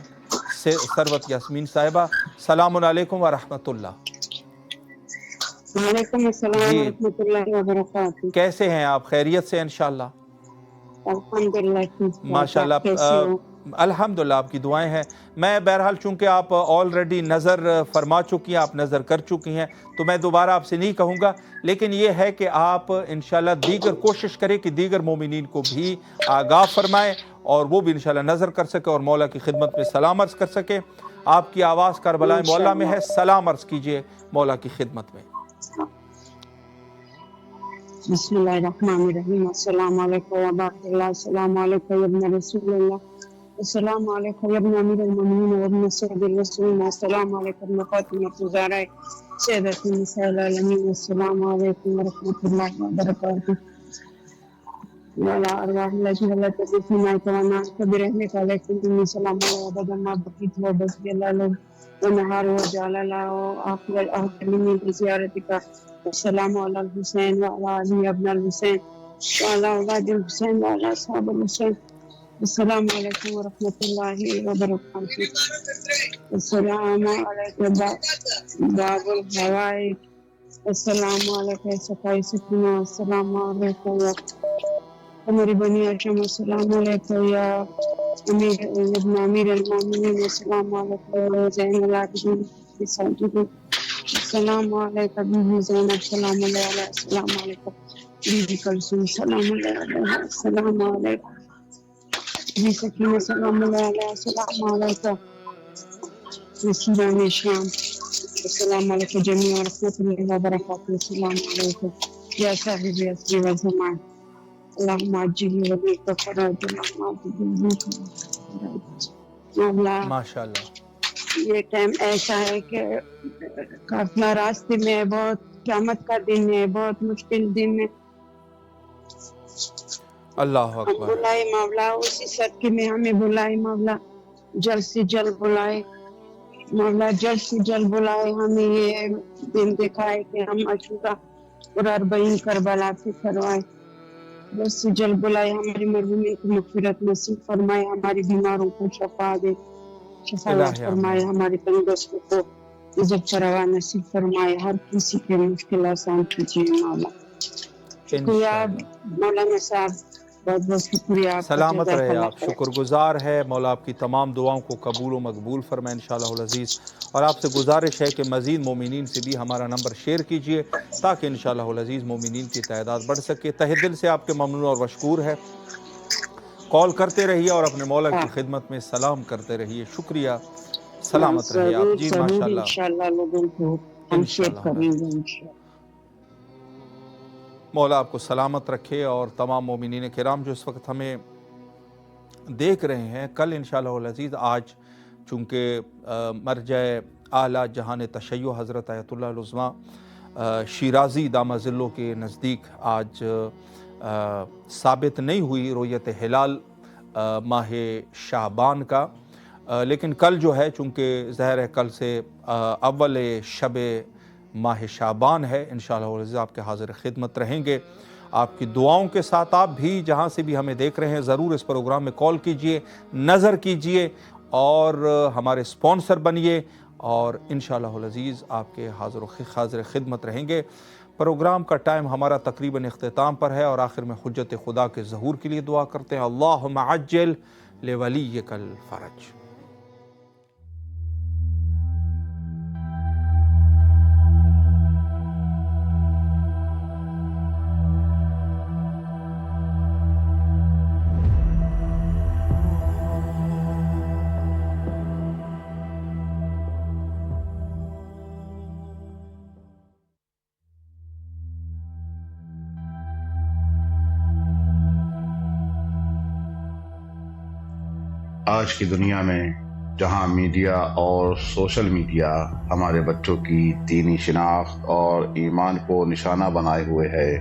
ثروت یاسمین صاحبہ، السلام علیکم ورحمۃ اللہ. وعلیکم السلام ورحمۃ اللہ وبرکاتہ. کیسے ہیں آپ؟ خیریت سے انشاءاللہ؟ الحمدللہ ماشاءاللہ الحمدللہ آپ کی دعائیں ہیں. میں بہرحال چونکہ آپ آلریڈی نظر فرما چکی ہیں، آپ نظر کر چکی ہیں، تو میں دوبارہ آپ سے نہیں کہوں گا، لیکن یہ ہے کہ آپ انشاءاللہ دیگر کوشش کریں کہ دیگر مومنین کو بھی آگاہ فرمائیں اور وہ بھی انشاءاللہ نظر کر سکے اور مولا کی خدمت میں سلام عرض کر سکے. آپ کی آواز کربلا مولا میں ہے، سلام عرض کیجئے مولا کی خدمت میں. بسم اللہ الرحمن الرحیم. السلام علیکم یا عباد اللہ، السلام علیکم یا ابن رسول اللہ، السلام علیکم یا ابن امیر المؤمنین و ابن سید الرسول، السلام علیکم ابن فاطمہ الزہرا سیدۃ النساء العالمین، السلام علیکم ورحمۃ اللہ وبرکاتہ. وعلی ارواح الذین لا تدفن معتوانا برحمتک علیکم السلام علیکم ابدا ما بقیت و بسم اللہ ونہار و جعل اللہ آخر العہد منی بزیارتک. السلام علی الحسین وعلی علی ابن الحسین وعلی اولاد الحسین وعلی اصحاب الحسین. السلام علیکم ورحمۃ اللہ وبرکاتہ. السلام علیکم باب الحوائج، السلام علیکم صفائی سکینہ، السلام علیکم عمر بنی ہاشم، السلام علیکم یا ابن امیر المؤمنین، السلام علیکم زین العابدین الساجدین، السلام علیکم بی بی زینب، السلام علیکم، السلام علیکم بی بی کلثوم، السلام علیکم، السلام علیکم بی سکینہ، السلام علیکم، السلام علیکم رسولان شام، السلام علیکم جمیع ورحمۃ اللہ وبرکاتہ. السلام علیکم یا صاحب عصری و زمان، اللہم عجلی وبیک فرج، اللہم عجلی. ماشاءاللہ یہ ٹائم ایسا ہے کہ قافلہ راستے میں بہت قیامت کا دن ہے، بہت مشکل دن ہے. اللہ اکبر. بلائے مولا اسی صدقے میں ہمیں بلائے مولا، جلد سے جلد بلائے مولا، جلد سے جلد بلائے. ہمیں یہ دن دکھائے کہ ہم عاشورہ اور اربعین کربلا سے کروائے. جلد سے جلد بلائے، ہماری مرحومین کو مغفرت نصیب فرمائے، ہماری بیماروں کو شفا دے، شفا فرمائے، ہمارے تندرستوں کو عزت فروا نصیب فرمائے، ہر کسی کے مشکل آسان کیجیے مولا. شکریہ مولانا صاحب، بہت بہت شکریہ. سلامت رہے آپ، شکر گزار ہے. مولا آپ کی تمام دعاؤں کو قبول و مقبول فرمائے انشاءاللہ العزیز. اور آپ سے گزارش ہے کہ مزید مومنین سے بھی ہمارا نمبر شیئر کیجئے تاکہ انشاءاللہ العزیز مومنین کی تعداد بڑھ سکے. تہہ دل سے آپ کے ممنون اور مشکور ہے. کال کرتے رہیے اور اپنے مولا کی خدمت میں سلام کرتے رہیے. شکریہ, سلامت رہیے آپ. جی ماشاءاللہ, انشاءاللہ لوگوں کو ہم شیئر کریں گے انشاءاللہ. مولا آپ کو سلامت رکھے. اور تمام مومنین کرام جو اس وقت ہمیں دیکھ رہے ہیں, کل انشاءاللہ العزیز, آج چونکہ مرجع اعلیٰ جہان تشیع حضرت آیت اللہ العظمیٰ شیرازی دامہ ظلہ کے نزدیک آج ثابت نہیں ہوئی رؤیت ہلال ماہ شعبان کا, لیکن کل جو ہے چونکہ ظاہر ہے کل سے اول شب ماہ شعبان ہے, انشاءاللہ العزیز آپ کے حاضر خدمت رہیں گے. آپ کی دعاؤں کے ساتھ آپ بھی جہاں سے بھی ہمیں دیکھ رہے ہیں ضرور اس پروگرام میں کال کیجئے, نظر کیجئے اور ہمارے سپانسر بنیے, اور انشاءاللہ العزیز آپ کے حاضر خدمت رہیں گے. پروگرام کا ٹائم ہمارا تقریباً اختتام پر ہے, اور آخر میں حجت خدا کے ظہور کے لیے دعا کرتے ہیں. اللہم عجل لولیک الفرج. آج کی دنیا میں جہاں میڈیا اور سوشل میڈیا ہمارے بچوں کی دینی شناخت اور ایمان کو نشانہ بنائے ہوئے ہے,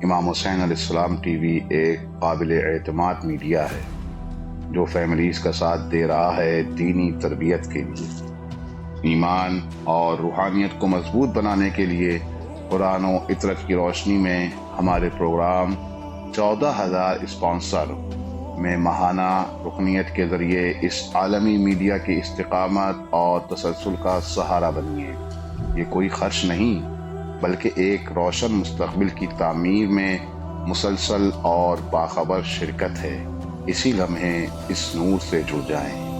امام حسین علیہ السلام ٹی وی ایک قابل اعتماد میڈیا ہے جو فیملیز کا ساتھ دے رہا ہے دینی تربیت کے لیے. ایمان اور روحانیت کو مضبوط بنانے کے لیے قرآن و عطرت کی روشنی میں ہمارے پروگرام 14,000 اسپانسر میں ماہانہ رکنیت کے ذریعے اس عالمی میڈیا کی استقامت اور تسلسل کا سہارا بنیے. یہ کوئی خرچ نہیں بلکہ ایک روشن مستقبل کی تعمیر میں مسلسل اور باخبر شرکت ہے. اسی لمحے اس نور سے جڑ جائیں.